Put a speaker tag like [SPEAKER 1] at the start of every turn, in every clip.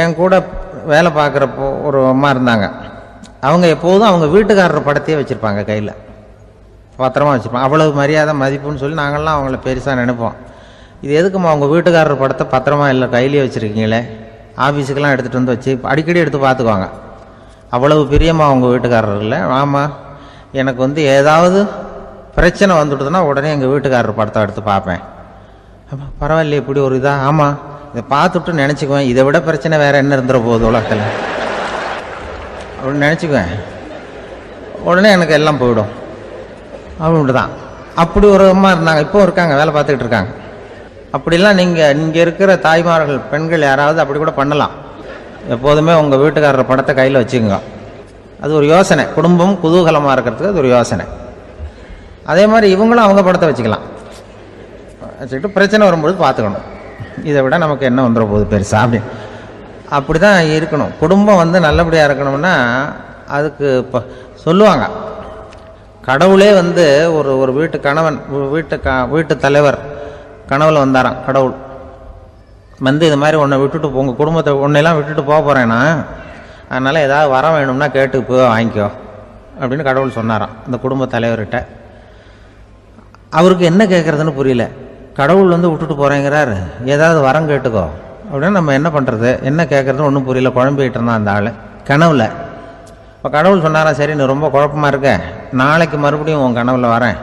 [SPEAKER 1] என் கூட வேலை பார்க்குறப்போ ஒரு அம்மா இருந்தாங்க. அவங்க எப்போதும் அவங்க வீட்டுக்காரர் படத்தையே வச்சுருப்பாங்க, கையில் பத்திரமா வச்சுருப்பாங்க. அவ்வளவு மரியாதை மதிப்புன்னு சொல்லி நாங்கள்லாம் அவங்கள பெருசாக நினைப்போம். இது எதுக்குமா அவங்க வீட்டுக்காரர் படத்தை பத்திரமா இல்லை கையிலேயே வச்சுருக்கீங்களே, ஆஃபீஸுக்கெல்லாம் எடுத்துகிட்டு வந்து வச்சு அடிக்கடி எடுத்து பார்த்துக்குவாங்க. அவ்வளவு பிரியமாக அவங்க வீட்டுக்காரர் இல்லை. ஆமாம், எனக்கு ஏதாவது பிரச்சனை வந்துடுதுன்னா உடனே எங்கள் வீட்டுக்காரர் படத்தை எடுத்து பார்ப்பேன். பரவாயில்ல, இப்படி ஒரு இதாக. ஆமாம், இதை பார்த்துட்டு நினச்சிக்குவேன், இதை விட பிரச்சனை வேறு என்ன இருந்துட போகுது உலகத்தில் அப்படின்னு நினச்சிக்குவேன். உடனே எனக்கு எல்லாம் போயிடும் அப்படின்ட்டு தான். அப்படி ஒரு அம்மா இருந்தாங்க, இப்போ இருக்காங்க, வேலை பார்த்துக்கிட்டு இருக்காங்க. அப்படிலாம் நீங்கள் இங்கே இருக்கிற தாய்மார்கள் பெண்கள் யாராவது அப்படி கூட பண்ணலாம். எப்போதுமே உங்கள் வீட்டுக்காரர் படத்தை கையில் வச்சுக்கோங்க. அது ஒரு யோசனை, குடும்பம் குதூகலமாக இருக்கிறதுக்கு அது ஒரு யோசனை. அதே மாதிரி இவங்களும் அவங்க படத்தை வச்சுக்கலாம், வச்சுக்கிட்டு பிரச்சனை வரும்போது பார்த்துக்கணும். இதை விட நமக்கு என்ன வந்துட போகுது பெருசா அப்படி தான் இருக்கணும். குடும்பம் நல்லபடியாக இருக்கணும்னா அதுக்கு இப்போ சொல்லுவாங்க, கடவுளே ஒரு வீட்டு கணவன் வீட்டு தலைவர் கனவுல வந்தாராம். கடவுள் இது மாதிரி உன்னை விட்டுட்டு உங்கள் குடும்பத்தை உன்னையெல்லாம் விட்டுட்டு போக போகிறேன்னா, அதனால் ஏதாவது வர வேணும்னா கேட்டு போய் வாங்கிக்கோ அப்படின்னு கடவுள் சொன்னாராம் அந்த குடும்ப தலைவர்கிட்ட. அவருக்கு என்ன கேட்குறதுன்னு புரியல. கடவுள் விட்டுட்டு போகிறேங்கிறார், ஏதாவது வரம் கேட்டுக்கோ அப்படின்னு நம்ம என்ன பண்ணுறது, என்ன கேட்குறதுன்னு ஒன்றும் புரியல. குழம்பிக்கிட்டு இருந்தான் அந்த ஆள் கனவுல. இப்போ கடவுள் சொன்னாரா, சரி நீ ரொம்ப குழப்பமாக இருக்க, நாளைக்கு மறுபடியும் உன் கனவுல வரேன்,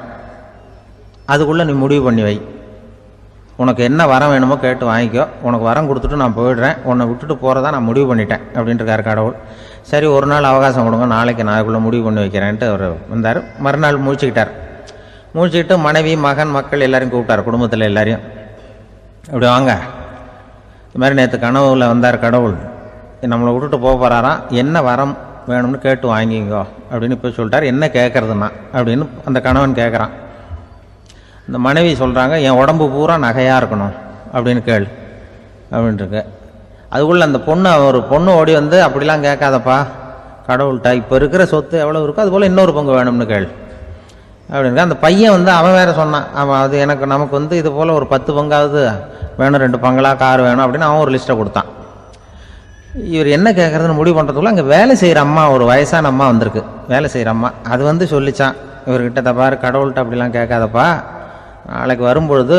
[SPEAKER 1] அதுக்குள்ளே நீ முடிவு பண்ணி வை, உனக்கு என்ன வரம் வேணுமோ கேட்டு வாங்கிக்கோ, உனக்கு வரம் கொடுத்துட்டு நான் போயிடுறேன், உன்னை விட்டுட்டு போகிறதா நான் முடிவு பண்ணிட்டேன் அப்படின்ட்டுருக்காரு கடவுள். சரி ஒரு நாள் அவகாசம் கொடுங்க, நாளைக்கு நான் அதுக்குள்ளே முடிவு பண்ணி வைக்கிறேன்ட்டு அவர் வந்தார். மறுநாள் முழிச்சுக்கிட்டார். முழிச்சுக்கிட்டு மனைவி மகன் மக்கள் எல்லாரையும் கூப்பிட்டார், குடும்பத்தில் எல்லாரையும். இப்படி வாங்க, இது மாதிரி நேற்று கனவுல வந்தார் கடவுள், நம்மளை விட்டுட்டு போக போகிறாராம், என்ன வரம் வேணும்னு கேட்டு வாங்கிங்கோ அப்படின்னு இப்போ சொல்லிட்டார். என்ன கேட்குறதுன்னா அப்படின்னு அந்த கணவன் கேட்குறான். இந்த மனைவி சொல்கிறாங்க, என் உடம்பு பூரா நகையாக இருக்கணும் அப்படின்னு கேள் அப்படின்ட்டுருக்கு. அதுக்குள்ளே அந்த ஒரு பொண்ணு ஓடி அப்படிலாம் கேட்காதப்பா கடவுள்கிட்ட, இப்போ இருக்கிற சொத்து எவ்வளோ இருக்கோ அதுபோல் இன்னொரு பங்கு வேணும்னு கேள் அப்படின்னு. அந்த பையன் அவன் வேறு சொன்னான், அவன் அது நமக்கு இது போல் ஒரு 10 பங்காவது வேணும், 2 பங்களா கார் வேணும் அப்படின்னு அவன் ஒரு லிஸ்ட்டை கொடுத்தான். இவர் என்ன கேட்குறதுன்னு முடிவு பண்ணுறதுக்குள்ள அங்கே வேலை செய்கிற அம்மா, ஒரு வயசான அம்மா வந்திருக்கு, வேலை செய்கிற அம்மா. அது சொல்லிச்சான் இவர்கிட்ட, தப்பாரு கடவுள்கிட்ட அப்படிலாம் கேட்காதப்பா, நாளைக்கு வரும்பொழுது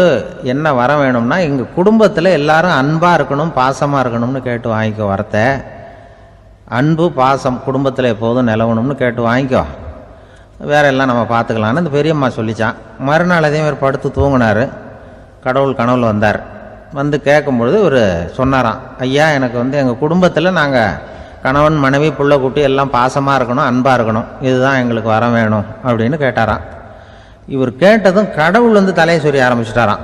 [SPEAKER 1] என்ன வர வேணும்னா எங்கள் குடும்பத்தில் எல்லாரும் அன்பாக இருக்கணும் பாசமாக இருக்கணும்னு கேட்டு வாங்கிக்கோ, வரத்தை அன்பு பாசம் குடும்பத்தில் எப்போதும் நிலவணும்னு கேட்டு வாங்கிக்கோ, வேற எல்லாம் நம்ம பார்த்துக்கலான்னு இந்த பெரியம்மா சொல்லிச்சான். மறுநாள் அதே மாதிரி படுத்து தூங்கினார். கடவுள் கனவுல வந்தார். கேட்கும்பொழுது இவர் சொன்னாராம், ஐயா எனக்கு எங்கள் குடும்பத்தில் நாங்கள் கணவன் மனைவி புள்ள குட்டி எல்லாம் பாசமாக இருக்கணும் அன்பாக இருக்கணும், இதுதான் எங்களுக்கு வர வேணும் அப்படின்னு கேட்டாராம். இவர் கேட்டதும் கடவுள் தலையை சொரிய ஆரம்பிச்சிட்டாராம்.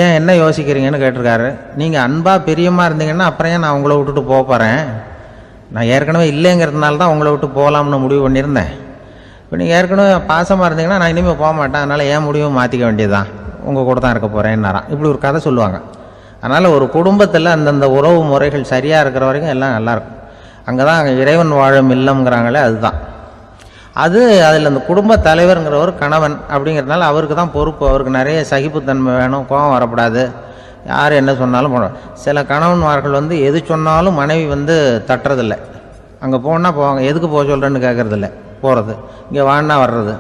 [SPEAKER 1] ஏன் என்ன யோசிக்கிறீங்கன்னு கேட்டிருக்காரு. நீங்கள் அன்பாக பிரியமாக இருந்தீங்கன்னா அப்புறம் ஏன் நான் உங்களை விட்டுட்டு போக போகிறேன், நான் ஏற்கனவே இல்லைங்கிறதுனால தான் உங்களை விட்டு போகலாம்னு முடிவு பண்ணியிருந்தேன். இப்போ நீங்கள் ஏற்கனவே பாசமாக இருந்தீங்கன்னா நான் இனிமேல் போக மாட்டேன், அதனால் ஏன் முடிவும் மாற்றிக்க வேண்டியது தான், உங்கள் கூட தான் இருக்க போகிறேன்னாராம். இப்படி ஒரு கதை சொல்லுவாங்க. அதனால் ஒரு குடும்பத்தில் அந்தந்த உறவு முறைகள் சரியாக இருக்கிற வரைக்கும் எல்லாம் நல்லாயிருக்கும். அங்கே தான் இறைவன் வாழும் இல்லம்ங்கிறாங்களே, அதுதான் அது. அதில் அந்த குடும்ப தலைவருங்கிறவர் கணவன் அப்படிங்கிறதுனால அவருக்கு தான் பொறுப்பு. அவருக்கு நிறைய சகிப்புத்தன்மை வேணும், கோபம் வரக்கூடாது, யார் என்ன சொன்னாலும் போகணும். சில கணவன்மார்கள் எது சொன்னாலும் மனைவி தட்டுறதில்லை. அங்கே போனால் போவாங்க, எதுக்கு போக சொல்கிறேன்னு கேட்குறதில்ல, போகிறது, இங்கே வான்னா வர்றது.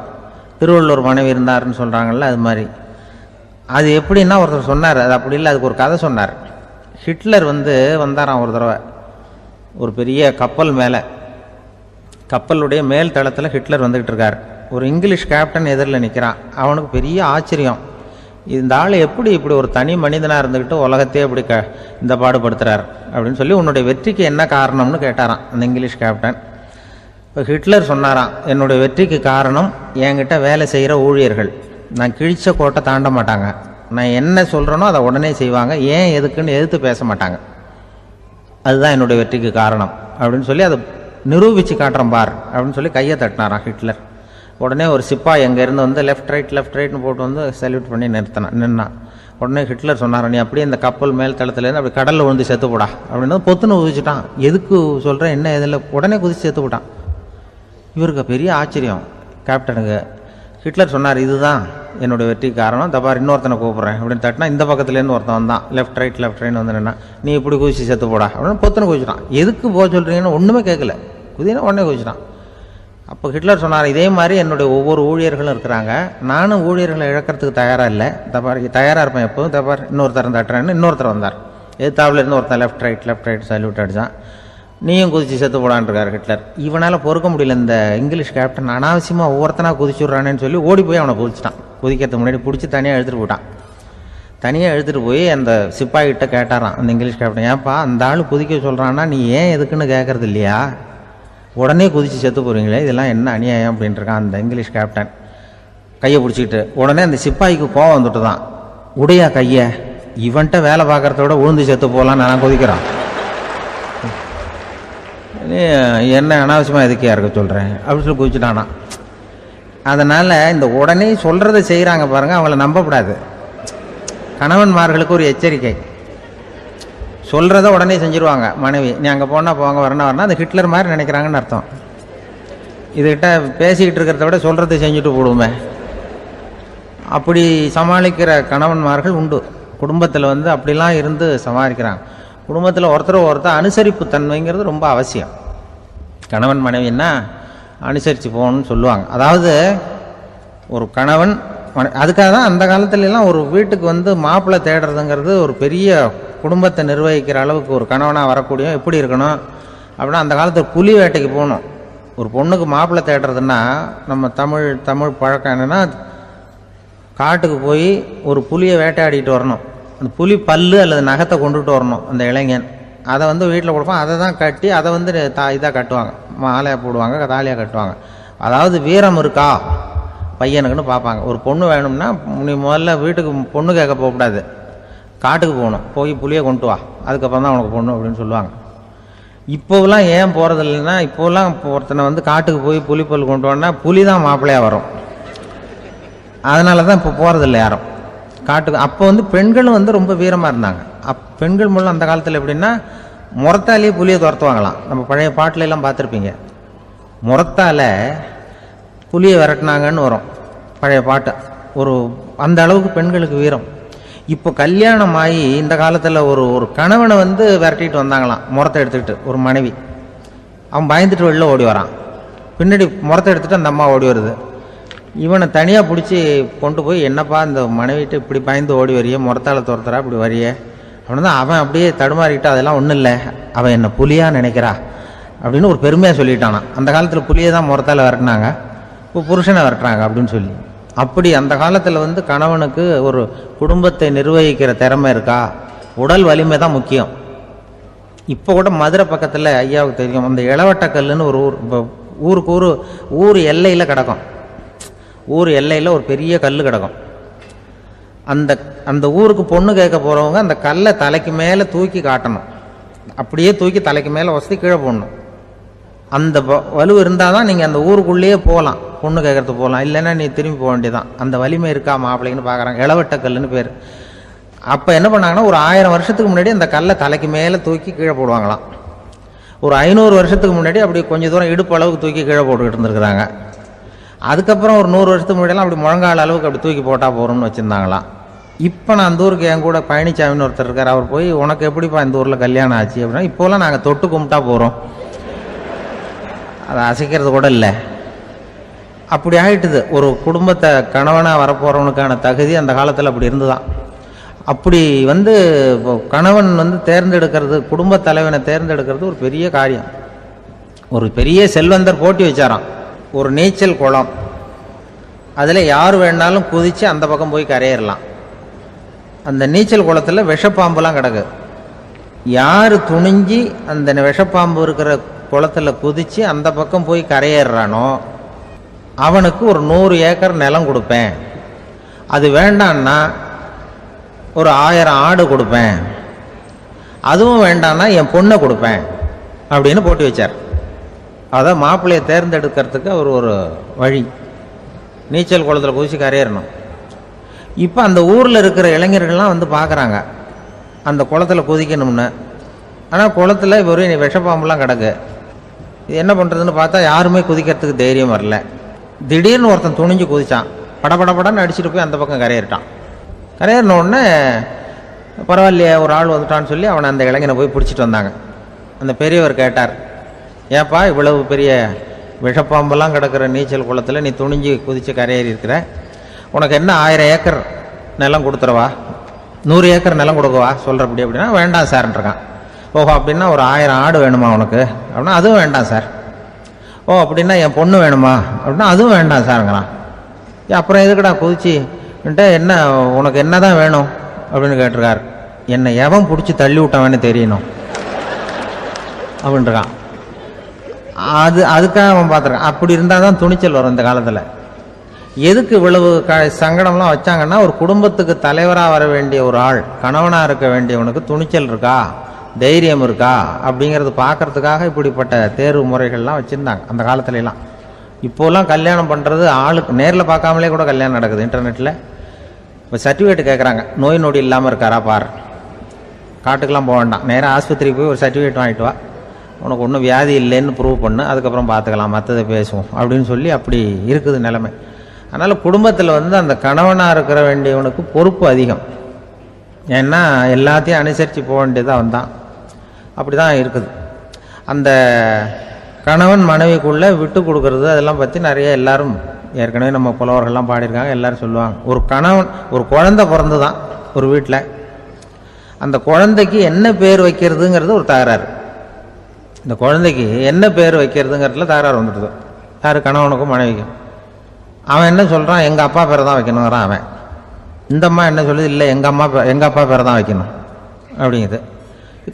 [SPEAKER 1] திருவள்ளுவர் மனைவி இருந்தாருன்னு சொல்கிறாங்கல்ல, அது மாதிரி. அது எப்படின்னா ஒருத்தர் சொன்னார், அது அப்படி இல்லை, அதுக்கு ஒரு கதை சொன்னார். ஹிட்லர் வந்தாராம் ஒரு தடவை, ஒரு பெரிய கப்பல் மேலே, கப்பலுடைய மேல் தளத்தில் ஹிட்லர் வந்துக்கிட்டு இருக்கார். ஒரு இங்கிலீஷ் கேப்டன் எதிரில் நிற்கிறான். அவனுக்கு பெரிய ஆச்சரியம், இந்த ஆள் எப்படி இப்படி ஒரு தனி மனிதனாக இருந்துக்கிட்டு உலகத்தையே இப்படி இந்த பாடுபடுத்துகிறார் அப்படின்னு சொல்லி, உன்னுடைய வெற்றிக்கு என்ன காரணம்னு கேட்டாராம் அந்த இங்கிலீஷ் கேப்டன். இப்போ ஹிட்லர் சொன்னாராம், என்னுடைய வெற்றிக்கு காரணம் என்கிட்ட வேலை செய்கிற ஊழியர்கள், நான் கிழிச்ச கோட்டை தாண்ட மாட்டாங்க, நான் என்ன சொல்கிறேனோ அதை உடனே செய்வாங்க, ஏன் எதுக்குன்னு எதிர்த்து பேச மாட்டாங்க, அதுதான் என்னுடைய வெற்றிக்கு காரணம் அப்படின்னு சொல்லி அதை நிரூபித்து காட்டுறேன் பார் அப்படின்னு சொல்லி கையை தட்டினாராம் ஹிட்லர். உடனே ஒரு சிப்பாய் அங்கேருந்து லெஃப்ட் ரைட்னு போட்டு சல்யூட் பண்ணி நின்னான். உடனே ஹிட்லர் சொன்னார், நீ அப்படியே இந்த கப்பல் மேல் தளத்துலேருந்து அப்படி கடலில் விழுந்து செத்து போடா அப்படின்னு பொத்துன்னு குதிச்சுட்டான். எதுக்கு சொல்கிறேன் என்ன இதில், உடனே குதிச்சு செத்து போட்டான். இவருக்கு பெரிய ஆச்சரியம் கேப்டனுக்கு. ஹிட்லர் சொன்னார், இதுதான் என்னுடைய வெற்றி காரணம், தப்பார் இன்னொருத்தனை கூப்பிட்றேன் அப்படின்னு தட்டினா இந்த பக்கத்துலேருந்து ஒருத்தன் வந்தான், லெஃப்ட் ரைட் வந்து நின்னா, நீ இப்படி குதிச்சு செத்து போடா அப்படின்னு பொத்தனை குதிச்சிட்டான். எதுக்கு போக சொல்கிறீங்கன்னு ஒன்றுமே கேட்கல, குதினா உடனே குதிச்சிட்டான். அப்போ ஹிட்லர் சொன்னார், இதே மாதிரி என்னுடைய ஒவ்வொரு ஊழியர்களும் இருக்கிறாங்க, நானும் ஊழியர்களை இழக்கிறதுக்கு தயாராக இல்லை, தப்பார் தயாராக இருப்பேன் எப்போதும், தப்பார் இன்னொருத்தர் தட்டுறேன்னு இன்னொருத்தர் வந்தார். எதிர்த்தாவில் இருந்து ஒருத்தன் லெஃப்ட் ரைட் சல்யூட் அடித்தான். நீயும் குதிச்சு செத்து போடான்ருக்கார் ஹிட்லர். இவனால் பொறுக்க முடியல, இந்த இங்கிலீஷ் கேப்டன் அனாவசியமாக ஒவ்வொருத்தனாக குதிச்சுட்றானேன்னு சொல்லி ஓடி போய் அவனை குதிச்சிட்டான். குதிக்கிறதுக்கு முன்னாடி பிடிச்சி தனியாக எடுத்துகிட்டு போட்டான். தனியாக எடுத்துகிட்டு போய் அந்த சிப்பாய்கிட்ட கேட்டாரான் அந்த இங்கிலீஷ் கேப்டன், ஏன்ப்பா அந்த ஆள் குதிக்க சொல்கிறான்னா நீ ஏன் எதுக்குன்னு கேட்கறது இல்லையா, உடனே குதிச்சு செத்து போகிறீங்களே, இதெல்லாம் என்ன அநியாயம் அப்படின்ட்டுருக்கான் அந்த இங்கிலீஷ் கேப்டன் கையை பிடிச்சிக்கிட்டு. உடனே அந்த சிப்பாய்க்கு கோவம் வந்துட்டு தான், உடையா கையை, இவன்ட்ட வேலை பார்க்குறத விட உழுந்து செத்து போகலான்னு நான் குதிக்கிறான், என்ன அனாவசியமாக எதுக்கியா இருக்க சொல்கிறேன் அப்படின்னு சொல்லி குதிச்சுட்டானா. அதனால் இந்த உடனே சொல்கிறத செய்கிறாங்க பாருங்கள், அவங்கள நம்பக்கூடாது. கணவன்மார்களுக்கு ஒரு எச்சரிக்கை, சொல்கிறத உடனே செஞ்சுருவாங்க மனைவி, நீ அங்கே போனால் போங்க வரணும் அந்த ஹிட்லர் மாதிரி நினைக்கிறாங்கன்னு அர்த்தம். இதுகிட்ட பேசிக்கிட்டு இருக்கிறத விட சொல்கிறத செஞ்சுட்டு போடுவோமே, அப்படி சமாளிக்கிற கணவன்மார்கள் உண்டு. குடும்பத்தில் அப்படிலாம் இருந்து சமாளிக்கிறாங்க. குடும்பத்தில் ஒருத்தர் அனுசரிப்பு தன்மைங்கிறது ரொம்ப அவசியம். கணவன் மனைவின்னா அனுசரித்து போகணும்னு சொல்லுவாங்க. அதாவது ஒரு கணவன் அதுக்காக தான் அந்த காலத்துலலாம் ஒரு வீட்டுக்கு மாப்பிள்ளை தேடுறதுங்கிறது ஒரு பெரிய குடும்பத்தை நிர்வகிக்கிற அளவுக்கு ஒரு கணவனாக வரக்கூடிய எப்படி இருக்கணும் அப்படின்னா, அந்த காலத்தில் புலி வேட்டைக்கு போகணும். ஒரு பொண்ணுக்கு மாப்பிள்ளை தேடுறதுன்னா நம்ம தமிழ் பழக்கம் என்னென்னா, காட்டுக்கு போய் ஒரு புலியை வேட்டையாடிட்டு வரணும், அந்த புலி பல்லு அல்லது நகத்தை கொண்டுட்டு வரணும் அந்த இளைஞன், அதை வீட்டில் கொடுப்பான், அதை தான் கட்டி அதை இதாக கட்டுவாங்க, மாலையாக போடுவாங்க, தாலியாக கட்டுவாங்க. அதாவது வீரம் இருக்கா பையனுக்குன்னு பார்ப்பாங்க. ஒரு பொண்ணு வேணும்னா நீ முதல்ல வீட்டுக்கு பொண்ணு கேட்க போகக்கூடாது, காட்டுக்கு போகணும், போய் புளியை கொண்டு வா, அதுக்கப்புறம் தான் உனக்கு பொண்ணு அப்படின்னு சொல்லுவாங்க. இப்போவெல்லாம் ஏன் போகிறது இல்லைன்னா, இப்போலாம் ஒருத்தனை காட்டுக்கு போய் புலிப்பல் கொண்டு வானா புலி தான் மாப்பிள்ளையாக வரும், அதனால தான் இப்போ போகிறதில்ல யாரும் காட்டுக்கு. அப்போ பெண்களும் ரொம்ப வீரமாக இருந்தாங்க. பெண்கள் மூலம் அந்த காலத்தில் எப்படின்னா, முறத்தாலேயே புலியை துரத்துவாங்களாம். நம்ம பழைய பாட்டிலெல்லாம் பார்த்துருப்பீங்க, முறத்தால் புலியை விரட்டினாங்கன்னு வரும் பழைய பாட்டு. ஒரு அந்த அளவுக்கு பெண்களுக்கு வீரம். இப்போ கல்யாணம் ஆகி இந்த காலத்தில் ஒரு கணவனை விரட்டிட்டு வந்தாங்களாம் முறத்தை எடுத்துக்கிட்டு, ஒரு மனைவி. அவன் பயந்துட்டு வெளில ஓடி வரான், பின்னாடி முறத்தை எடுத்துகிட்டு அந்த அம்மா ஓடி வருது. இவனை தனியாக பிடிச்சி கொண்டு போய், என்னப்பா இந்த மனைவிட்டு இப்படி பயந்து ஓடி வரையே, முறத்தால் துரத்துறா இப்படி வரையே அப்படின்னு தான் அவன் அப்படியே தடுமாறிக்கிட்டு, அதெல்லாம் ஒன்றும் இல்லை, அவன் என்ன புலியாக நினைக்கிறா அப்படின்னு ஒரு பெருமையாக சொல்லிட்டானான். அந்த காலத்தில் புலியை தான் முறத்தால் விரட்டினாங்க, இப்போ புருஷனை விரட்டுறாங்க அப்படின்னு சொல்லி. அப்படி அந்த காலத்தில் கணவனுக்கு ஒரு குடும்பத்தை நிர்வகிக்கிற திறமை இருக்கா, உடல் வலிமை தான் முக்கியம். இப்போ கூட மதுரை பக்கத்தில் ஐயாவுக்கு தெரியும், அந்த இளவட்டக்கல்லுன்னு ஒரு ஊர், இப்போ ஊருக்கு ஊர் எல்லையில் கிடக்கும், ஊர் எல்லையில் ஒரு பெரிய கல் கிடக்கும். அந்த ஊருக்கு பொண்ணு கேட்க போகிறவங்க அந்த கல்லை தலைக்கு மேலே தூக்கி காட்டணும், அப்படியே தூக்கி தலைக்கு மேலே வசதி கீழே போடணும். அந்த வலு இருந்தால் தான் நீங்கள் அந்த ஊருக்குள்ளேயே போகலாம், பொண்ணு கேட்கறதுக்கு போகலாம், இல்லைன்னா நீ திரும்பி போக வேண்டியதான். அந்த வலிமை இருக்கா மாப்பிள்ளைன்னு பார்க்குறாங்க, இளவட்டக்கல்லுன்னு பேர். அப்போ என்ன பண்ணாங்கன்னா, ஒரு 1000 வருஷத்துக்கு முன்னாடி அந்த கல்லை தலைக்கு மேலே தூக்கி கீழே போடுவாங்களாம். ஒரு 500 வருஷத்துக்கு முன்னாடி அப்படி கொஞ்சம் தூரம் இடுப்பு அளவுக்கு தூக்கி கீழே போட்டுக்கிட்டு இருந்துருக்குறாங்க. அதுக்கப்புறம் ஒரு 100 வருஷத்துக்கு முன்னாடியெல்லாம் அப்படி முழங்கால அளவுக்கு அப்படி தூக்கி போட்டால் போகிறோம்னு வச்சுருந்தாங்களாம். இப்போ நான் அந்த ஊருக்கு என் கூட பழனிசாமின்னு ஒருத்தர் இருக்கார், அவர் போய் உனக்கு எப்படிப்பா இந்த ஊரில் கல்யாணம் ஆச்சு அப்படின்னா, இப்போலாம் நாங்கள் தொட்டு கும்பிட்டா போகிறோம், அதை அசைக்கிறது கூட இல்லை. அப்படி ஆகிட்டுது. ஒரு குடும்பத்தை கணவனாக வரப்போகிறவனுக்கான தகுதி அந்த காலத்தில் அப்படி இருந்துதான். அப்படி கணவன் தேர்ந்தெடுக்கிறது, குடும்ப தலைவனை தேர்ந்தெடுக்கிறது ஒரு பெரிய காரியம். ஒரு பெரிய செல்வந்தர் போட்டி வச்சாராம், ஒரு நீச்சல் குளம், அதில் யார் வேணாலும் குதித்து அந்த பக்கம் போய் கரையேறலாம். அந்த நீச்சல் குளத்தில் விஷப்பாம்புலாம் கிடக்கு. யார் துணிஞ்சி அந்த விஷப்பாம்பு இருக்கிற குளத்தில் குதித்து அந்த பக்கம் போய் கரையேறானோ அவனுக்கு ஒரு 100 ஏக்கர் நிலம் கொடுப்பேன், அது வேண்டான்னா ஒரு 1000 ஆடு கொடுப்பேன், அதுவும் வேண்டான்னா என் பொண்ணை கொடுப்பேன் அப்படின்னு போட்டி வச்சார். அதான் மாப்பிள்ளையை தேர்ந்தெடுக்கிறதுக்கு அவர் ஒரு வழி, நீச்சல் குளத்தில் குதிச்சு கரையேறணும். இப்போ அந்த ஊரில் இருக்கிற இளைஞர்கள்லாம் பார்க்குறாங்க அந்த குளத்தில் குதிக்கணும்னு. ஆனால் குளத்தில் வெறும் விஷப்பாம்புலாம் கிடக்கு. இது என்ன பண்ணுறதுன்னு பார்த்தா யாருமே குதிக்கிறதுக்கு தைரியம் வரல. திடீர்னு ஒருத்தன் துணிஞ்சு குதிச்சான். படபடன்னு அடிச்சுட்டு போய் அந்த பக்கம் கரையேறிட்டான். கரையேறின உடனே பரவாயில்லையே ஒரு ஆள் வந்துட்டான்னு சொல்லி அவனை அந்த இளைஞனை போய் பிடிச்சிட்டு வந்தாங்க. அந்த பெரியவர் கேட்டார், ஏப்பா இவ்வளவு பெரிய விஷப்பாம்பெல்லாம் கிடக்கிற நீச்சல் குளத்தில் நீ துணிஞ்சு குதித்து கரையேறி இருக்கிற, உனக்கு என்ன 1000 ஏக்கர் நிலம் கொடுத்துருவா, 100 ஏக்கர் நிலம் கொடுக்கவா சொல்கிறப்படி அப்படின்னா வேண்டாம் சார்ன்றான். ஓஹோ அப்படின்னா ஒரு 1000 ஆடு வேணுமா உனக்கு அப்படின்னா அதுவும் வேண்டாம் சார். ஓ அப்படின்னா என் பொண்ணு வேணுமா அப்படின்னா அதுவும் வேண்டாம் சாருங்கிறான். அப்புறம் எதுக்குடா குதிச்சுன்ட்டு என்ன உனக்கு என்ன தான் வேணும் அப்படின்னு கேட்டிருக்காரு. என்னை எவன் பிடிச்சி தள்ளி விட்டவன்னு தெரியணும் அப்படின்றான். அதுக்காக அவன் பார்த்துருக்கான். அப்படி இருந்தால் தான் துணிச்சல் வரும் இந்த காலத்தில். எதுக்கு இவ்வளவு சங்கடம்லாம் வச்சாங்கன்னா, ஒரு குடும்பத்துக்கு தலைவராக வர வேண்டிய ஒரு ஆள், கணவனாக இருக்க வேண்டியவனுக்கு துணிச்சல் இருக்கா, தைரியம் இருக்கா அப்படிங்கிறது பார்க்கறதுக்காக இப்படிப்பட்ட தேர்வு முறைகள்லாம் வச்சுருந்தாங்க அந்த காலத்துலலாம். இப்போலாம் கல்யாணம் பண்ணுறது ஆளுக்கு நேரில் பார்க்காமலே கூட கல்யாணம் நடக்குது இன்டர்நெட்டில். இப்போ சர்டிஃபிகேட் கேட்குறாங்க, நோய் நொடி இல்லாமல் இருக்காரா பார், காட்டுக்கெலாம் போக வேண்டாம், நேராக ஆஸ்பத்திரிக்கு போய் ஒரு சர்டிஃபிகேட் வாங்கிட்டு வா, உனக்கு ஒன்றும் வியாதி இல்லைன்னு ப்ரூவ் பண்ணு, அதுக்கப்புறம் பார்த்துக்கலாம், மற்றதை பேசுவோம் அப்படின்னு சொல்லி அப்படி இருக்குது நிலைமை. அதனால் குடும்பத்தில் அந்த கணவனாக இருக்கிற வேண்டியவனுக்கு பொறுப்பு அதிகம். ஏன்னா எல்லாத்தையும் அனுசரித்து போக வேண்டியதாக வந்தான். அப்படி தான் இருக்குது. அந்த கணவன் மனைவிக்குள்ளே விட்டு கொடுக்கறது அதெல்லாம் பற்றி நிறைய எல்லாரும் ஏற்கனவே நம்ம புலவர்கள்லாம் பாடியிருக்காங்க. எல்லோரும் சொல்லுவாங்க, ஒரு கணவன் ஒரு குழந்தை பிறந்து தான் ஒரு வீட்டில், அந்த குழந்தைக்கு என்ன பேர் வைக்கிறதுங்கிறது ஒரு தகராறு. இந்த குழந்தைக்கு என்ன பேர் வைக்கிறதுங்கிறதுல தகராறு வந்துடுது. யார்? கணவனுக்கும் மனைவிக்கும். அவன் என்ன சொல்கிறான், எங்கள் அப்பா பேரை தான் வைக்கணுங்கிறான் அவன். இந்த அம்மா என்ன சொல்லுது, இல்லை எங்கள் அப்பா பேரை தான் வைக்கணும் அப்படிங்குது.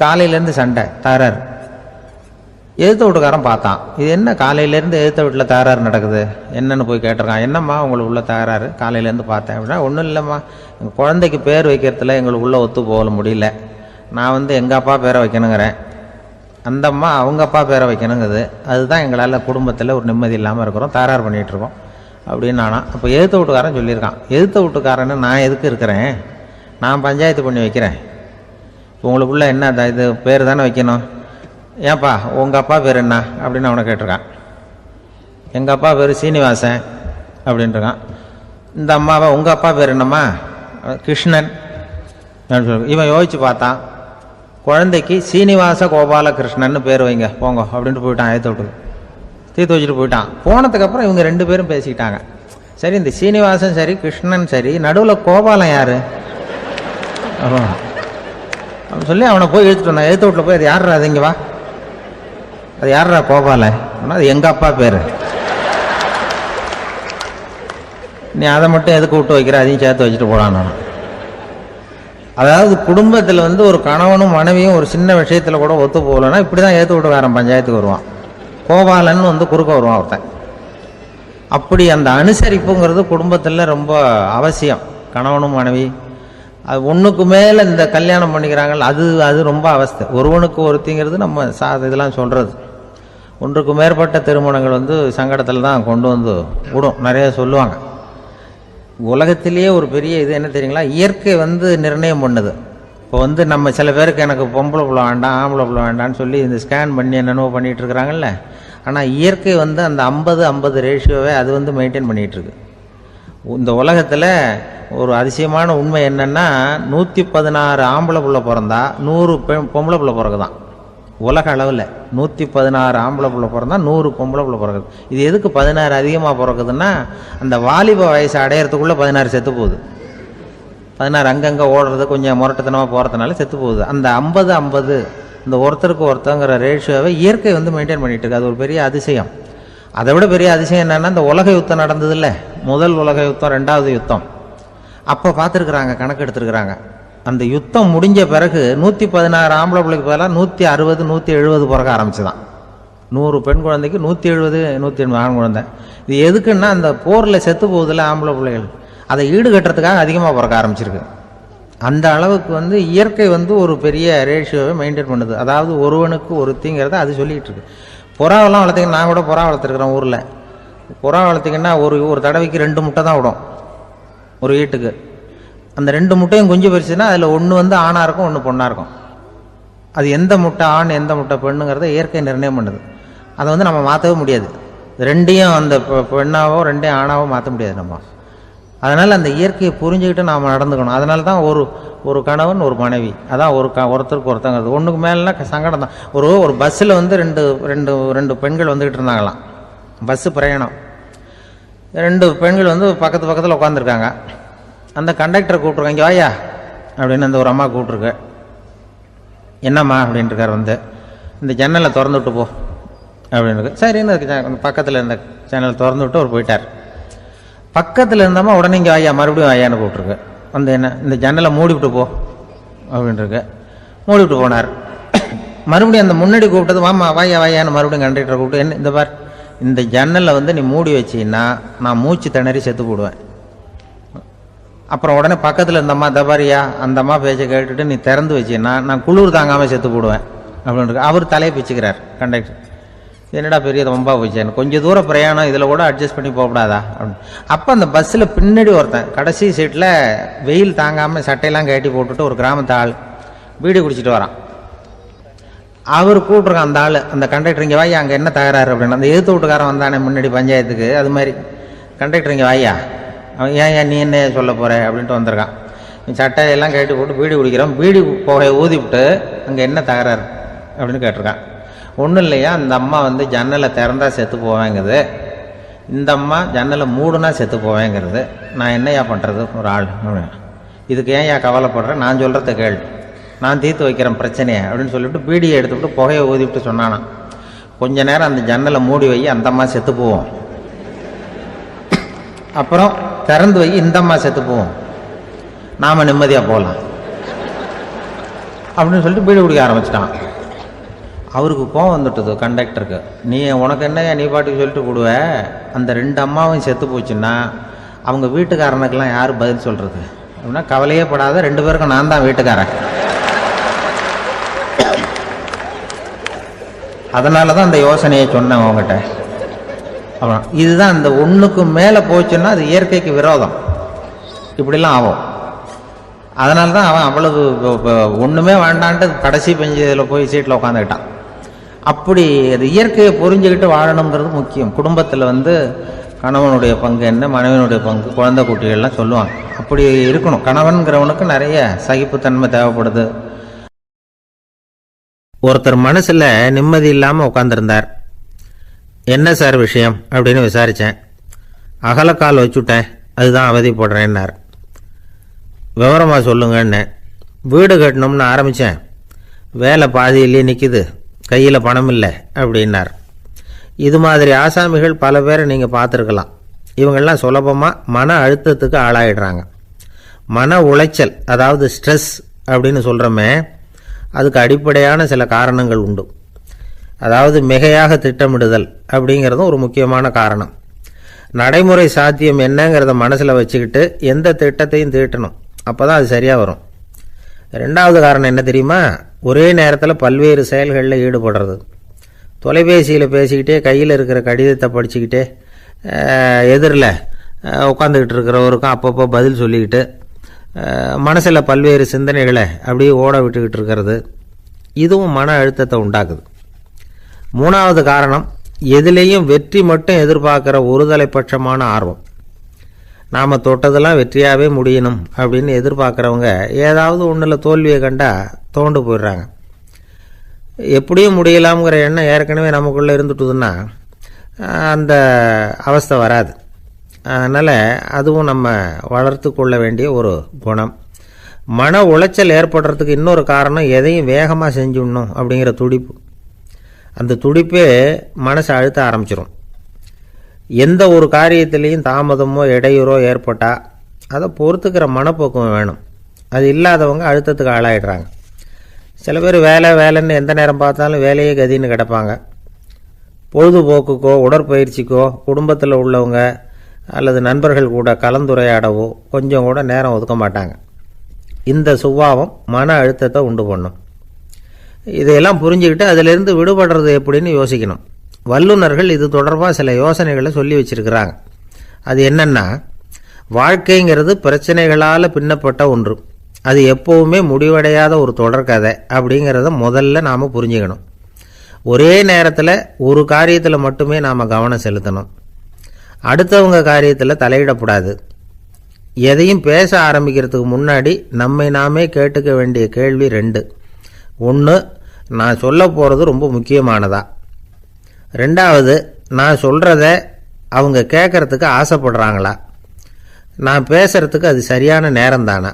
[SPEAKER 1] காலையிலேருந்து சண்டை, தகராறு. எதிர்த்த வீட்டுக்காரன் பார்த்தான், இது என்ன காலையிலேருந்து எதிர்த்த வீட்டில் தகராறு நடக்குது, என்னென்னு போய் கேட்டிருக்கான். என்னம்மா உங்களுக்கு உள்ள தகராறு, காலையிலேருந்து பார்த்தேன் அப்படின்னா, ஒன்றும் இல்லைம்மா, எங்கள் குழந்தைக்கு பேர் வைக்கிறதுல எங்களுக்கு உள்ள ஒத்து போக முடியல, நான் எங்கள் அப்பா பேரை வைக்கணுங்கிறேன், அந்த அம்மா அவங்க அப்பா பேரை வைக்கணுங்குது, அதுதான் எங்களால் குடும்பத்தில் ஒரு நிம்மதி இல்லாமல் இருக்கிறோம், தகராறு பண்ணிகிட்ருக்கோம் அப்படின்னு நானா. அப்போ எதிர்த்த வீட்டுக்காரன் சொல்லியிருக்கான், எதிர்த்த வீட்டுக்காரன்னு நான் எதுக்கு இருக்கிறேன், நான் பஞ்சாயத்து பண்ணி வைக்கிறேன், உங்களுக்குள்ள என்ன இது பேர் தானே வைக்கணும், ஏன்ப்பா உங்கள் அப்பா பேர் என்ன அப்படின்னு அவனை கேட்டிருக்கான். எங்கள் அப்பா பேர் சீனிவாசன் அப்படின்ட்டுருக்கான். இந்த அம்மாவை உங்கள் அப்பா பேர் என்னம்மா, கிருஷ்ணன் அப்படின்னு சொல்லி. இவன் யோசிச்சு பார்த்தான், குழந்தைக்கு சீனிவாச கோபாலகிருஷ்ணன் பேர் வைங்க போங்க அப்படின்ட்டு போயிட்டான். ஏற்ற விட்டு தீர்த்து வச்சுட்டு போயிட்டான். போனதுக்கப்புறம் இவங்க 2 பேரும் பேசிக்கிட்டாங்க. சரி, இந்த சீனிவாசன் சரி கிருஷ்ணன் சரி, நடுவில் கோபாலன் யார் அப்படின்னு சொல்லி அவனை போய் இழுத்துட்டு வந்தான். எழுத்து வீட்டில் போய் அது யார்ரா, அது இங்கே வா, அது யார்ரா கோபாலன், அது எங்கள் அப்பா பேர், நீ அதை மட்டும் எதுக்கு விட்டு வைக்கிற, அதையும் சேர்த்து வச்சுட்டு போடான். அதாவது குடும்பத்தில் ஒரு கணவனும் மனைவியும் ஒரு சின்ன விஷயத்தில் கூட ஒத்து போகலன்னா இப்படி தான் ஏற்று விட்டுக்காரன் பஞ்சாயத்துக்கு வருவான். கோபாலன் குறுக்க வருவான் ஒருத்தன். அப்படி அந்த அனுசரிப்புங்கிறது குடும்பத்தில் ரொம்ப அவசியம். கணவனும் மனைவி அது ஒன்றுக்கு மேலே இந்த கல்யாணம் பண்ணிக்கிறாங்கல்ல, அது ரொம்ப அவஸ்தை. ஒருவனுக்கு ஒருத்திங்கிறது நம்ம இதெல்லாம் சொல்கிறது. ஒன்றுக்கு மேற்பட்ட திருமணங்கள் சங்கடத்தில் தான் கொண்டு விடும். நிறைய சொல்லுவாங்க. உலகத்திலேயே ஒரு பெரிய இது என்ன தெரியுங்களா, இயற்கை நிர்ணயம் பண்ணுது. இப்போ நம்ம சில பேருக்கு எனக்கு பொம்பளை பிள்ளை வேண்டாம் ஆம்பளை பிள்ளை வேண்டான்னு சொல்லி இந்த ஸ்கேன் பண்ணி என்னென்னவோ பண்ணிகிட்டு இருக்கிறாங்கல்ல. ஆனால் இயற்கை அந்த 50-50 ரேஷியோவை அது மெயின்டைன் பண்ணிகிட்ருக்கு. இந்த உலகத்தில் ஒரு அதிசயமான உண்மை என்னென்னா, 116 ஆம்பளை பிள்ளை பிறந்தா 100 பொம்பளை பிள்ளை பிறகுதான். உலக அளவில் 116 ஆம்பளை பிள்ளை பிறந்தா 100 பொம்பளை பிள்ளை பிறகுது. இது எதுக்கு 16 அதிகமாக பிறகுதுன்னா, அந்த வாலிப வயசு அடையிறதுக்குள்ளே 16 செத்து போகுது. 16 அங்கங்கே ஓடுறது கொஞ்சம் முரட்டுத்தனமாக போகிறதுனால செத்து போகுது. அந்த 50-50 இந்த ஒருத்தருக்கு ஒருத்தங்கிற ரேஷியோவை இயற்கை மெயின்டைன் பண்ணிட்டு இருக்கு. அது ஒரு பெரிய அதிசயம். அதை விட பெரிய அதிசயம் என்னென்னா, இந்த உலக யுத்தம் நடந்தது இல்லை, முதல் உலக யுத்தம், 2வது யுத்தம், அப்போ பார்த்துருக்குறாங்க, கணக்கு எடுத்துருக்குறாங்க. அந்த யுத்தம் முடிஞ்ச பிறகு 116 ஆம்பளை பிள்ளைக்கு பதிலாக 160-170 பிறக்க ஆரம்பிச்சுதான். 100 பெண் குழந்தைக்கு 170-180 ஆண் குழந்தை. இது எதுக்குன்னா, அந்த போரில் செத்து போகுதில்ல ஆம்பளை பிள்ளைகள், அதை ஈடுகட்டுறதுக்காக அதிகமாக பிறக்க ஆரம்பிச்சிருக்கு. அந்த அளவுக்கு இயற்கை ஒரு பெரிய ரேஷியோவை மெயின்டைன் பண்ணுது. அதாவது ஒருவனுக்கு ஒருத்திங்கிறத அது சொல்லிகிட்டு இருக்கு. புறாவெல்லாம் வளர்த்திங்கன்னா, நான் கூட புறா வளர்த்துருக்குறேன் ஊரில். புறா வளர்த்திங்கன்னா ஒரு தடவைக்கு 2 முட்டை தான் விடும் ஒரு வீட்டுக்கு. அந்த 2 முட்டையும் குஞ்சு பறிச்சுன்னா அதில் ஒன்று ஆணாக இருக்கும், ஒன்று பொண்ணாக இருக்கும். அது எந்த முட்டை ஆண் எந்த முட்டை பெண்ணுங்கிறத இயற்கை நிர்ணயம் பண்ணுது. அதை நம்ம மாற்றவே முடியாது. ரெண்டையும் அந்த பெண்ணாவோ ரெண்டையும் ஆணாவோ மாற்ற முடியாது நம்ம. அதனால் அந்த இயற்கையை புரிஞ்சுக்கிட்டு நாம் நடந்துக்கணும். அதனால தான் ஒரு கணவன் ஒரு மனைவி, அதான் ஒருத்தருக்கு ஒருத்தங்கிறது. ஒன்றுக்கு மேலேனா சங்கடம் தான். ஒரு பஸ்ஸில் வந்து ரெண்டு பெண்கள் வந்துக்கிட்டு இருந்தாங்களாம். பஸ்ஸு பிரயாணம். 2 பெண்கள் வந்து பக்கத்தில் உட்காந்துருக்காங்க. அந்த கண்டக்டரை கூப்பிட்ருக்காங்க, இங்கே வாயா அப்படின்னு அந்த ஒரு அம்மா கூப்பிட்ருக்கு. என்னம்மா அப்படின்ட்டுருக்கார். வந்து இந்த ஜன்னலை திறந்து விட்டு போ அப்படின்னு. சரின்னு பக்கத்தில் இருந்த ஜன்னலை திறந்து விட்டு அவர் போயிட்டார். பக்கத்தில் இருந்தம்மா உடனே இங்கே வாயா மறுபடியும் வாயான்னு கூப்பிட்ருக்கு. வந்து என்ன இந்த ஜன்னலை மூடிவிட்டு போ அப்படின்ட்டுருக்கு. மூடிவிட்டு போனார். மறுபடியும் அந்த முன்னாடி கூப்பிட்டது வாமா வாயான்னு மறுபடியும் கண்டக்டரை கூப்பிட்டு, என்ன இந்த பார், இந்த ஜன்னலை வந்து நீ மூடி வச்சின்னா நான் மூச்சு திணறி செத்து போடுவேன். அப்புறம் உடனே பக்கத்தில் இருந்தம்மா தபாரியா அந்த அம்மா பேச்சை கேட்டுட்டு நீ திறந்து வச்சின்னா நான் குளிர் தாங்காமல் செத்து போடுவேன் அப்படின்னு. அவர் தலையை பிச்சுக்கிறார் கண்டக்டர். என்னடா பெரிய ரொம்ப போச்சேன்னு, கொஞ்சம் தூரம் பிரயாணம் இதில் கூட அட்ஜஸ்ட் பண்ணி போகக்கூடாதா அப்படின்னு. அப்போ அந்த பஸ்ஸில் பின்னாடி ஒருத்தன் கடைசி சீட்டில் வெயில் தாங்காமல் சட்டையெல்லாம் கட்டி போட்டுட்டு ஒரு கிராமத்து ஆள் பீடி குடிச்சிட்டு வரான். அவர் கூப்பிட்ருக்கான் அந்த ஆள், அந்த கண்டக்டர், இங்கே வாயா அங்கே என்ன தகராறு அப்படின்னு. அந்த எதிர்த்து வீட்டுக்காரன் வந்தானே முன்னாடி பஞ்சாயத்துக்கு, அது மாதிரி கண்டக்டர் இங்கே வாயா, அவன் ஏன் நீ என்ன சொல்ல போகிற அப்படின்ட்டு வந்திருக்கான். சட்டையெல்லாம் கட்டி போட்டு பீடி குடிக்கிறான். பீடி புகையை ஊதி விட்டு அங்கே என்ன தகராறு அப்படின்னு கேட்டிருக்கான். ஒன்றும் இல்லையா, அந்த அம்மா வந்து ஜன்னலை திறந்தா செத்து போவேங்கிறது, இந்த அம்மா ஜன்னலை மூடுனா செத்து போவேங்கிறது. நான் என்னையா பண்ணுறது ஒரு ஆள், இதுக்கு ஏன் கவலைப்படுறேன், நான் சொல்கிறத கேள்வி, நான் தீர்த்து வைக்கிறேன் பிரச்சனையை அப்படின்னு சொல்லிவிட்டு பீடியை எடுத்துவிட்டு புகையை ஊதிவிட்டு சொன்னானா, கொஞ்ச நேரம் அந்த ஜன்னலை மூடி வை, அந்த அம்மா செத்து போவோம், அப்புறம் திறந்து வை, இந்த அம்மா செத்து போவோம், நாம் நிம்மதியாக போகலாம் அப்படின்னு சொல்லிட்டு பீடி குடிக்க ஆரம்பிச்சிட்டான். அவருக்கு கோவம் வந்துட்டுது கண்டக்டருக்கு. உனக்கு என்னையா நீ பாட்டுக்கு சொல்லிட்டு போடுவ, அந்த 2 அம்மாவும் செத்து போச்சுன்னா அவங்க வீட்டுக்காரனுக்கெல்லாம் யார் பதில் சொல்கிறது அப்படின்னா, கவலையே படாத, 2 பேருக்கும் நான் தான் வீட்டுக்காரன். அதனால தான் அந்த யோசனையை சொன்னேன் அவங்ககிட்ட. அப்புறம் இதுதான் அந்த ஒன்றுக்கு மேலே போச்சுன்னா அது இயற்கைக்கு விரோதம், இப்படிலாம் ஆகும். அதனால தான் அவன் அவ்வளவு ஒன்றுமே வேண்டான்ட்டு கடைசி பெஞ்சில் போய் சீட்டில் உட்காந்துக்கிட்டான். அப்படி அது இயற்கையை புரிஞ்சுக்கிட்டு வாழணுங்கிறது முக்கியம். குடும்பத்தில் வந்து கணவனுடைய பங்கு என்ன, மனைவியினுடைய பங்கு, குழந்தை குட்டிகள்லாம் சொல்லுவாங்க. அப்படி இருக்கணும். கணவன்கிறவனுக்கு நிறைய சகிப்புத்தன்மை தேவைப்படுது. ஒருத்தர் மனசில் நிம்மதி இல்லாமல் உட்காந்துருந்தார். என்ன சார் விஷயம் அப்படின்னு விசாரித்தேன். அகலக்கால் வச்சுட்டேன், அதுதான் அவதிப்படுறேன்னார். விவரமாக சொல்லுங்கன்னு. வீடு கட்டணும்னு ஆரம்பித்தேன், வேலை பாதியிலே நிற்கிது, கையில் பணம் இல்லை அப்படின்னார். இது மாதிரி ஆசாமிகள் பல பேரை நீங்கள் பார்த்துருக்கலாம். இவங்கெல்லாம் சுலபமாக மன அழுத்தத்துக்கு ஆளாயிடுறாங்க. மன உளைச்சல், அதாவது ஸ்ட்ரெஸ் அப்படின்னு சொல்கிறோமே, அதுக்கு அடிப்படையான சில காரணங்கள் உண்டு. அதாவது மிகையாக திட்டமிடுதல் அப்படிங்கிறதும் ஒரு முக்கியமான காரணம். நடைமுறை சாத்தியம் என்னங்கிறத மனசில் வச்சுக்கிட்டு எந்த திட்டத்தையும் தீட்டணும், அப்போ தான் அது சரியாக வரும். 2வது காரணம் என்ன தெரியுமா, ஒரே நேரத்தில் பல்வேறு செயல்களில் ஈடுபடுறது. தொலைபேசியில் பேசிக்கிட்டே கையில் இருக்கிற கடிதத்தை படிச்சுக்கிட்டே எதிரில் உட்காந்துக்கிட்டு இருக்கிறவருக்கும் அப்பப்போ பதில் சொல்லிக்கிட்டு மனசில் பல்வேறு சிந்தனைகளை அப்படியே ஓட விட்டுக்கிட்டு இருக்கிறது, இதுவும் மன அழுத்தத்தை உண்டாக்குது. 3வது காரணம், எதிலேயும் வெற்றி மட்டும் எதிர்பார்க்குற ஒருதலை பட்சமான ஆர்வம். நாம் தொட்டதெல்லாம் வெற்றியாகவே முடியணும் அப்படின்னு எதிர்பார்க்குறவங்க ஏதாவது ஒன்றில் தோல்வியை கண்டால் தோண்டு போயிடுறாங்க. எப்படியும் முடியலாம்ங்கிற எண்ணம் ஏற்கனவே நமக்குள்ளே இருந்துட்டுதுன்னா அந்த அவஸ்தை வராது. அதனால் அதுவும் நம்ம வளர்த்து கொள்ள வேண்டிய ஒரு குணம். மன உளைச்சல் ஏற்படுறதுக்கு இன்னொரு காரணம், எதையும் வேகமாக செஞ்சுடணும் அப்படிங்கிற துடிப்பு. அந்த துடிப்பே மனசை அழுத்த ஆரம்பிச்சிடும். எந்த ஒரு காரியத்திலையும் தாமதமோ இடையூறோ ஏற்பட்டால் அதை பொறுத்துக்கிற மனப்போக்கம் வேணும். அது இல்லாதவங்க அழுத்தத்துக்கு ஆளாயிடுறாங்க. சில பேர் வேலைன்னு எந்த நேரம் பார்த்தாலும் வேலையே கதின்னு கிடப்பாங்க. பொழுதுபோக்குக்கோ உடற்பயிற்சிக்கோ குடும்பத்தில் உள்ளவங்க அல்லது நண்பர்கள் கூட கலந்துரையாடவோ கொஞ்சம் கூட நேரம் ஒதுக்க மாட்டாங்க. இந்த சுபாவம் மன அழுத்தத்தை உண்டு பண்ணும். இதையெல்லாம் புரிஞ்சுக்கிட்டு அதிலிருந்து விடுபடுறது எப்படின்னு யோசிக்கணும். வல்லுநர்கள் இது தொடர்பாக சில யோசனைகளை சொல்லி வச்சிருக்கிறாங்க. அது என்னன்னா, வாழ்க்கைங்கிறது பிரச்சனைகளால் பின்னப்பட்ட ஒன்று, அது எப்போவுமே முடிவடையாத ஒரு தொடர்கதை அப்படிங்கிறத முதல்ல நாம் புரிஞ்சுக்கணும். ஒரே நேரத்தில் ஒரு காரியத்தில் மட்டுமே நாம் கவனம் செலுத்தணும். அடுத்தவங்க காரியத்தில் தலையிடக்கூடாது. எதையும் பேச ஆரம்பிக்கிறதுக்கு முன்னாடி நம்மை நாமே கேட்டுக்க வேண்டிய கேள்வி 2. 1, நான் சொல்ல போகிறது ரொம்ப முக்கியமானதா? 2வது, நான் சொல்கிறத அவங்க கேட்கறதுக்கு ஆசைப்படுறாங்களா? நான் பேசுகிறதுக்கு அது சரியான நேரம் தானா?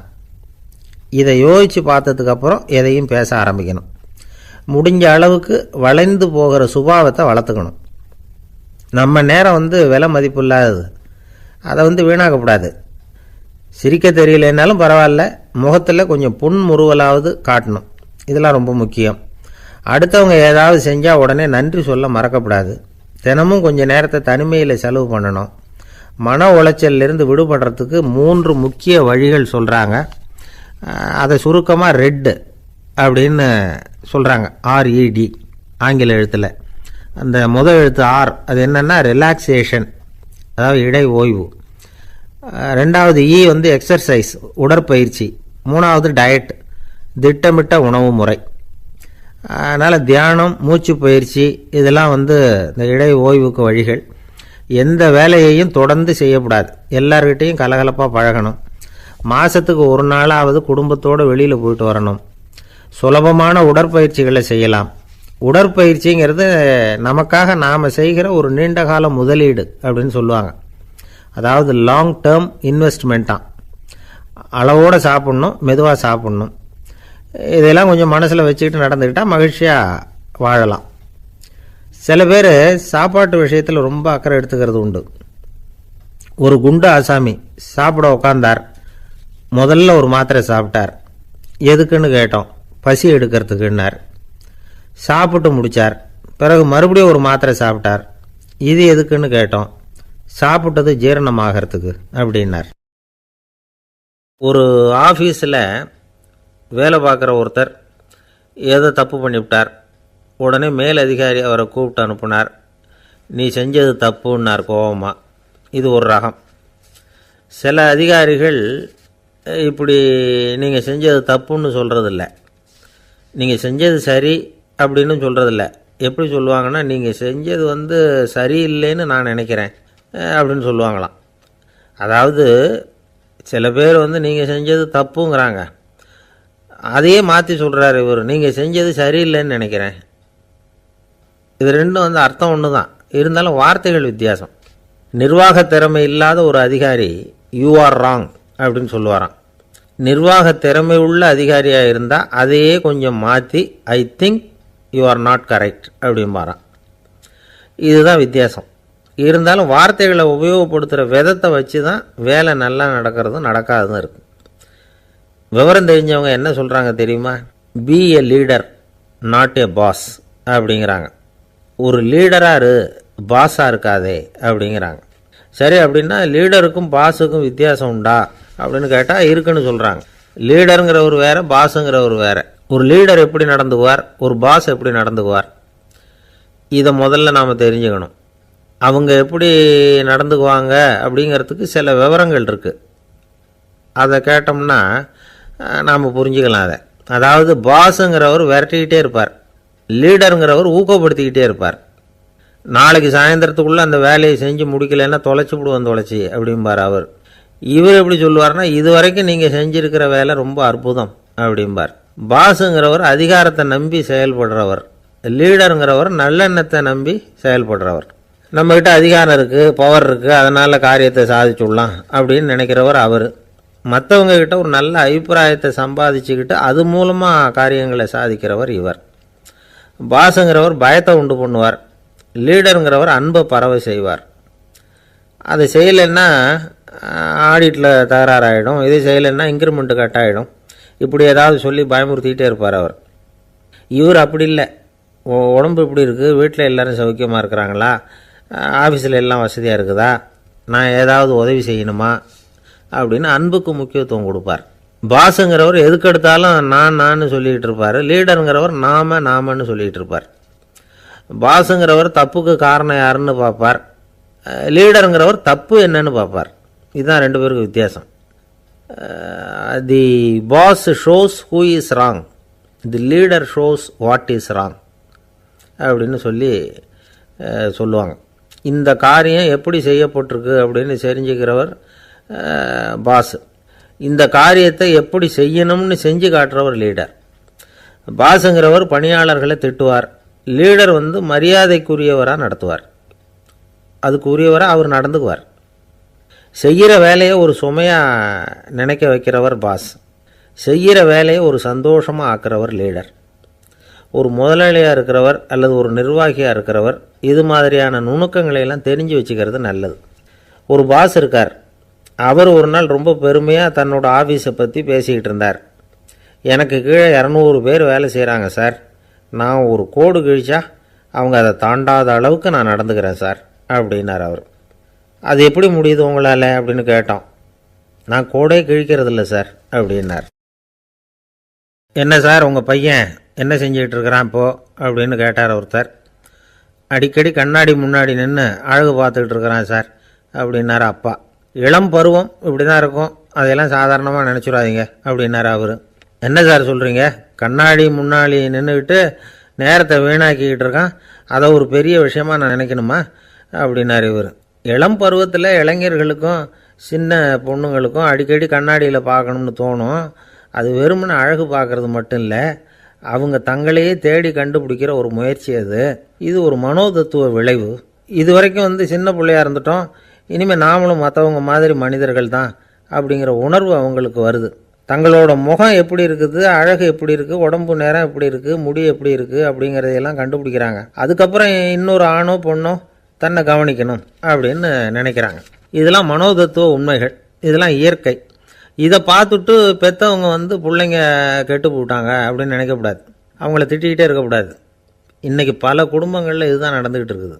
[SPEAKER 1] இதை யோசித்து பார்த்ததுக்கப்புறம் எதையும் பேச ஆரம்பிக்கணும். முடிஞ்ச அளவுக்கு வளைந்து போகிற சுபாவத்தை வளர்த்துக்கணும். நம்ம நேரம் விலை மதிப்பு இல்லாதது, அதை வீணாக்கக்கூடாது. சிரிக்க தெரியலனாலும் பரவாயில்ல, முகத்தில் கொஞ்சம் புன்முறுவலாவது காட்டணும். இதெல்லாம் ரொம்ப முக்கியம். அடுத்தவங்க ஏதாவது செஞ்சால் உடனே நன்றி சொல்ல மறக்கக்கூடாது. தினமும் கொஞ்சம் நேரத்தை தனிமையில் செலவு பண்ணணும். மன உளைச்சலிருந்து விடுபடுறதுக்கு 3 முக்கிய வழிகள் சொல்கிறாங்க. அதை சுருக்கமாக ரெட் அப்படின்னு சொல்கிறாங்க. RED ஆங்கில எழுத்தில். அந்த முதல் எழுத்து R, அது என்னென்னா ரிலாக்ஸேஷன், அதாவது இடை ஓய்வு. 2வது E எக்ஸர்சைஸ், உடற்பயிற்சி. 3வது டயட், திட்டமிட்ட உணவு முறை. அதனால் தியானம், மூச்சு பயிற்சி இதெல்லாம் இந்த இடை ஓய்வுக்கு வழிகள். எந்த வேலையையும் தொடர்ந்து செய்யக்கூடாது. எல்லார்கிட்டையும் கலகலப்பாக பழகணும். மாதத்துக்கு ஒரு நாளாவது குடும்பத்தோடு வெளியில் போயிட்டு வரணும். சுலபமான உடற்பயிற்சிகளை செய்யலாம். உடற்பயிற்சிங்கிறது நமக்காக நாம் செய்கிற ஒரு நீண்டகால முதலீடு அப்படின்னு சொல்லுவாங்க. அதாவது லாங் டேர்ம் இன்வெஸ்ட்மெண்ட்டாக. அளவோடு சாப்பிட்ணும், மெதுவாக சாப்பிட்ணும். இதெல்லாம் கொஞ்சம் மனசில் வச்சுக்கிட்டு நடந்துக்கிட்டால் மகிழ்ச்சியாக வாழலாம். சில பேர் சாப்பாட்டு விஷயத்தில் ரொம்ப அக்கறை எடுத்துக்கிறது உண்டு. ஒரு குண்டு ஆசாமி சாப்பிட உக்காந்தார். முதல்ல ஒரு மாத்திரை சாப்பிட்டார். எதுக்குன்னு கேட்டோம். பசி எடுக்கிறதுக்குன்னார். சாப்பிட்டு முடித்தார். பிறகு மறுபடியும் ஒரு மாத்திரை சாப்பிட்டார். இது எதுக்குன்னு கேட்டோம். சாப்பிட்டது ஜீரணமாகறதுக்கு அப்படின்னார். ஒரு ஆஃபீஸில் வேலை பார்க்குற ஒருத்தர் ஏதோ தப்பு பண்ணிவிட்டார். உடனே மேலதிகாரி அவரை கூப்பிட்டு அனுப்புனார். நீ செஞ்சது தப்புன்னார் கோபமாக. இது ஒரு ரகம். சில அதிகாரிகள் இப்படி நீங்கள் செஞ்சது தப்புன்னு சொல்கிறதில்ல, நீங்கள் செஞ்சது சரி அப்படின்னு சொல்கிறதில்ல. எப்படி சொல்லுவாங்கன்னா, நீங்கள் செஞ்சது சரியில்லைன்னு நான் நினைக்கிறேன் அப்படின்னு சொல்லுவாங்களாம். அதாவது சில பேர் நீங்கள் செஞ்சது தப்புங்கிறாங்க, அதையே மாற்றி சொல்கிறாரு இவர், நீங்கள் செஞ்சது சரியில்லைன்னு நினைக்கிறேன். இது ரெண்டும் அர்த்தம் ஒன்று தான், இருந்தாலும் வார்த்தைகள் வித்தியாசம். நிர்வாக திறமை இல்லாத ஒரு அதிகாரி யூ ஆர் ராங் அப்படின்னு சொல்லுவாராம். நிர்வாக திறமை உள்ள அதிகாரியாக இருந்தால் அதையே கொஞ்சம் மாற்றி I think you are not correct அப்படிம்பாராம். இதுதான் வித்தியாசம். இருந்தாலும் வார்த்தைகளை உபயோகப்படுத்துகிற விதத்தை வச்சு தான் வேலை நல்லா நடக்கிறதும் நடக்காததும் இருக்குது. விவரம் தெரிஞ்சவங்க என்ன சொல்கிறாங்க தெரியுமா? Be a leader not a boss அப்படிங்கிறாங்க. ஒரு லீடராக பாஸாக இருக்காதே அப்படிங்கிறாங்க. சரி, அப்படின்னா லீடருக்கும் பாஸுக்கும் வித்தியாசம் உண்டா அப்படின்னு கேட்டால் இருக்குன்னு சொல்கிறாங்க. லீடருங்கிறவர் வேறு, பாஸுங்கிறவர் வேறு. ஒரு லீடர் எப்படி நடந்துக்குவார், ஒரு பாஸ் எப்படி நடந்துக்குவார், இதை முதல்ல நாம் தெரிஞ்சுக்கணும். அவங்க எப்படி நடந்துக்குவாங்க அப்படிங்கிறதுக்கு சில விவரங்கள் இருக்குது. அதை கேட்டோம்னா நாம் புரிஞ்சுக்கலாம் அதை. அதாவது பாஸுங்கிறவர் விரட்டிக்கிட்டே இருப்பார், லீடருங்கிறவர் ஊக்கப்படுத்திக்கிட்டே இருப்பார். நாளைக்கு சாயந்தரத்துக்குள்ளே அந்த வேலையை செஞ்சு முடிக்கலைன்னா தொலைச்சி விடுவோம் தொலைச்சி அப்படிம்பார் அவர். இவர் எப்படி சொல்லுவார்னா, இது வரைக்கும் நீங்கள் செஞ்சுருக்கிற வேலை ரொம்ப அற்புதம் அப்படிம்பார். பாஸுங்கிறவர் அதிகாரத்தை நம்பி செயல்படுறவர், லீடருங்கிறவர் நல்லெண்ணத்தை நம்பி செயல்படுறவர். நம்மக்கிட்ட அதிகாரம் இருக்குது, பவர் இருக்குது, அதனால் காரியத்தை சாதிச்சுடலாம் அப்படின்னு நினைக்கிறவர் அவர். மற்றவங்க கிட்ட ஒரு நல்ல அபிப்பிராயத்தை சம்பாதிச்சுக்கிட்டு அது மூலமாக காரியங்களை சாதிக்கிறவர் இவர். பாஸுங்கிறவர் பயத்தை உண்டு பண்ணுவார், லீடருங்கிறவர் அன்பை பரவ செய்வார். அதை செய்யலைன்னா ஆடிட்டில் தகராறாயிடும், இதை செய்யலைன்னா இன்க்ரிமெண்ட்டு கட் ஆகிடும், இப்படி ஏதாவது சொல்லி பயமுறுத்திக்கிட்டே இருப்பார் அவர். இவர் அப்படி இல்லை. உடம்பு இப்படி இருக்குது, வீட்டில் எல்லோரும் சௌக்கியமாக இருக்கிறாங்களா, ஆஃபீஸில் எல்லாம் வசதியாக இருக்குதா, நான் ஏதாவது உதவி செய்யணுமா அப்படின்னு அன்புக்கு முக்கியத்துவம் கொடுப்பார். பாஸுங்கிறவர் எதுக்கு எடுத்தாலும் நான் சொல்லிகிட்டு இருப்பார், லீடருங்கிறவர் நாமன்னு சொல்லிகிட்டு இருப்பார். பாஸுங்கிறவர் தப்புக்கு காரணம் யாருன்னு பார்ப்பார், லீடருங்கிறவர் தப்பு என்னன்னு பார்ப்பார். இதுதான் ரெண்டு பேருக்கு வித்தியாசம். The boss shows who is wrong, the leader shows what is wrong. அப்படின்னு சொல்லுவாங்க. இந்த காரியம் எப்படி செய்யப்பட்டிருக்கு அப்படின்னு தெரிஞ்சுக்கிறவர் பாஸ். இந்த காரியத்தை எப்படி செய்யணும்னு செஞ்சு காட்டுறவர் லீடர். பாஸுங்கிறவர் பணியாளர்களை திட்டுவார், லீடர் மரியாதைக்குரியவராக நடத்துவார், அதுக்குரியவராக அவர் நடந்துக்குவார். செய்கிற வேலையை ஒரு சுமையாக நினைக்க வைக்கிறவர் பாஸ், செய்கிற வேலையை ஒரு சந்தோஷமாக ஆக்கிறவர் லீடர். ஒரு முதலாளியாக இருக்கிறவர் அல்லது ஒரு நிர்வாகியாக இருக்கிறவர் இது மாதிரியான நுணுக்கங்களையெல்லாம் தெரிஞ்சு வச்சுக்கிறது நல்லது. ஒரு பாஸ் இருக்கார், அவர் ஒரு நாள் ரொம்ப பெருமையாக தன்னோட ஆஃபீஸை பற்றி பேசிக்கிட்டு இருந்தார். எனக்கு கீழே 200 பேர் வேலை செய்கிறாங்க சார், நான் ஒரு கோடு கிழிச்சா அவங்க அதை தாண்டாத அளவுக்கு நான் நடந்துக்கிறேன் சார் அப்படின்னார் அவர். அது எப்படி முடியுது உங்களால் அப்படின்னு கேட்டோம். நான் கோடே கிழிக்கிறதில்ல சார் அப்படின்னார். என்ன சார் உங்கள் பையன் என்ன செஞ்சுக்கிட்டு இருக்கிறான் இப்போது அப்படின்னு கேட்டார் ஒருத்தர். அடிக்கடி கண்ணாடி முன்னாடி நின்று அழகு பார்த்துக்கிட்டு இருக்கிறான் சார் அப்படின்னார் அப்பா. இளம் பருவம் இப்படி தான் இருக்கும், அதையெல்லாம் சாதாரணமாக நினச்சிடாதீங்க அப்படின்னார் அவர். என்ன சார் சொல்கிறீங்க, கண்ணாடி முன்னாடி நின்றுக்கிட்டு நேரத்தை வீணாக்கிக்கிட்டு இருக்கான், அதை ஒரு பெரிய விஷயமாக நான் நினைக்கணுமா அப்படின்னார் இவர். இளம் பருவத்தில் இளைஞர்களுக்கும் சின்ன பொண்ணுங்களுக்கும் அடிக்கடி கண்ணாடியில் பார்க்கணும்னு தோணும். அது வெறுமனே அழகு பார்க்குறது மட்டும் இல்லை, அவங்க தங்களையே தேடி கண்டுபிடிக்கிற ஒரு முயற்சி அது. இது ஒரு மனோதத்துவ விளைவு. இது வரைக்கும் சின்ன பிள்ளையாக இருந்துட்டோம், இனிமேல் நாமளும் மற்றவங்க மாதிரி மனிதர்கள் தான் அப்படிங்கிற உணர்வு அவங்களுக்கு வருது. தங்களோட முகம் எப்படி இருக்குது, அழகு எப்படி இருக்குது, உடம்பு நேரம் எப்படி இருக்குது, முடி எப்படி இருக்குது அப்படிங்கிறதையெல்லாம் கண்டுபிடிக்கிறாங்க. அதுக்கப்புறம் இன்னொரு ஆணோ பொண்ணோ தன்னை கவனிக்கணும் அப்படின்னு நினைக்கிறாங்க. இதெல்லாம் மனோதத்துவ உண்மைகள், இதெல்லாம் இயற்கை. இதை பார்த்துட்டு பெற்றவங்க பிள்ளைங்க கெட்டு போட்டாங்க அப்படின்னு நினைக்கக்கூடாது, அவங்கள திட்டிக்கிட்டே இருக்கக்கூடாது. இன்றைக்கி பல குடும்பங்களில் இதுதான் நடந்துக்கிட்டு இருக்குது.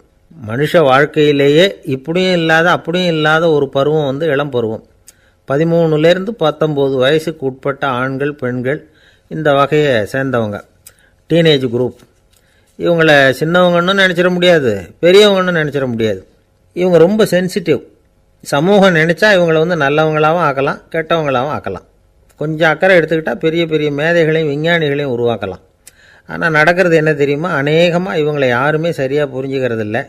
[SPEAKER 1] மனுஷ வாழ்க்கையிலேயே இப்படியும் இல்லாத அப்படியும் இல்லாத ஒரு பருவம் இளம் பருவம். 13லேருந்து 19 வயசுக்கு உட்பட்ட ஆண்கள் பெண்கள் இந்த வகையை சேர்ந்தவங்க, டீனேஜ் குரூப். இவங்களை சின்னவங்கன்னு நினச்சிட முடியாது, பெரியவங்கன்னு நினச்சிட முடியாது. இவங்க ரொம்ப சென்சிட்டிவ். சமூகம் நினச்சா இவங்களை நல்லவங்களாகவும் ஆக்கலாம், கெட்டவங்களாகவும் ஆக்கலாம். கொஞ்சம் அக்கறை எடுத்துக்கிட்டால் பெரிய பெரிய மேதைகளையும் விஞ்ஞானிகளையும் உருவாக்கலாம். ஆனால் நடக்கிறது என்ன தெரியுமா, அநேகமாக இவங்களை யாருமே சரியாக புரிஞ்சுக்கிறது இல்லை,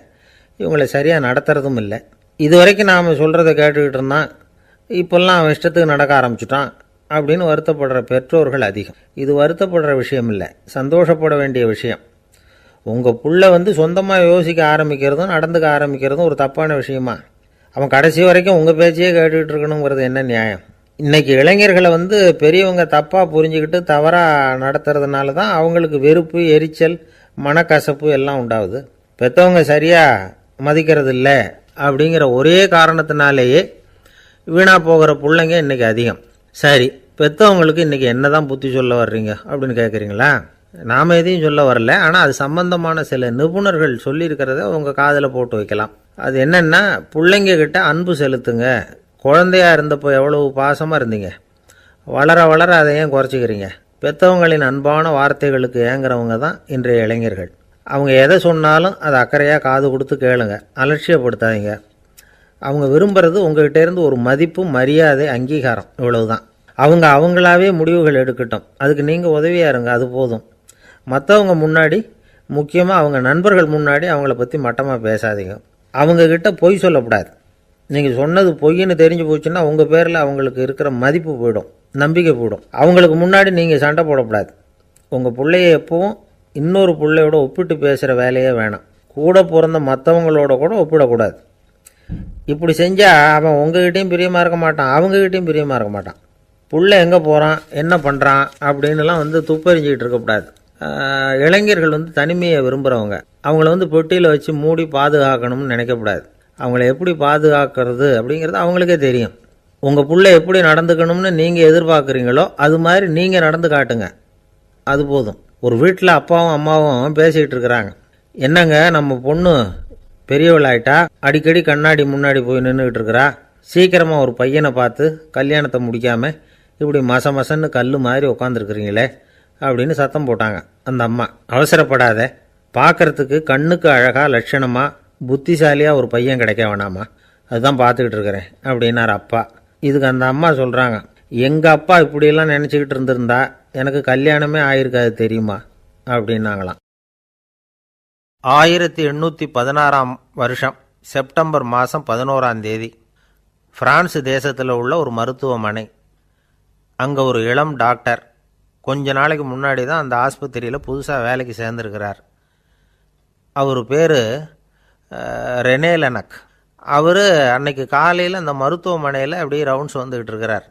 [SPEAKER 1] இவங்களை சரியாக நடத்துறதும் இல்லை. இது வரைக்கும் நாம் சொல்கிறத கேட்டுக்கிட்டு இருந்தான், இப்போல்லாம் அவன் இஷ்டத்துக்கு நடக்க ஆரம்பிச்சுட்டான் அப்படின்னு வருத்தப்படுற பெற்றோர்கள் அதிகம். இது வருத்தப்படுற விஷயம் இல்லை, சந்தோஷப்பட வேண்டிய விஷயம். உங்கள் புள்ள சொந்தமாக யோசிக்க ஆரம்பிக்கிறதும் நடந்துக்க ஆரம்பிக்கிறதும் ஒரு தப்பான விஷயமா? அவன் கடைசி வரைக்கும் உங்கள் பேச்சையே கேட்டுக்கிட்டு இருக்கணுங்கிறது என்ன நியாயம்? இன்றைக்கி இளைஞர்களை பெரியவங்க தப்பாக புரிஞ்சுக்கிட்டு தவறாக நடத்துறதுனால தான் அவங்களுக்கு வெறுப்பு, எரிச்சல், மனக்கசப்பு எல்லாம் உண்டாகுது. பெற்றவங்க சரியாக மதிக்கிறது இல்லை அப்படிங்கிற ஒரே காரணத்தினாலேயே வீணாக போகிற பிள்ளைங்க இன்றைக்கி அதிகம். சரி, பெற்றவங்களுக்கு இன்றைக்கி என்ன தான் புத்தி சொல்ல வர்றீங்க அப்படின்னு கேட்குறீங்களா? நாம் எதையும் சொல்ல வரல, ஆனால் அது சம்பந்தமான சில நிபுணர்கள் சொல்லியிருக்கிறத உங்கள் காதில் போட்டு வைக்கலாம். அது என்னென்னா, பிள்ளைங்க கிட்ட அன்பு செலுத்துங்க. குழந்தையாக இருந்தப்போ எவ்வளவு பாசமாக இருந்தீங்க, வளர வளர அதை ஏன் குறைச்சிக்கிறீங்க? பெற்றவங்களின் அன்பான வார்த்தைகளுக்கு ஏங்குறவங்க தான் இன்றைய இளைஞர்கள். அவங்க எதை சொன்னாலும் அதை அக்கறையாக காது கொடுத்து கேளுங்க, அலட்சியப்படுத்தாதீங்க. அவங்க விரும்புகிறது உங்கள்கிட்டேருந்து ஒரு மதிப்பு, மரியாதை, அங்கீகாரம், இவ்வளவுதான். அவங்க அவங்களாவே முடிவுகள் எடுக்கட்டும், அதுக்கு நீங்கள் உதவியாக இருங்க, அது போதும். மற்றவங்க முன்னாடி, முக்கியமாக அவங்க நண்பர்கள் முன்னாடி அவங்கள பற்றி மட்டமாக பேசாதீங்க. அவங்கக்கிட்ட பொய் சொல்லக்கூடாது. நீங்கள் சொன்னது பொய்ன்னு தெரிஞ்சு போச்சுன்னா உங்கள் பேரில் அவங்களுக்கு இருக்கிற மதிப்பு போயிடும், நம்பிக்கை போயிடும். அவங்களுக்கு முன்னாடி நீங்கள் சண்டை போடக்கூடாது. உங்கள் பிள்ளைய எப்பவும் இன்னொரு பிள்ளையோட ஒப்பிட்டு பேசுகிற வேலையே வேணாம். கூட பிறந்த மற்றவங்களோட கூட ஒப்பிடக்கூடாது. இப்படி செஞ்சால் அவன் உங்ககிட்டையும் பிரியமாக இருக்க மாட்டான், அவங்ககிட்டையும் பிரியமாக இருக்க மாட்டான். புள்ள எங்கே போகிறான், என்ன பண்ணுறான் அப்படின்னுலாம் துப்பறிஞ்சிக்கிட்டு இருக்கக்கூடாது. இளைஞர்கள் தனிமையை விரும்புகிறவங்க. அவங்கள பெட்டியில் வச்சு மூடி பாதுகாக்கணும்னு நினைக்கக்கூடாது. அவங்கள எப்படி பாதுகாக்கிறது அப்படிங்கிறது அவங்களுக்கே தெரியும். உங்கள் புள்ள எப்படி நடந்துக்கணும்னு நீங்கள் எதிர்பார்க்குறீங்களோ அது மாதிரி நீங்கள் நடந்து காட்டுங்க, அது போதும். ஒரு வீட்டில் அப்பாவும் அம்மாவும் பேசிக்கிட்டு இருக்கிறாங்க. என்னங்க, நம்ம பொண்ணு பெரியவளாயிட்டா, அடிக்கடி கண்ணாடி முன்னாடி போய் நின்றுக்கிட்டு இருக்கிறா, சீக்கிரமாக ஒரு பையனை பார்த்து கல்யாணத்தை முடிக்காமல் இப்படி மசன்னு கல் மாதிரி உட்காந்துருக்குறீங்களே அப்படின்னு சத்தம் போட்டாங்க அந்த அம்மா. அவசரப்படாத, பார்க்குறதுக்கு கண்ணுக்கு அழகாக லட்சணமாக புத்திசாலியாக ஒரு பையன் கிடைக்க வேணாமா, அதுதான் பார்த்துக்கிட்டு இருக்கிறேன் அப்படின்னார் அப்பா. இதுக்கு அந்த அம்மா சொல்கிறாங்க, எங்கள் அப்பா இப்படியெல்லாம் நினச்சிக்கிட்டு இருந்திருந்தா எனக்கு கல்யாணமே ஆயிருக்காது தெரியுமா அப்படின்னாங்களாம். 1816 வருஷம் செப்டம்பர் மாதம் 11 பிரான்ஸ் தேசத்தில் உள்ள ஒரு மருத்துவமனை. அங்கே ஒரு இளம் டாக்டர் கொஞ்ச நாளைக்கு முன்னாடி தான் அந்த ஆஸ்பத்திரியில் புதுசாக வேலைக்கு சேர்ந்துருக்கிறார். அவர் பேர் ரெனே லெனக். அவர் அன்னைக்கு காலையில் அந்த மருத்துவமனையில் அப்படியே ரவுண்ட்ஸ் வந்துக்கிட்டு இருக்கிறார்.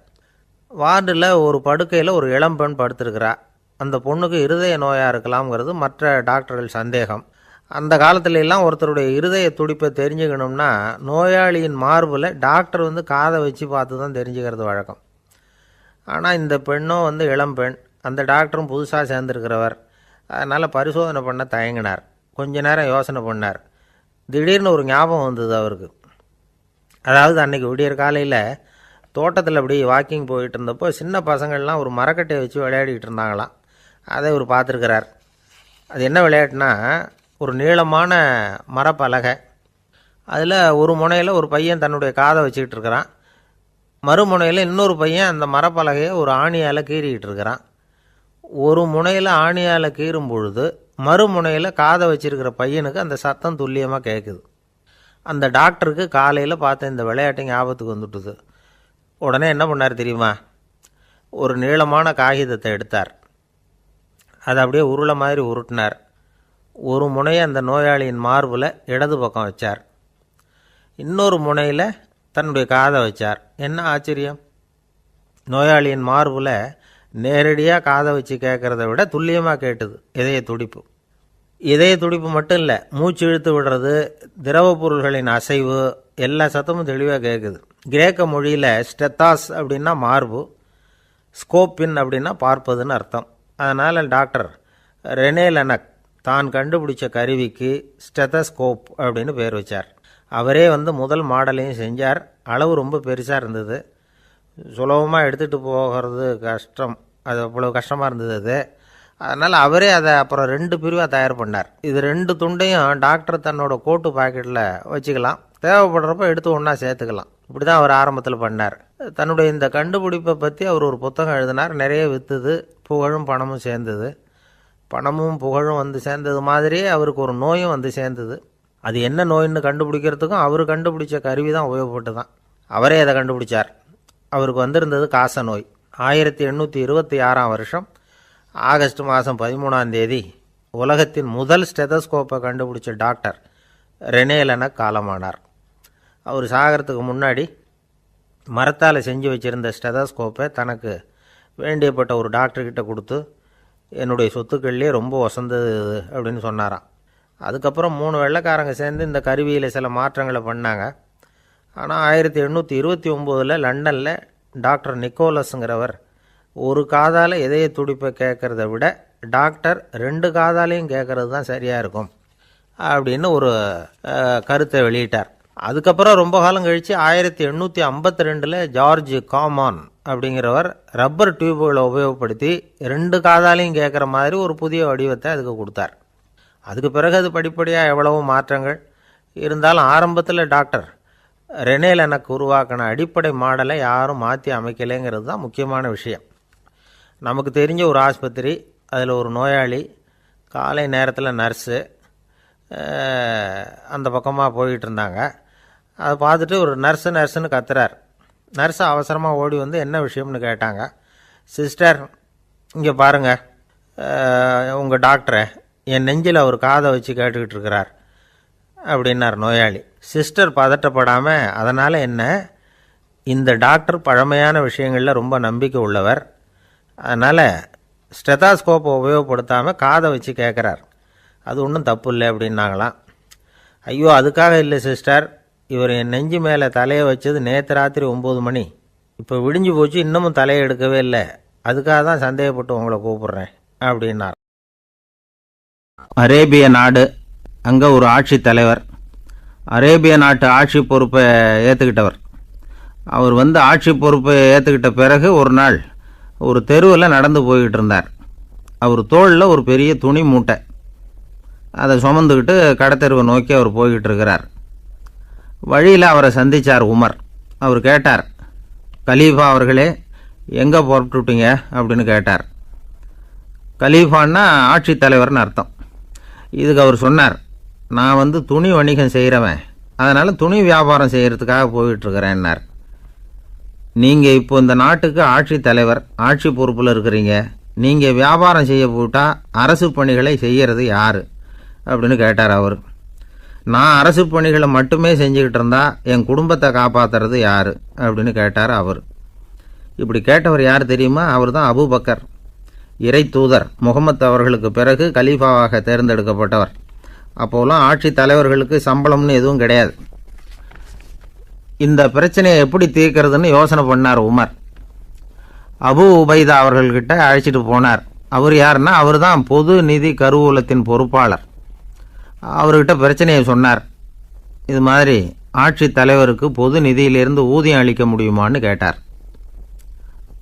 [SPEAKER 1] வார்டில் ஒரு படுக்கையில் ஒரு இளம் பெண் படுத்திருக்கிறா. அந்த பொண்ணுக்கு இருதய நோயாக இருக்கலாம்ங்கிறது மற்ற டாக்டர்கள் சந்தேகம். அந்த காலத்துல ஒருத்தருடைய இருதய துடிப்பை தெரிஞ்சுக்கணும்னா நோயாளியின் மார்பில் டாக்டர் காதை வச்சு பார்த்து தான் தெரிஞ்சுக்கிறது வழக்கம். ஆனால் இந்த பெண்ணும் இளம் பெண், அந்த டாக்டரும் புதுசாக சேர்ந்துருக்கிறவர். அதனால் பரிசோதனை பண்ண தயங்கினார். கொஞ்ச நேரம் யோசனை பண்ணார். திடீர்னு ஒரு ஞாபகம் வந்தது அவருக்கு. அதாவது அன்றைக்கி விடியற் காலையில் தோட்டத்தில் அப்படி வாக்கிங் போயிட்டு இருந்தப்போ சின்ன பசங்கள்லாம் ஒரு மரக்கட்டையை வச்சு விளையாடிக்கிட்டு இருந்தாங்களாம். அதை இவர் பார்த்துருக்கிறார். அது என்ன விளையாட்டுனா, ஒரு நீளமான மரப்பலகை, அதில் ஒரு முனையில் ஒரு பையன் தன்னுடைய காதை வச்சுக்கிட்டு இருக்கிறான், மறுமுனையில் இன்னொரு பையன் அந்த மரப்பலகையை ஒரு ஆணியால் கீறிக்கிட்டு இருக்கிறான். ஒரு முனையில் ஆணியால் கீறும் பொழுது மறுமுனையில் காதை வச்சிருக்கிற பையனுக்கு அந்த சத்தம் துல்லியமாக கேட்குது. அந்த டாக்டருக்கு காலையில் பார்த்த இந்த விளையாட்டு ஞாபகத்துக்கு வந்துட்டுது. உடனே என்ன பண்ணார் தெரியுமா? ஒரு நீளமான காகிதத்தை எடுத்தார். அதை அப்படியே உருளை மாதிரி உருட்டினார். ஒரு முனையை அந்த நோயாளியின் மார்பில் இடது பக்கம் வச்சார், இன்னொரு முனையில் தன்னுடைய காதை வச்சார். என்ன ஆச்சரியம்! நோயாளியின் மார்பில் நேரடியாக காதை வச்சு கேட்குறத விட துல்லியமாக கேட்டுது இதய துடிப்பு. இதய துடிப்பு மட்டும் இல்லை, மூச்சு இழுத்து விடுறது, திரவ பொருள்களின் அசைவு, எல்லா சத்தமும் தெளிவாக கேட்குது. கிரேக்க மொழியில் ஸ்டெத்தாஸ் அப்படின்னா மார்பு, ஸ்கோப்பின் அப்படின்னா பார்ப்பதுன்னு அர்த்தம். அதனால் டாக்டர் ரெனே லெனக் தான் கண்டுபிடிச்ச கருவிக்கு ஸ்டெத்தஸ்கோப் அப்படின்னு பேர் வச்சார். அவரே முதல் மாடலையும் செஞ்சார். அளவு ரொம்ப பெருசாக இருந்தது, சுலபமாக எடுத்துகிட்டு போகிறது கஷ்டம், அது அவ்வளோ கஷ்டமாக இருந்தது அது. அதனால் அவரே அதை அப்புறம் 2 பிரிவாக தயார் பண்ணார். இது 2 துண்டையும் டாக்டர் தன்னோட கோட்டு பாக்கெட்டில் வச்சுக்கலாம், தேவைப்படுறப்ப எடுத்து ஒன்றா சேர்த்துக்கலாம். இப்படி தான் அவர் ஆரம்பத்தில் பண்ணார். தன்னுடைய இந்த கண்டுபிடிப்பை பற்றி அவர் ஒரு புத்தகம் எழுதினார். நிறைய விற்றுது, புகழும் பணமும் சேர்ந்தது. பணமும் புகழும் சேர்ந்தது மாதிரியே அவருக்கு ஒரு நோயும் சேர்ந்தது. அது என்ன நோயின்னு கண்டுபிடிக்கிறதுக்கும் அவர் கண்டுபிடிச்ச கருவி தான் உபயோகப்பட்டு தான். அவரே அதை கண்டுபிடிச்சார். அவருக்கு வந்திருந்தது காச நோய். 1826 வருஷம் ஆகஸ்ட் மாதம் 13 உலகத்தின் முதல் ஸ்டெதஸ்கோப்பை கண்டுபிடிச்ச டாக்டர் ரெனே லெனக் காலமானார். அவர் சாகிறதுக்கு முன்னாடி மரத்தால் செஞ்சு வச்சுருந்த ஸ்டெதஸ்கோப்பை தனக்கு வேண்டியப்பட்ட ஒரு டாக்டர்கிட்ட கொடுத்து, என்னுடைய சொத்துக்கள்லேயே ரொம்ப வசந்தது அப்படின்னு சொன்னாராம். அதுக்கப்புறம் 3 வெள்ளைக்காரங்க சேர்ந்து இந்த கருவியில் சில மாற்றங்களை பண்ணாங்க. ஆனால் 1829 லண்டனில் டாக்டர் நிக்கோலஸுங்கிறவர் ஒரு காதால் இதய துடிப்பை கேட்குறத விட டாக்டர் 2 காதாலையும் கேட்குறது தான் சரியாக இருக்கும் அப்படின்னு ஒரு கருத்தை வெளியிட்டார். அதுக்கப்புறம் ரொம்ப காலம் கழித்து 1852 ஜார்ஜ் காமான் அப்படிங்கிறவர் ரப்பர் டியூபுகளை உபயோகப்படுத்தி 2 காதாலையும் கேட்குற மாதிரி ஒரு புதிய வடிவத்தை அதுக்கு கொடுத்தார். அதுக்கு பிறகு அது படிப்படியாக எவ்வளவோ மாற்றங்கள் இருந்தாலும் ஆரம்பத்தில் டாக்டர் ரெனே லெனக் உருவாக்கின அடிப்படை மாடலை யாரும் மாற்றி அமைக்கலைங்கிறது தான் முக்கியமான விஷயம். நமக்கு தெரிஞ்ச ஒரு ஆஸ்பத்திரி, அதில் ஒரு நோயாளி, காலை நேரத்தில் நர்ஸு அந்த பக்கமாக போயிட்டு இருந்தாங்க. அதை பார்த்துட்டு ஒரு நர்ஸுன்னு கத்துறார். நர்ஸு அவசரமாக ஓடி என்ன விஷயம்னு கேட்டாங்க. சிஸ்டர், இங்கே பாருங்கள், உங்கள் டாக்டரை என் நெஞ்சில் அவர் காதை வச்சு கேட்டுக்கிட்டு இருக்கிறார் அப்படின்னார் நோயாளி. சிஸ்டர் பதட்டப்படாமல், அதனால் என்ன, இந்த டாக்டர் பழமையான விஷயங்களில் ரொம்ப நம்பிக்கை உள்ளவர், அதனால் ஸ்டெதாஸ்கோப்பை உபயோகப்படுத்தாமல் காதை வச்சு கேட்குறார், அது ஒன்றும் தப்பு இல்லை அப்படின்னாங்களாம். ஐயோ, அதுக்காக இல்லை சிஸ்டர், இவர் என் நெஞ்சு மேலே தலையை வச்சது நேற்று ராத்திரி 9 மணி, இப்போ விடிஞ்சு போச்சு, இன்னமும் தலையை எடுக்கவே இல்லை, அதுக்காக தான் சந்தேகப்பட்டு உங்களை கூப்பிட்றேன் அப்படின்னார். அரேபிய நாடு, அங்கே ஒரு ஆட்சி தலைவர், அரேபிய நாட்டு ஆட்சி பொறுப்பை ஏற்றுக்கிட்டவர். அவர் ஆட்சி பொறுப்பை ஏற்றுக்கிட்ட பிறகு ஒரு நாள் ஒரு தெருவில் நடந்து போய்கிட்டு இருந்தார். அவர் தோளில் ஒரு பெரிய துணி மூட்டை, அதை சுமந்துக்கிட்டு கடத்தெருவை நோக்கி அவர் போய்கிட்டு இருக்கிறார். வழியில் அவரை சந்தித்தார் உமர். அவர் கேட்டார், கலீஃபா அவர்களே, எங்கே புறப்பட்டுட்டீங்க அப்படின்னு கேட்டார். கலீஃபான்னா ஆட்சி தலைவர்னு அர்த்தம். இதுக்கு அவர் சொன்னார், நான் துணி வணிகம் செய்கிறவன், அதனால் துணி வியாபாரம் செய்கிறதுக்காக போயிட்டுருக்கிறேன்னார். நீங்கள் இப்போ இந்த நாட்டுக்கு ஆட்சி தலைவர், ஆட்சி பொறுப்பில் இருக்கிறீங்க. நீங்கள் வியாபாரம் செய்ய போட்டால் அரசு பணிகளை செய்கிறது யார் அப்படின்னு கேட்டார் அவர். நான் அரசு பணிகளை மட்டுமே செஞ்சுக்கிட்டு இருந்தா என் குடும்பத்தை காப்பாற்றுறது யார் அப்படின்னு கேட்டார் அவர். இப்படி கேட்டவர் யார் தெரியுமா? அவர் தான் அபூபக்கர், இறை தூதர் முகமது அவர்களுக்கு பிறகு கலீஃபாவாக தேர்ந்தெடுக்கப்பட்டவர். அப்போலாம் ஆட்சி தலைவர்களுக்கு சம்பளம்னு எதுவும் கிடையாது. இந்த பிரச்சனையை எப்படி தீர்க்கிறதுன்னு யோசனை பண்ணார் உமர். அபு உபைதா அவர்கள்கிட்ட அழைச்சிட்டு போனார். அவர் யாருன்னா, அவர் தான் பொது நிதி கருவூலத்தின் பொறுப்பாளர். அவர்கிட்ட பிரச்சனையை சொன்னார். இது மாதிரி ஆட்சி தலைவருக்கு பொது நிதியிலிருந்து ஊதியம் அளிக்க முடியுமான்னு கேட்டார்.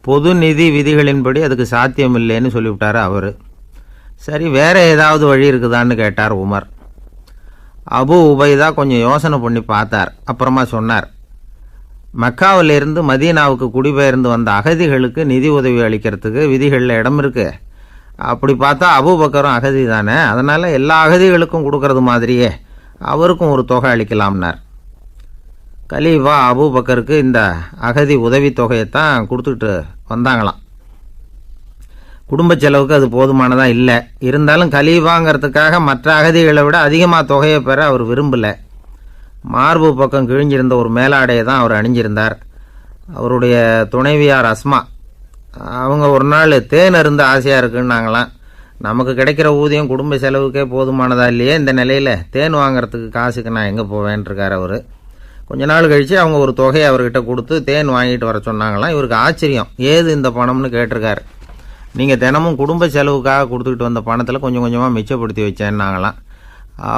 [SPEAKER 1] பொது நிதி விதிகளின்படி அதுக்கு சாத்தியம் இல்லைன்னு சொல்லிவிட்டார் அவர். சரி, வேற ஏதாவது வழி இருக்குதான்னு கேட்டார் உமர். அபு உபைதா கொஞ்சம் யோசனை பண்ணி பார்த்தார். அப்புறமா சொன்னார், மக்காவிலிருந்து மதீனாவுக்கு குடிபெயர்ந்து வந்த அகதிகளுக்கு நிதி உதவி அளிக்கிறதுக்கு விதிகளில் இடம் இருக்கு. அப்படி பார்த்தா அபூபக்கரும் அகதி தானே, அதனால் எல்லா அகதிகளுக்கும் கொடுக்கறது மாதிரியே அவருக்கும் ஒரு தொகை அளிக்கலாம்னார். கலீஃபா அபூபக்கருக்கு இந்த அகதி உதவி தொகையைத்தான் கொடுத்துட்டு வந்தாங்களாம். குடும்ப செலவுக்கு அது போதுமானதாக இல்லை. இருந்தாலும் கலீஃபாங்கிறதுக்காக மற்ற அகதிகளை விட அதிகமாக தொகையை பெற அவர் விரும்பலை. மார்பு பக்கம் கிழிஞ்சிருந்த ஒரு மேலாடையை தான் அவர் அணிஞ்சிருந்தார். அவருடைய துணைவியார் அஸ்மா, அவங்க ஒரு நாள் தேன் அருந்த ஆசையாக இருக்குன்னாங்களாம். நமக்கு கிடைக்கிற ஊதியம் குடும்ப செலவுக்கே போதுமானதா இல்லையே, இந்த நிலையில் தேன் வாங்கிறதுக்கு காசுக்கு நான் எங்கே போவேன்ருக்கார் அவர். கொஞ்ச நாள் கழித்து அவங்க ஒரு தொகையை அவர்கிட்ட கொடுத்து தேன் வாங்கிட்டு வர சொன்னாங்களாம். இவருக்கு ஆச்சரியம், ஏது இந்த பணம்னு கேட்டிருக்காரு. நீங்கள் தினமும் குடும்ப செலவுக்காக கொடுத்துக்கிட்டு வந்த பணத்தில் கொஞ்சம் கொஞ்சமாக மிச்சப்படுத்தி வச்சேன்னாங்களாம்.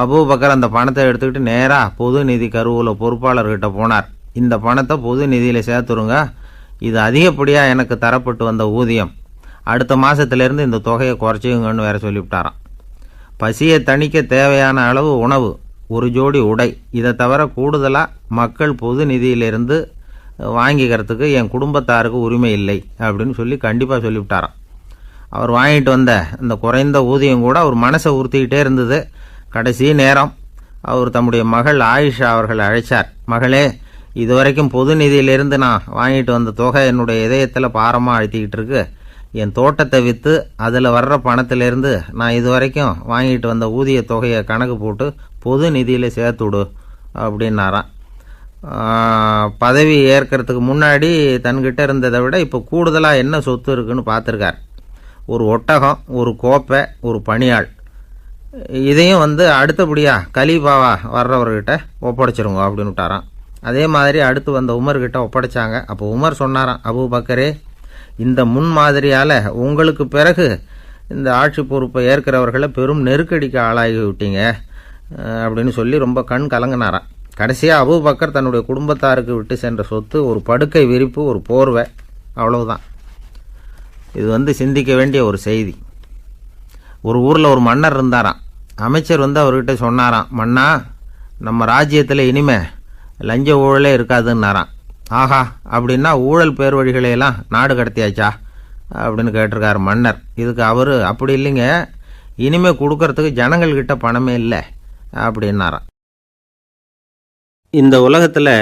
[SPEAKER 1] அபூபக்கர் அந்த பணத்தை எடுத்துக்கிட்டு நேராக பொது நிதி கருவூல பொறுப்பாளர்கிட்ட போனார். இந்த பணத்தை பொது நிதியில் சேர்த்துருங்க, இது அதிகப்படியாக எனக்கு தரப்பட்டு வந்த ஊதியம், அடுத்த மாதத்துலேருந்து இந்த தொகையை குறைச்சிங்கன்னு வேற சொல்லிவிட்டாராம். பசியை தணிக்க தேவையான அளவு உணவு, ஒரு ஜோடி உடை, இதை தவிர கூடுதலாக மக்கள் பொது நிதியிலிருந்து வாங்கிக்கிறதுக்கு என் குடும்பத்தாருக்கு உரிமை இல்லை அப்படின்னு சொல்லி கண்டிப்பாக சொல்லிவிட்டாராம். அவர் வாங்கிட்டு வந்த இந்த குறைந்த ஊதியம் கூட அவர் மனசை உறுத்திக்கிட்டே இருந்தது. கடைசி நேரம் அவர் தம்முடைய மகள் ஆயிஷா அவர்களை அழைச்சார். மகளே, இதுவரைக்கும் பொது நிதியிலிருந்து நான் வாங்கிட்டு வந்த தொகை என்னுடைய இதயத்தில் பாரமாக அழுத்திக்கிட்டு இருக்கு. என் தோட்டத்தை விற்று அதில் வர்ற பணத்திலேருந்து நான் இதுவரைக்கும் வாங்கிட்டு வந்த ஊதிய தொகையை கணக்கு போட்டு பொது நிதியில் சேர்த்துவிடு அப்படின்னாராம். பதவி ஏற்கிறதுக்கு முன்னாடி தன்கிட்ட இருந்ததை விட இப்போ கூடுதலாக என்ன சொத்து இருக்குன்னு பார்த்துருக்கார். ஒரு ஒட்டகம், ஒரு கோப்பை, ஒரு பணியாள். இதையும் அடுத்தபடியாக கலீஃபாவா வர்றவர்கிட்ட ஒப்படைச்சிருங்க அப்படின்னு விட்டாராம். அதே மாதிரி அடுத்து வந்த உமர்கிட்ட ஒப்படைச்சாங்க. அப்போ உமர் சொன்னாராம், அபூபக்கரே, இந்த முன்மாதிரியால் உங்களுக்கு பிறகு இந்த ஆட்சி பொறுப்பை ஏற்கிறவர்களை பெரும் நெருக்கடிக்கு ஆளாகி விட்டீங்க அப்படின்னு சொல்லி ரொம்ப கண் கலங்கினாராம். கடைசியாக அபூபக்கர் தன்னுடைய குடும்பத்தாருக்கு விட்டு சென்ற சொத்து ஒரு படுக்கை விரிப்பு, ஒரு போர்வை, அவ்வளவுதான். இது சிந்திக்க வேண்டிய ஒரு செய்தி. ஒரு ஊரில் ஒரு மன்னர் இருந்தாராம். அமைச்சர் அவர்கிட்ட சொன்னாராம், மன்னா, நம்ம ராஜ்யத்தில் இனிமே லஞ்ச ஊழலே இருக்காதுன்னாராம். ஆஹா, அப்படின்னா ஊழல் பேர் வழிகளையெல்லாம் நாடு கடத்தியாச்சா அப்படின்னு கேட்டிருக்காரு மன்னர். இதுக்கு அவர், அப்படி இல்லைங்க, இனிமேல் கொடுக்கறதுக்கு ஜனங்கள்கிட்ட பணமே இல்லை அப்படின்னாராம். இந்த உலகத்தில்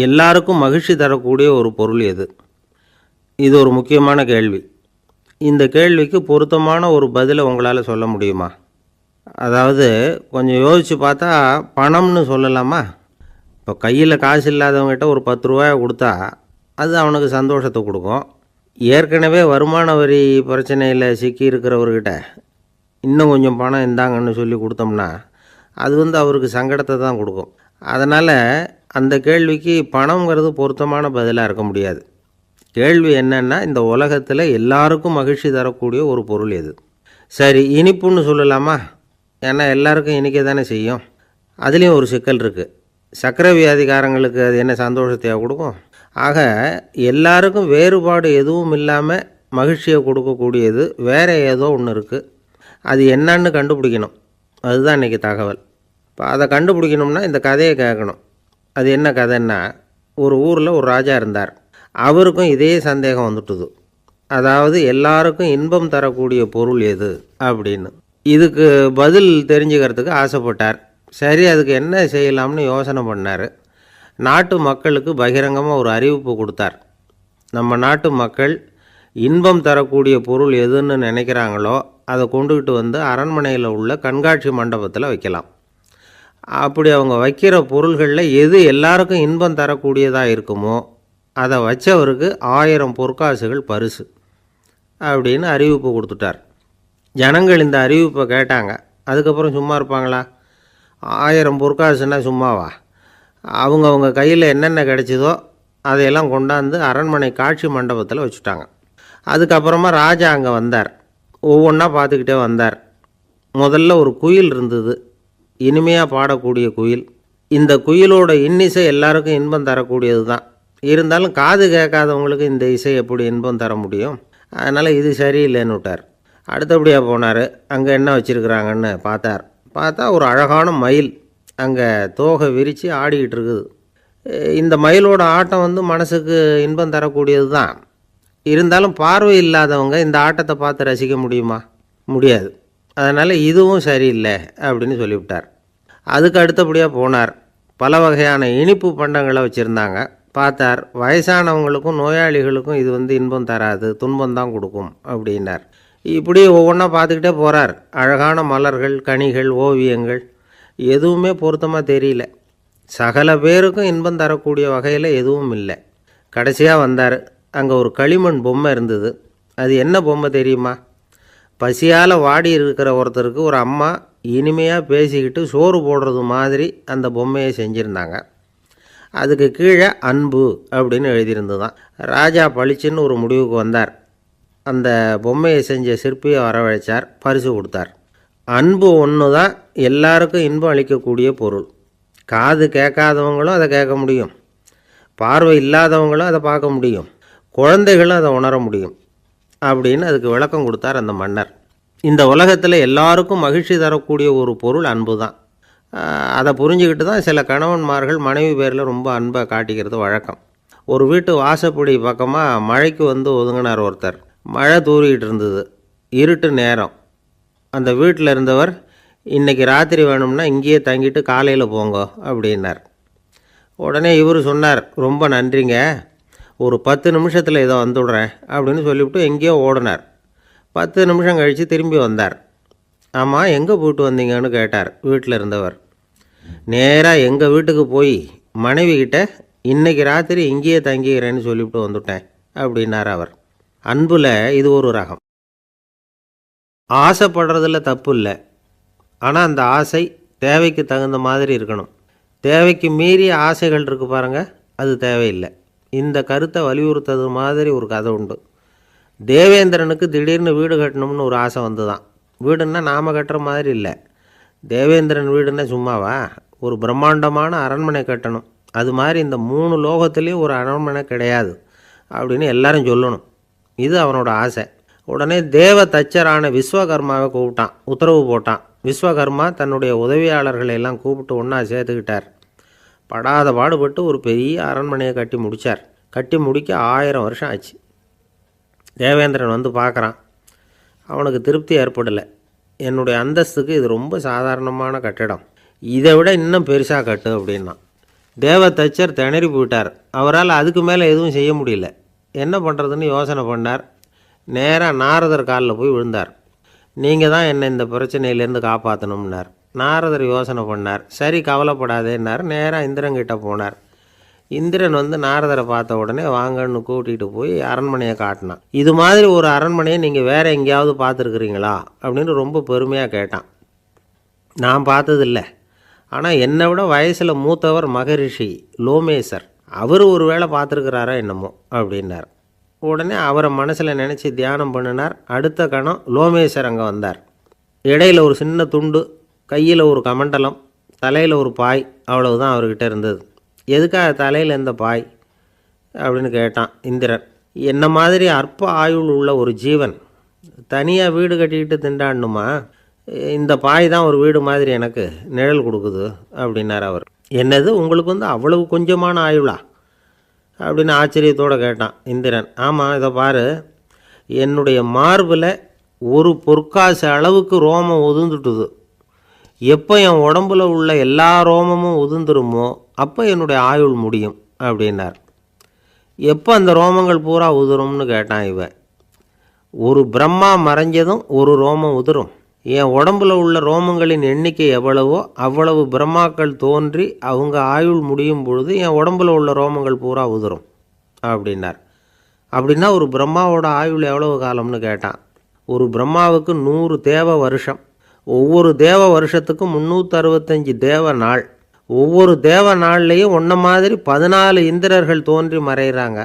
[SPEAKER 1] எல்லாருக்கும் மகிழ்ச்சி தரக்கூடிய ஒரு பொருள் எது? இது ஒரு முக்கியமான கேள்வி. இந்த கேள்விக்கு பொருத்தமான ஒரு பதிலை உங்களால் சொல்ல முடியுமா? அதாவது கொஞ்சம் யோசித்து பார்த்தா பணம்னு சொல்லலாமா? இப்போ கையில் காசு இல்லாதவங்ககிட்ட ஒரு 10 ரூபாய் கொடுத்தா அது அவனுக்கு சந்தோஷத்தை கொடுக்கும். ஏற்கனவே வருமான வரி பிரச்சனையில் சிக்கி இருக்கிறவர்கிட்ட இன்னும் கொஞ்சம் பணம் இந்தாங்கன்னு சொல்லி கொடுத்தோம்னா அது அவருக்கு சங்கடத்தை தான் கொடுக்கும். அதனால் அந்த கேள்விக்கு பணங்கிறது பொருத்தமான பதிலாக இருக்க முடியாது. கேள்வி என்னன்னா, இந்த உலகத்தில் எல்லாருக்கும் மகிழ்ச்சி தரக்கூடிய ஒரு பொருள் எது? சரி, இனிப்புன்னு சொல்லலாமா? ஏன்னா எல்லாருக்கும் இனிக்க தானே செய்யும். அதுலேயும் ஒரு சிக்கல் இருக்குது. சர்க்கரை வியாதிக்காரங்களுக்கு அது என்ன சந்தோஷத்தையாக கொடுக்கும்? ஆக எல்லாருக்கும் வேறுபாடு எதுவும் இல்லாமல் மகிழ்ச்சியை கொடுக்கக்கூடியது வேறு ஏதோ ஒன்று இருக்குது. அது என்னன்னு கண்டுபிடிக்கணும். அதுதான் இன்றைக்கி தகவல். இப்போ அதை கண்டுபிடிக்கணும்னா இந்த கதையை கேட்கணும். அது என்ன கதைன்னா, ஒரு ஊரில் ஒரு ராஜா இருந்தார். அவருக்கும் இதே சந்தேகம் வந்துட்டுது. அதாவது எல்லாருக்கும் இன்பம் தரக்கூடிய பொருள் எது அப்படின்னு. இதுக்கு பதில் தெரிஞ்சுக்கிறதுக்கு ஆசைப்பட்டார். சரி, அதுக்கு என்ன செய்யலாம்னு யோசனை பண்ணார். நாட்டு மக்களுக்கு பகிரங்கமாக ஒரு அறிவிப்பு கொடுத்தார். நம்ம நாட்டு மக்கள் இன்பம் தரக்கூடிய பொருள் எதுன்னு நினைக்கிறாங்களோ அதை கொண்டுக்கிட்டு வந்து அரண்மனையில் உள்ள கண்காட்சி மண்டபத்தில் வைக்கலாம். அப்படி அவங்க வைக்கிற பொருள்களில் எது எல்லாருக்கும் இன்பம் தரக்கூடியதாக இருக்குமோ அதை வச்சவருக்கு 1000 பொற்காசுகள் பரிசு அப்படின்னு அறிவிப்பு கொடுத்துட்டார். ஜனங்கள் இந்த அறிவிப்பை கேட்டாங்க. அதுக்கப்புறம் சும்மா இருப்பாங்களா? 1000 பொற்காசுன்னா சும்மாவா? அவங்கவுங்க கையில் என்னென்ன கிடைச்சதோ அதையெல்லாம் கொண்டாந்து அரண்மனை காட்சி மண்டபத்தில் வச்சுட்டாங்க. அதுக்கப்புறமா ராஜா அங்கே வந்தார். ஒவ்வொன்றா பார்த்துக்கிட்டே வந்தார். முதல்ல ஒரு குயில் இருந்தது, இனிமையாக பாடக்கூடிய குயில். இந்த குயிலோட இன்னிசை எல்லாருக்கும் இன்பம் தரக்கூடியது தான். இருந்தாலும் காது கேட்காதவங்களுக்கு இந்த இசை எப்படி இன்பம் தர முடியும்? அதனால் இது சரியில்லைன்னு விட்டார். அடுத்தபடியாக போனார். அங்கே என்ன வச்சுருக்குறாங்கன்னு பார்த்தா ஒரு அழகான மயில் அங்கே தோகை விரித்து ஆடிக்கிட்டு இருக்குது. இந்த மயிலோட ஆட்டம் மனசுக்கு இன்பம் தரக்கூடியது தான். இருந்தாலும் பார்வை இல்லாதவங்க இந்த ஆட்டத்தை பார்த்து ரசிக்க முடியுமா? முடியாது. அதனால் இதுவும் சரியில்லை அப்படின்னு சொல்லிவிட்டார். அதுக்கு அடுத்தபடியாக போனார். பல வகையான இனிப்பு பண்டங்களை வச்சுருந்தாங்க. பார்த்தார், வயசானவங்களுக்கும் நோயாளிகளுக்கும் இது இன்பம் தராது, துன்பம் தான் கொடுக்கும் அப்படின்னார். இப்படி ஒவ்வொன்றா பார்த்துக்கிட்டே போகிறார். அழகான மலர்கள், கனிகள், ஓவியங்கள் எதுவுமே பொருத்தமாக தெரியல. சகல பேருக்கும் இன்பம் தரக்கூடிய வகையில் எதுவும் இல்லை. கடைசியாக வந்தார். அங்கே ஒரு களிமண் பொம்மை இருந்தது. அது என்ன பொம்மை தெரியுமா? பசியால் வாடி இருக்கிற ஒருத்தருக்கு ஒரு அம்மா இனிமையாக பேசிக்கிட்டு சோறு போடுறது மாதிரி அந்த பொம்மையை செஞ்சுருந்தாங்க. அதுக்கு கீழே அன்பு அப்படின்னு எழுதியிருந்துதான். ராஜா பளிச்சுன்னு ஒரு முடிவுக்கு வந்தார். அந்த பொம்மையை செஞ்ச சிற்பியை வரவழைச்சார், பரிசு கொடுத்தார். அன்பு ஒன்று தான் எல்லாருக்கும் இன்பம் அளிக்கக்கூடிய பொருள். காது கேட்காதவங்களும் அதை கேட்க முடியும், பார்வை இல்லாதவங்களும் அதை பார்க்க முடியும், குழந்தைகளும் அதை உணர முடியும் அப்படின்னு அதுக்கு விளக்கம் கொடுத்தார் அந்த மன்னர். இந்த உலகத்தில் எல்லாருக்கும் மகிழ்ச்சி தரக்கூடிய ஒரு பொருள் அன்பு தான். அதை புரிஞ்சுக்கிட்டு தான் சில கணவன்மார்கள் மனைவி பேரில் ரொம்ப அன்பை காட்டிக்கிறது வழக்கம். ஒரு வீட்டு வாசப்படி பக்கமாக மழைக்கு ஒதுங்கினார் ஒருத்தர். மழை தூரிக்கிட்டு இருந்தது, இருட்டு நேரம். அந்த வீட்டில் இருந்தவர், இன்றைக்கி ராத்திரி வேணும்னா இங்கேயே தங்கிட்டு காலையில் போங்க அப்படின்னார். உடனே இவர் சொன்னார், ரொம்ப நன்றிங்க, ஒரு 10 நிமிஷத்தில் இதை வந்துவிடுறேன் அப்படின்னு சொல்லிவிட்டு எங்கேயோ ஓடினார். 10 நிமிஷம் கழித்து திரும்பி வந்தார். ஆமாம், எங்கே போயிட்டு வந்தீங்கன்னு கேட்டார் வீட்டில் இருந்தவர். நேராக எங்கள் வீட்டுக்கு போய் மனைவிக்கிட்ட இன்றைக்கி ராத்திரி இங்கேயே தங்கிக்கிறேன்னு சொல்லிவிட்டு வந்துவிட்டேன் அப்படின்னார் அவர். அன்பில் இது ஒரு ரகம். ஆசைப்படுறதில் தப்பு இல்லை, ஆனால் அந்த ஆசை தேவைக்கு தகுந்த மாதிரி இருக்கணும். தேவைக்கு மீறிய ஆசைகள் இருக்குது பாருங்கள், அது தேவையில்லை. இந்த கருத்தை வலியுறுத்தது மாதிரி ஒரு கதை உண்டு. தேவேந்திரனுக்கு திடீர்னு வீடு கட்டணும்னு ஒரு ஆசை வந்துதான். வீடுன்னா நாம் கட்டுற மாதிரி இல்லை. தேவேந்திரன் வீடுன்னா சும்மாவா? ஒரு பிரம்மாண்டமான அரண்மனை கட்டணும். அது மாதிரி இந்த 3 லோகத்துலேயும் ஒரு அரண்மனை கிடையாது அப்படின்னு எல்லாரும் சொல்லணும். இது அவனோட ஆசை. உடனே தேவ தச்சரான விஸ்வகர்மாவை கூப்பிட்டான், உத்தரவு போட்டான். விஸ்வகர்மா தன்னுடைய உதவியாளர்களை எல்லாம் கூப்பிட்டு ஒன்றா சேர்த்துக்கிட்டார். படாத பாடுபட்டு ஒரு பெரிய அரண்மனையை கட்டி முடித்தார். கட்டி முடிக்க 1000 வருஷம் ஆச்சு. தேவேந்திரன் பார்க்குறான். அவனுக்கு திருப்தி ஏற்படலை. என்னுடைய அந்தஸ்துக்கு இது ரொம்ப சாதாரணமான கட்டிடம், இதை விட இன்னும் பெருசாக கட்டு அப்படின்னா. தேவ தச்சர் திணறி போயிட்டார். அவரால் அதுக்கு மேலே எதுவும் செய்ய முடியல. என்ன பண்ணுறதுன்னு யோசனை பண்ணார். நேராக நாரதர் காலில் போய் விழுந்தார். நீங்கள் தான் என்னை இந்த பிரச்சனையிலேருந்து காப்பாற்றணும்னார். நாரதர் யோசனை பண்ணார். சரி, கவலைப்படாதேன்னார். நேராக இந்திரன்கிட்ட போனார். இந்திரன் நாரதரை பார்த்த உடனே வாங்கன்னு கூட்டிகிட்டு போய் அரண்மனையை காட்டினான். இது மாதிரி ஒரு அரண்மனையை நீங்கள் வேறு எங்கேயாவது பார்த்துருக்குறீங்களா அப்படின்னு ரொம்ப பெருமையாக கேட்டான். நான் பார்த்ததில்லை, ஆனால் என்னை விட வயசில் மூத்தவர் மகரிஷி லோமேசர், அவர் ஒரு வேளை பார்த்துருக்கிறாரா என்னமோ அப்படின்னார். உடனே அவரை மனசில் நினச்சி தியானம் பண்ணினார். அடுத்த கணம் லோமேசர் அங்கே வந்தார். இடையில் ஒரு சின்ன துண்டு, கையில் ஒரு கமண்டலம், தலையில் ஒரு பாய், அவ்வளவுதான் அவர்கிட்ட இருந்தது. எதுக்காக தலையில் எந்த பாய் அப்படின்னு கேட்டான் இந்திரன். என்ன மாதிரி அற்ப ஆயுள் உள்ள ஒரு ஜீவன் தனியாக வீடு கட்டிக்கிட்டு திண்டாடணுமா? இந்த பாய் தான் ஒரு வீடு மாதிரி எனக்கு நிழல் கொடுக்குது அப்படின்னார் அவர். என்னது, உங்களுக்கு அவ்வளவு கொஞ்சமான ஆயுளா அப்படின்னு ஆச்சரியத்தோடு கேட்டான் இந்திரன். ஆமாம், இதை பாரு, என்னுடைய மார்பில் ஒரு பொற்காசு அளவுக்கு ரோமம் ஒதுந்துட்டுது. எப்போ என் உடம்புல உள்ள எல்லா ரோமமும் உதிர்ந்துருமோ அப்போ என்னுடைய ஆயுள் முடியும் அப்படின்னார். எப்போ அந்த ரோமங்கள் பூரா உதிரும்னு கேட்டான் இவன். ஒரு பிரம்மா மறைஞ்சதும் ஒரு ரோமம் உதிரும். என் உடம்புல உள்ள ரோமங்களின் எண்ணிக்கை எவ்வளவோ அவ்வளவு பிரம்மாக்கள் தோன்றி அவங்க ஆயுள் முடியும் பொழுது என் உடம்புல உள்ள ரோமங்கள் பூரா உதிரும் அப்படின்னார். அப்படின்னா ஒரு பிரம்மாவோட ஆயுள் எவ்வளவு காலம்னு கேட்டான். ஒரு பிரம்மாவுக்கு 100 தேவ வருஷம். ஒவ்வொரு தேவ வருஷத்துக்கும் 365 தேவ நாள். ஒவ்வொரு தேவ நாள்லேயும் ஒன்றை மாதிரி 14 இந்திரர்கள் தோன்றி மறைகிறாங்க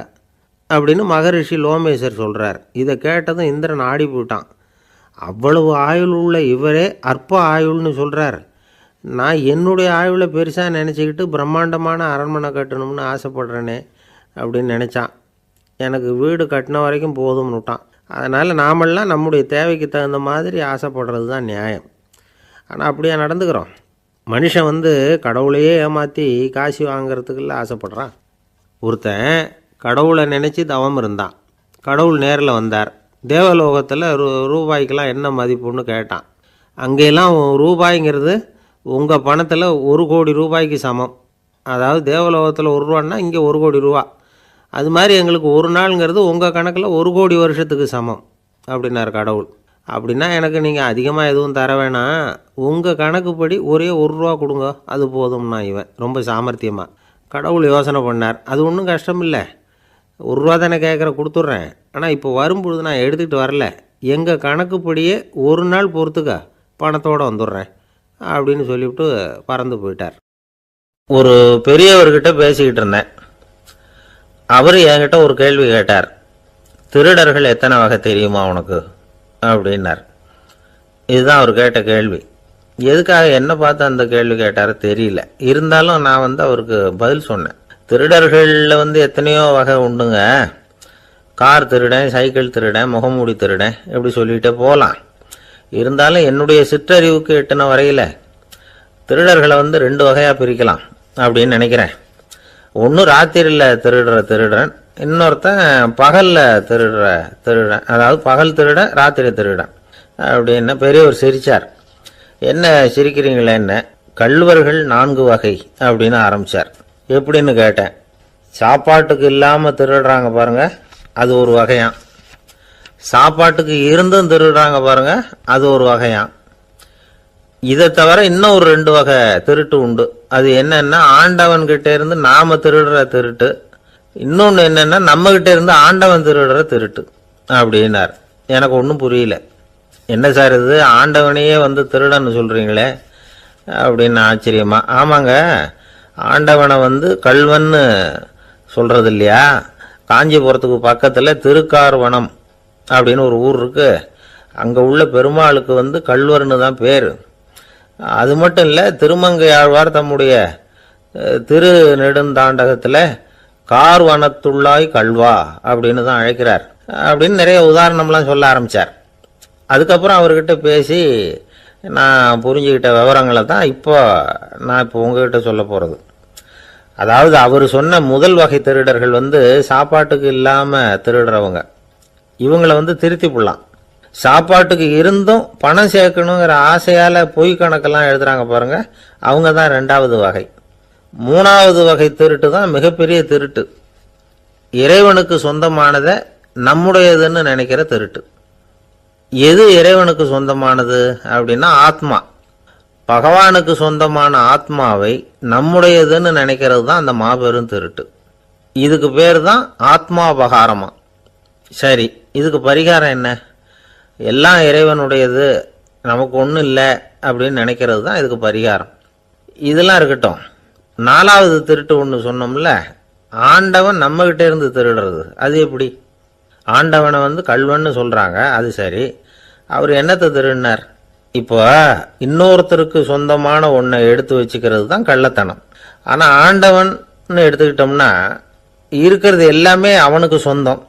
[SPEAKER 1] அப்படின்னு மகரிஷி லோமேசர் சொல்கிறார். இதை கேட்டதும் இந்திரன் ஆடி போயிட்டான். அவ்வளவு ஆயுள் உள்ள இவரே அற்ப ஆயுள்னு சொல்கிறார். நான் என்னுடைய ஆயுளை பெருசாக நினச்சிக்கிட்டு பிரம்மாண்டமான அரண்மனை கட்டணும்னு ஆசைப்படுறேனே அப்படின்னு நினச்சான். எனக்கு வீடு கட்டின வரைக்கும் போதும்னு விட்டான். அதனால் நாமெல்லாம் நம்முடைய தேவைக்கு தகுந்த மாதிரி ஆசைப்படுறது தான் நியாயம். ஆனால் அப்படியே நடந்துக்கிறோம். மனுஷன் கடவுளையே ஏமாற்றி காசு வாங்கிறதுக்குள்ள ஆசைப்படுறான். ஒருத்தன் கடவுளை நினச்சி தவம் இருந்தான். கடவுள் நேரில் வந்தார். தேவலோகத்தில் ரூபாய்க்கெல்லாம் என்ன மதிப்புன்னு கேட்டான். அங்கெல்லாம் ரூபாய்ங்கிறது உங்கள் பணத்தில் 1 கோடி ரூபாய்க்கு சமம். அதாவது தேவலோகத்தில் 1 ரூபான்னா இங்கே 1 கோடி ரூபா. அது மாதிரி எங்களுக்கு ஒரு நாளுங்கிறது உங்கள் கணக்கில் 1 கோடி வருஷத்துக்கு சமம் அப்படின்னார் கடவுள். அப்படின்னா எனக்கு நீங்கள் அதிகமாக எதுவும் தர வேணாம், உங்கள் கணக்குப்படி ஒரே 1 ரூபா கொடுங்க, அது போதும்னா இவன் ரொம்ப சாமர்த்தியமாக. கடவுள் யோசனை பண்ணார். அது ஒன்றும் கஷ்டம் இல்லை, 1 ரூபா தானே கேட்குற, கொடுத்துட்றேன். ஆனால் இப்போ வரும்பொழுது நான் எடுத்துக்கிட்டு வரல, எங்கள் கணக்குப்படியே 1 நாள் பொறுத்துக்க பணத்தோடு வந்துடுறேன் அப்படின்னு சொல்லிவிட்டு பறந்து போயிட்டார். ஒரு பெரியவர்கிட்ட பேசிக்கிட்டு இருந்தேன். அவர் என்கிட்ட ஒரு கேள்வி கேட்டார். திருடர்கள் எத்தனை வகை தெரியுமா உனக்கு அப்படின்னார். இதுதான் அவர் கேட்ட கேள்வி. எதுக்காக என்ன பார்த்து அந்த கேள்வி கேட்டார் தெரியல. இருந்தாலும் நான் அவருக்கு பதில் சொன்னேன். திருடர்களில் எத்தனையோ வகை உண்டுங்க. கார் திருடன், சைக்கிள் திருடன், முகமூடி திருடன், எப்படி சொல்லிகிட்டே போகலாம். இருந்தாலும் என்னுடைய சிற்றறிவுக்கு எட்டின வரையில் திருடர்களை 2 வகையாக பிரிக்கலாம் அப்படின்னு நினைக்கிறேன். ஒன்று ராத்திரியில் திருடுற திருடன், இன்னொருத்தன் பகலில் திருடுற திருடன். அதாவது பகல் திருடன், ராத்திரி திருடன் அப்படின்னு பெரியவர் சிரித்தார். என்ன சிரிக்கிறீங்களே, என்ன கள்வர்கள் 4 வகை அப்படின்னு ஆரம்பித்தார். எப்படின்னு கேட்டேன். சாப்பாட்டுக்கு இல்லாமல் திருடுறாங்க பாருங்க, அது ஒரு வகையான். சாப்பாட்டுக்கு இருந்தும் திருடுறாங்க பாருங்க, அது ஒரு வகையான். இதை தவிர இன்னும் ஒரு 2 வகை திருட்டு உண்டு. அது என்னன்னா, ஆண்டவன்கிட்ட இருந்து நாம திருடுற திருட்டு, இன்னொன்று என்னன்னா நம்ம கிட்ட இருந்து ஆண்டவன் திருடுற திருட்டு அப்படின்னார். எனக்கு ஒன்றும் புரியல. என்ன சார் இது, ஆண்டவனையே திருடன்னு சொல்றீங்களே அப்படின்னு ஆச்சரியமா. ஆமாங்க, ஆண்டவனை கல்வன்னு சொல்றது இல்லையா. காஞ்சிபுரத்துக்கு பக்கத்தில் திருக்கார்வனம் அப்படின்னு ஒரு ஊர் இருக்கு. அங்கே உள்ள பெருமாளுக்கு கல்வர்னு தான் பேர். அது மட்டும் இல்லை, திருமங்கையாழ்வார் தம்முடைய திரு நெடுந்தாண்டகத்தில் கார்வனத்துள்ளாய் கல்வா அப்படின்னு தான் அழைக்கிறார் அப்படின்னு நிறைய உதாரணம்லாம் சொல்ல ஆரம்பித்தார். அதுக்கப்புறம் அவர்கிட்ட பேசி நான் புரிஞ்சுக்கிட்ட விவரங்களை தான் நான் இப்போ உங்ககிட்ட சொல்ல போகிறது. அதாவது அவர் சொன்ன முதல் வகை திருடர்கள் சாப்பாட்டுக்கு இல்லாமல் திருடுறவங்க. இவங்களை திருத்தி போடலாம். சாப்பாட்டுக்கு இருந்தும் பணம் சேர்க்கணுங்கிற ஆசையால் பொய் கணக்கெல்லாம் எழுதுறாங்க பாருங்க, அவங்க தான் 2வது வகை. 3வது வகை திருட்டு தான் மிகப்பெரிய திருட்டு. இறைவனுக்கு சொந்தமானதை நம்முடையதுன்னு நினைக்கிற திருட்டு. எது இறைவனுக்கு சொந்தமானது அப்படின்னா ஆத்மா. பகவானுக்கு சொந்தமான ஆத்மாவை நம்முடையதுன்னு நினைக்கிறது தான் அந்த மாபெரும் திருட்டு. இதுக்கு பேர் தான் ஆத்மாபகாரமா. சரி, இதுக்கு பரிகாரம் என்ன? எல்லாம் இறைவனுடையது, நமக்கு ஒன்றும் இல்லை அப்படின்னு நினைக்கிறது தான் இதுக்கு பரிகாரம். இதெல்லாம் இருக்கட்டும். 4வது திருட்டு ஒன்று சொன்னோம்ல, ஆண்டவன் நம்மகிட்ட இருந்து திருடுறது. அது எப்படி? ஆண்டவனை கல்வன்னு சொல்கிறாங்க, அது சரி. அவர் என்னத்தை திருடினார்? இப்போ இன்னொருத்தருக்கு சொந்தமான ஒன்றை எடுத்து வச்சுக்கிறது தான் கள்ளத்தனம். ஆனால் ஆண்டவன் எடுத்துக்கிட்டோம்னா இருக்கிறது எல்லாமே அவனுக்கு சொந்தம்.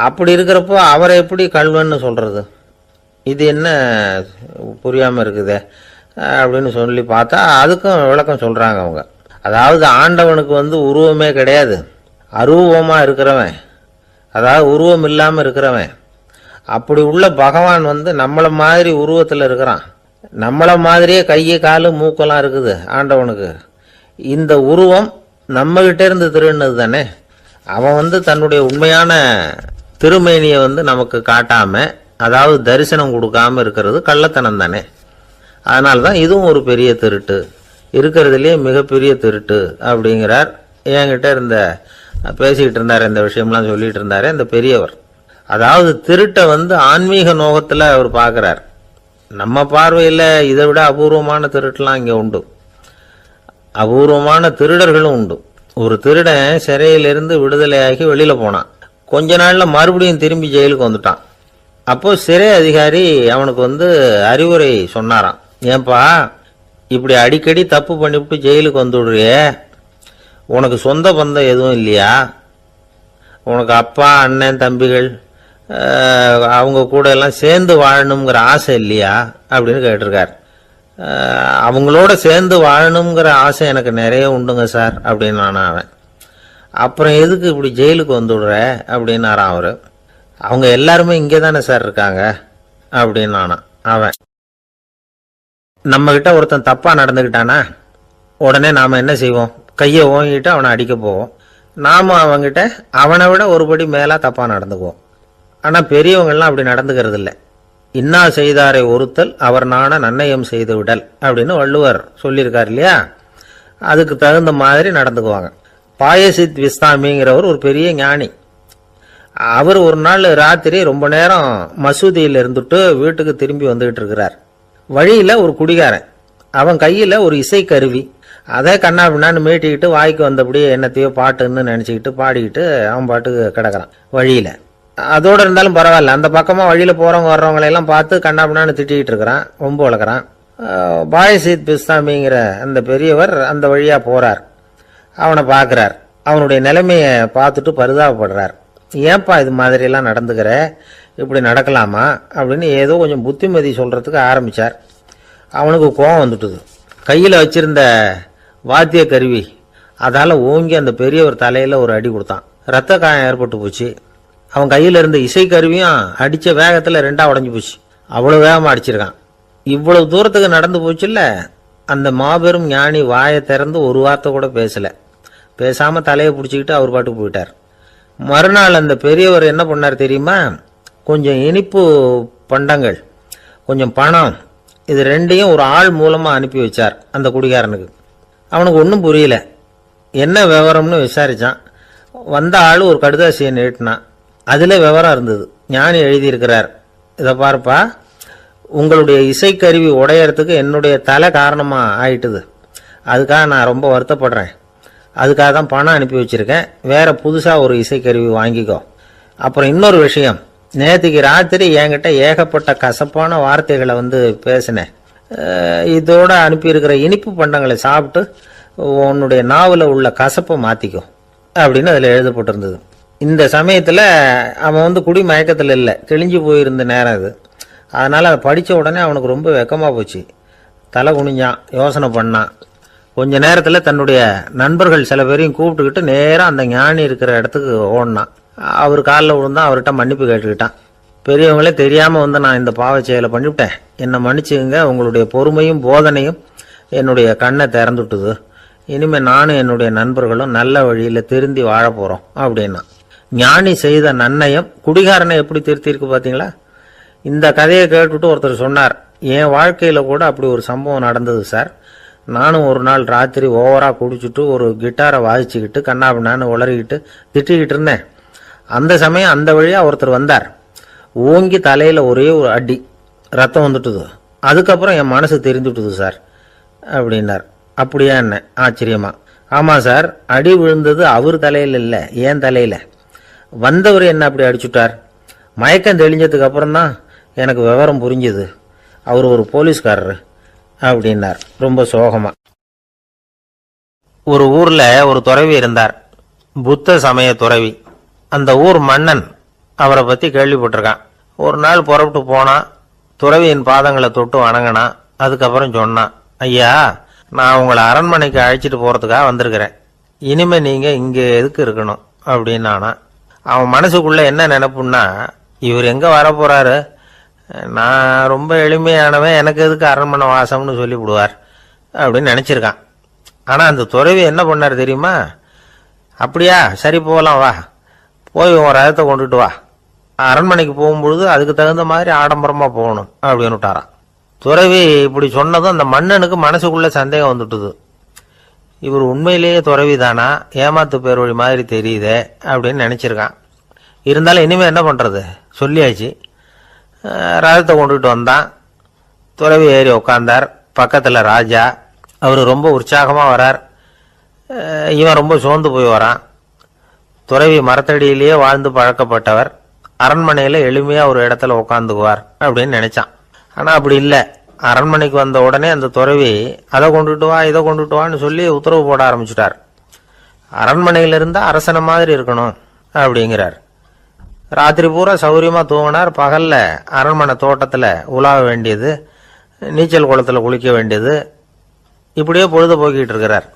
[SPEAKER 1] அப்படி இருக்கிறப்போ அவரை எப்படி கல்வன்னு சொல்கிறது? இது என்ன புரியாமல் இருக்குதே அப்படின்னு சொல்லி பார்த்தா அதுக்கும் விளக்கம் சொல்கிறாங்க அவங்க. அதாவது ஆண்டவனுக்கு உருவமே கிடையாது, அரூபமாக இருக்கிறவன், அதாவது உருவம் இல்லாமல் இருக்கிறவன். அப்படி உள்ள பகவான் நம்மளை மாதிரி உருவத்தில் இருக்கிறான். நம்மள மாதிரியே கையை காலு மூக்கெல்லாம் இருக்குது ஆண்டவனுக்கு. இந்த உருவம் நம்மகிட்ட இருந்து திருடினது தானே. அவன் தன்னுடைய உண்மையான திருமேனியை நமக்கு காட்டாம, அதாவது தரிசனம் கொடுக்காம இருக்கிறது கள்ளத்தனம் தானே. அதனால்தான் இதுவும் ஒரு பெரிய திருட்டு, இருக்கிறதுலேயே மிகப்பெரிய திருட்டு அப்படிங்கிறார். என்கிட்ட பேசிக்கிட்டு இருந்தார், இந்த விஷயம்லாம் சொல்லிட்டு இருந்தாரு இந்த பெரியவர். அதாவது திருட்டை ஆன்மீக நோகத்தில் அவர் பார்க்கிறார். நம்ம பார்வையில் இதை விட அபூர்வமான திருட்டுலாம் இங்கே உண்டு, அபூர்வமான திருடர்களும் உண்டு. ஒரு திருடன் சிறையிலிருந்து விடுதலையாகி வெளியில் போனான். கொஞ்ச நாளில் மறுபடியும் திரும்பி ஜெயிலுக்கு வந்துட்டான். அப்போ சிறை அதிகாரி அவனுக்கு அறிவுரை சொன்னாராம். ஏன்பா இப்படி அடிக்கடி தப்பு பண்ணிவிட்டு ஜெயிலுக்கு வந்துடுறியே, உனக்கு சொந்த பந்தம் எதுவும் இல்லையா? உனக்கு அப்பா அண்ணன் தம்பிகள் அவங்க கூட எல்லாம் சேர்ந்து வாழணுங்கிற ஆசை இல்லையா அப்படின்னு கேட்டிருக்கார். அவங்களோட சேர்ந்து வாழணுங்கிற ஆசை எனக்கு நிறைய உண்டுங்க சார் அப்படின்னு அவன். அப்புறம் எதுக்கு இப்படி ஜெயிலுக்கு வந்துடுற அப்படின்னாரான் அவரு. அவங்க எல்லாருமே இங்கே தானே சார் இருக்காங்க அப்படின்னு அவன். நம்ம கிட்ட ஒருத்தன் தப்பா நடந்துக்கிட்டானா உடனே நாம என்ன செய்வோம்? கையை ஓங்கிட்டு அவனை அடிக்க போவோம். நாம அவங்கிட்ட அவனை விட ஒருபடி மேலா தப்பா நடந்துக்குவோம். ஆனா பெரியவங்கெல்லாம் அப்படி நடந்துக்கிறது இல்லை. இன்னா செய்தாரை ஒருத்தல் அவர் நாண நன்னயம் செய்து விடல் அப்படின்னு வள்ளுவர் சொல்லியிருக்கார் இல்லையா? அதுக்கு தகுந்த மாதிரி நடந்துக்குவாங்க. பாயசித் விஸ்தாமிங்கிறவர் ஒரு பெரிய ஞானி. அவர் ஒரு நாள் ராத்திரி ரொம்ப நேரம் மசூதியில் இருந்துட்டு வீட்டுக்கு திரும்பி வந்துகிட்டு இருக்கிறார். வழியில ஒரு குடிகாரன், அவன் கையில ஒரு இசை கருவி, அதை கண்ணா பின்னான்னு மீட்டிக்கிட்டு வாய்க்கு வந்தபடியே என்னத்தையோ பாட்டுன்னு நினைச்சுக்கிட்டு பாடிக்கிட்டு அவன் பாட்டுக்கு கிடக்கிறான் வழியில. அதோடு இருந்தாலும் பரவாயில்ல, அந்த பக்கமாக வழியில் போகிறவங்க வர்றவங்களையெல்லாம் பார்த்து கண்ணா பின்னான்னு திட்டிகிட்டு இருக்கிறான், ரொம்ப வளர்க்குறான். பாயசித் பிஸ்தாமிங்கிற அந்த பெரியவர் அந்த வழியாக போகிறார். அவனை பார்க்குறார். அவனுடைய நிலைமையை பார்த்துட்டு பரிதாபப்படுறார். ஏன்பா இது மாதிரிலாம் நடந்துக்கிற, இப்படி நடக்கலாமா அப்படின்னு ஏதோ கொஞ்சம் புத்திமதி சொல்கிறதுக்கு ஆரம்பித்தார். அவனுக்கு கோபம் வந்துட்டுது. கையில் வச்சிருந்த வாத்திய கருவி அதால் ஓங்கி அந்த பெரியவர் தலையில் ஒரு அடி கொடுத்தான். ரத்த காயம் ஏற்பட்டு போச்சு. அவன் கையில் இருந்த இசை கருவியும் அடித்த வேகத்தில் ரெண்டாக உடஞ்சி போச்சு. அவ்வளோ வேகமாக அடிச்சிருக்கான். இவ்வளவு தூரத்துக்கு நடந்து போச்சுல்ல. அந்த மாபெரும் ஞானி வாயை திறந்து ஒரு வார்த்தை கூட பேசலை. பேசாமல் தலையை பிடிச்சிக்கிட்டு அவர் பாட்டுக்கு போயிட்டார். மறுநாள் அந்த பெரியவர் என்ன பண்ணார் தெரியுமா? கொஞ்சம் இனிப்பு பண்டங்கள், கொஞ்சம் பணம், இது ரெண்டையும் ஒரு ஆள் மூலமாக அனுப்பி வச்சார் அந்த குடிகாரனுக்கு. அவனுக்கு ஒன்றும் புரியல. என்ன விவரம்னு விசாரித்தான். வந்த ஆள் ஒரு கடுதாசியை நீட்டினான். அதில் விவரம் இருந்தது. ஞானி எழுதியிருக்கிறார், இதை பாருப்பா, உங்களுடைய இசைக்கருவி உடையறதுக்கு என்னுடைய தலை காரணமாக ஆயிட்டுது. அதுக்காக நான் ரொம்ப வருத்தப்படுறேன். அதுக்காக தான் பணம் அனுப்பி வச்சுருக்கேன். வேறு புதுசாக ஒரு இசைக்கருவி வாங்கிக்கோ. அப்புறம் இன்னொரு விஷயம், நேற்றுக்கு ராத்திரி என்கிட்ட ஏகப்பட்ட கசப்பான வார்த்தைகளை பேசினேன். இதோடு அனுப்பியிருக்கிற இனிப்பு பண்டங்களை சாப்பிட்டு உன்னுடைய நாவில் உள்ள கசப்பை மாற்றிக்கோ அப்படின்னு அதில் எழுதப்பட்டிருந்தது. இந்த சமயத்தில் அவன் குடி மயக்கத்தில் இல்லை, தெளிஞ்சு போயிருந்த நேரம் அது. அதனால் அதை படித்த உடனே அவனுக்கு ரொம்ப வெக்கமாக போச்சு. தலை குனிஞ்சான், யோசனை பண்ணான். கொஞ்ச நேரத்தில் தன்னுடைய நண்பர்கள் சில பேரையும் கூப்பிட்டுக்கிட்டு நேராக அந்த ஞானி இருக்கிற இடத்துக்கு ஓடினான். அவர் காலில் விழுந்தான். அவர்கிட்ட மன்னிப்பு கேட்டுக்கிட்டான். பெரியவங்களே தெரியாமல் நான் இந்த பாவ செயலை பண்ணிவிட்டேன், என்னை மன்னிச்சுங்க. உங்களுடைய பொறுமையும் போதனையும் என்னுடைய கண்ணை திறந்துட்டுது. இனிமேல் நானும் என்னுடைய நண்பர்களும் நல்ல வழியில் திருந்தி வாழ போகிறோம் அப்படின்னா. ஞானி செய்த நன்னயம் குடிகாரனை எப்படி திருத்திருக்கு பார்த்தீங்களா? இந்த கதையை கேட்டுட்டு ஒருத்தர் சொன்னார், என் வாழ்க்கையில் கூட அப்படி ஒரு சம்பவம் நடந்தது சார். நானும் ஒரு நாள் ராத்திரி ஓவராக குடிச்சிட்டு ஒரு கிட்டாரை வாசிச்சுக்கிட்டு கண்ணாபின்னான்னு உளறிக்கிட்டு திட்டிக்கிட்டு இருந்தேன். அந்த சமயம் அந்த வழியாக ஒருத்தர் வந்தார். ஓங்கி தலையில் ஒரே ஒரு அடி, ரத்தம் வந்துட்டுது. அதுக்கப்புறம் என் மனசு தெரிஞ்சுட்டுது சார் அப்படின்னார். அப்படியா என்ன ஆச்சரியமா? ஆமாம் சார், அடி விழுந்தது அவர் தலையில் இல்லை, என் தலையில். வந்தவர் என்ன அப்படி அடிச்சுட்டார். மயக்கம் தெளிஞ்சதுக்கு அப்புறம் தான் எனக்கு விவரம் புரிஞ்சுது. அவர் ஒரு போலீஸ்காரர் அப்படின்னார் ரொம்ப சோகமா. ஒரு ஊர்ல ஒரு துறவி இருந்தார், புத்த சமய துறவி. அந்த ஊர் மன்னன் அவரை பத்தி கேள்விப்பட்டிருக்கான். ஒரு நாள் புறப்பட்டு போனான். துறவியின் பாதங்களை தொட்டு வணங்கினான். அதுக்கப்புறம் சொன்னான், ஐயா, நான் உங்களை அரண்மனைக்கு அழைச்சிட்டு போறதுக்காக வந்திருக்கிறேன். இனிமே நீங்க இங்க எதுக்கு இருக்கணும் அப்படின்னானா. அவன் மனசுக்குள்ள என்ன நினைப்புன்னா, இவர் எங்க வர போறாரு, நான் ரொம்ப எளிமையானவன், எனக்கு எதுக்கு அரண்மனை வாசம்னு சொல்லிவிடுவார் அப்படின்னு நினச்சிருக்கான். ஆனால் அந்த துறவி என்ன பண்ணார் தெரியுமா? அப்படியா, சரி போகலாம், வா போய் உன் ரதத்தை கொண்டுட்டு வா, அரண்மனைக்கு போகும்பொழுது அதுக்கு தகுந்த மாதிரி ஆடம்பரமாக போகணும் அப்படின்னு விட்டாரான். துறவி இப்படி சொன்னதும் அந்த மன்னனுக்கு மனசுக்குள்ள சந்தேகம் வந்துட்டுது. இவர் உண்மையிலேயே துறவி தானா, ஏமாத்து பேர் வழி மாதிரி தெரியுதே அப்படின்னு நினச்சிருக்கான். இருந்தாலும் இனிமேல் என்ன பண்ணுறது, சொல்லியாச்சு. ரதத்தை கொண்டுகிட்டு வந்தான். துறவி ஏறி உட்காந்தார். பக்கத்தில் ராஜா. அவர் ரொம்ப உற்சாகமாக வரார். இவன் ரொம்ப சோர்ந்து போய் வரான். துறவி மரத்தடியிலேயே வாழ்ந்து பழக்கப்பட்டவர், அரண்மனையில் எளிமையாக ஒரு இடத்துல உட்காந்துக்குவார் அப்படின்னு நினச்சான். ஆனால் அப்படி இல்லை. அரண்மனைக்கு வந்த உடனே அந்த துறவி அதை கொண்டுட்டு வா, இதை கொண்டுட்டு வான்னு சொல்லி உத்தரவு போட ஆரம்பிச்சுட்டார். அரண்மனையில் இருந்தால் அரசனை மாதிரி இருக்கணும் அப்படிங்கிறார். ராத்திரி பூரா சௌரியமாக தூங்கினார். பகலில் அரண்மனை தோட்டத்தில் உலாவ வேண்டியது, நீச்சல் குளத்தில் குளிக்க வேண்டியது, இப்படியே பொழுது போக்கிட்டு இருக்கிறார்.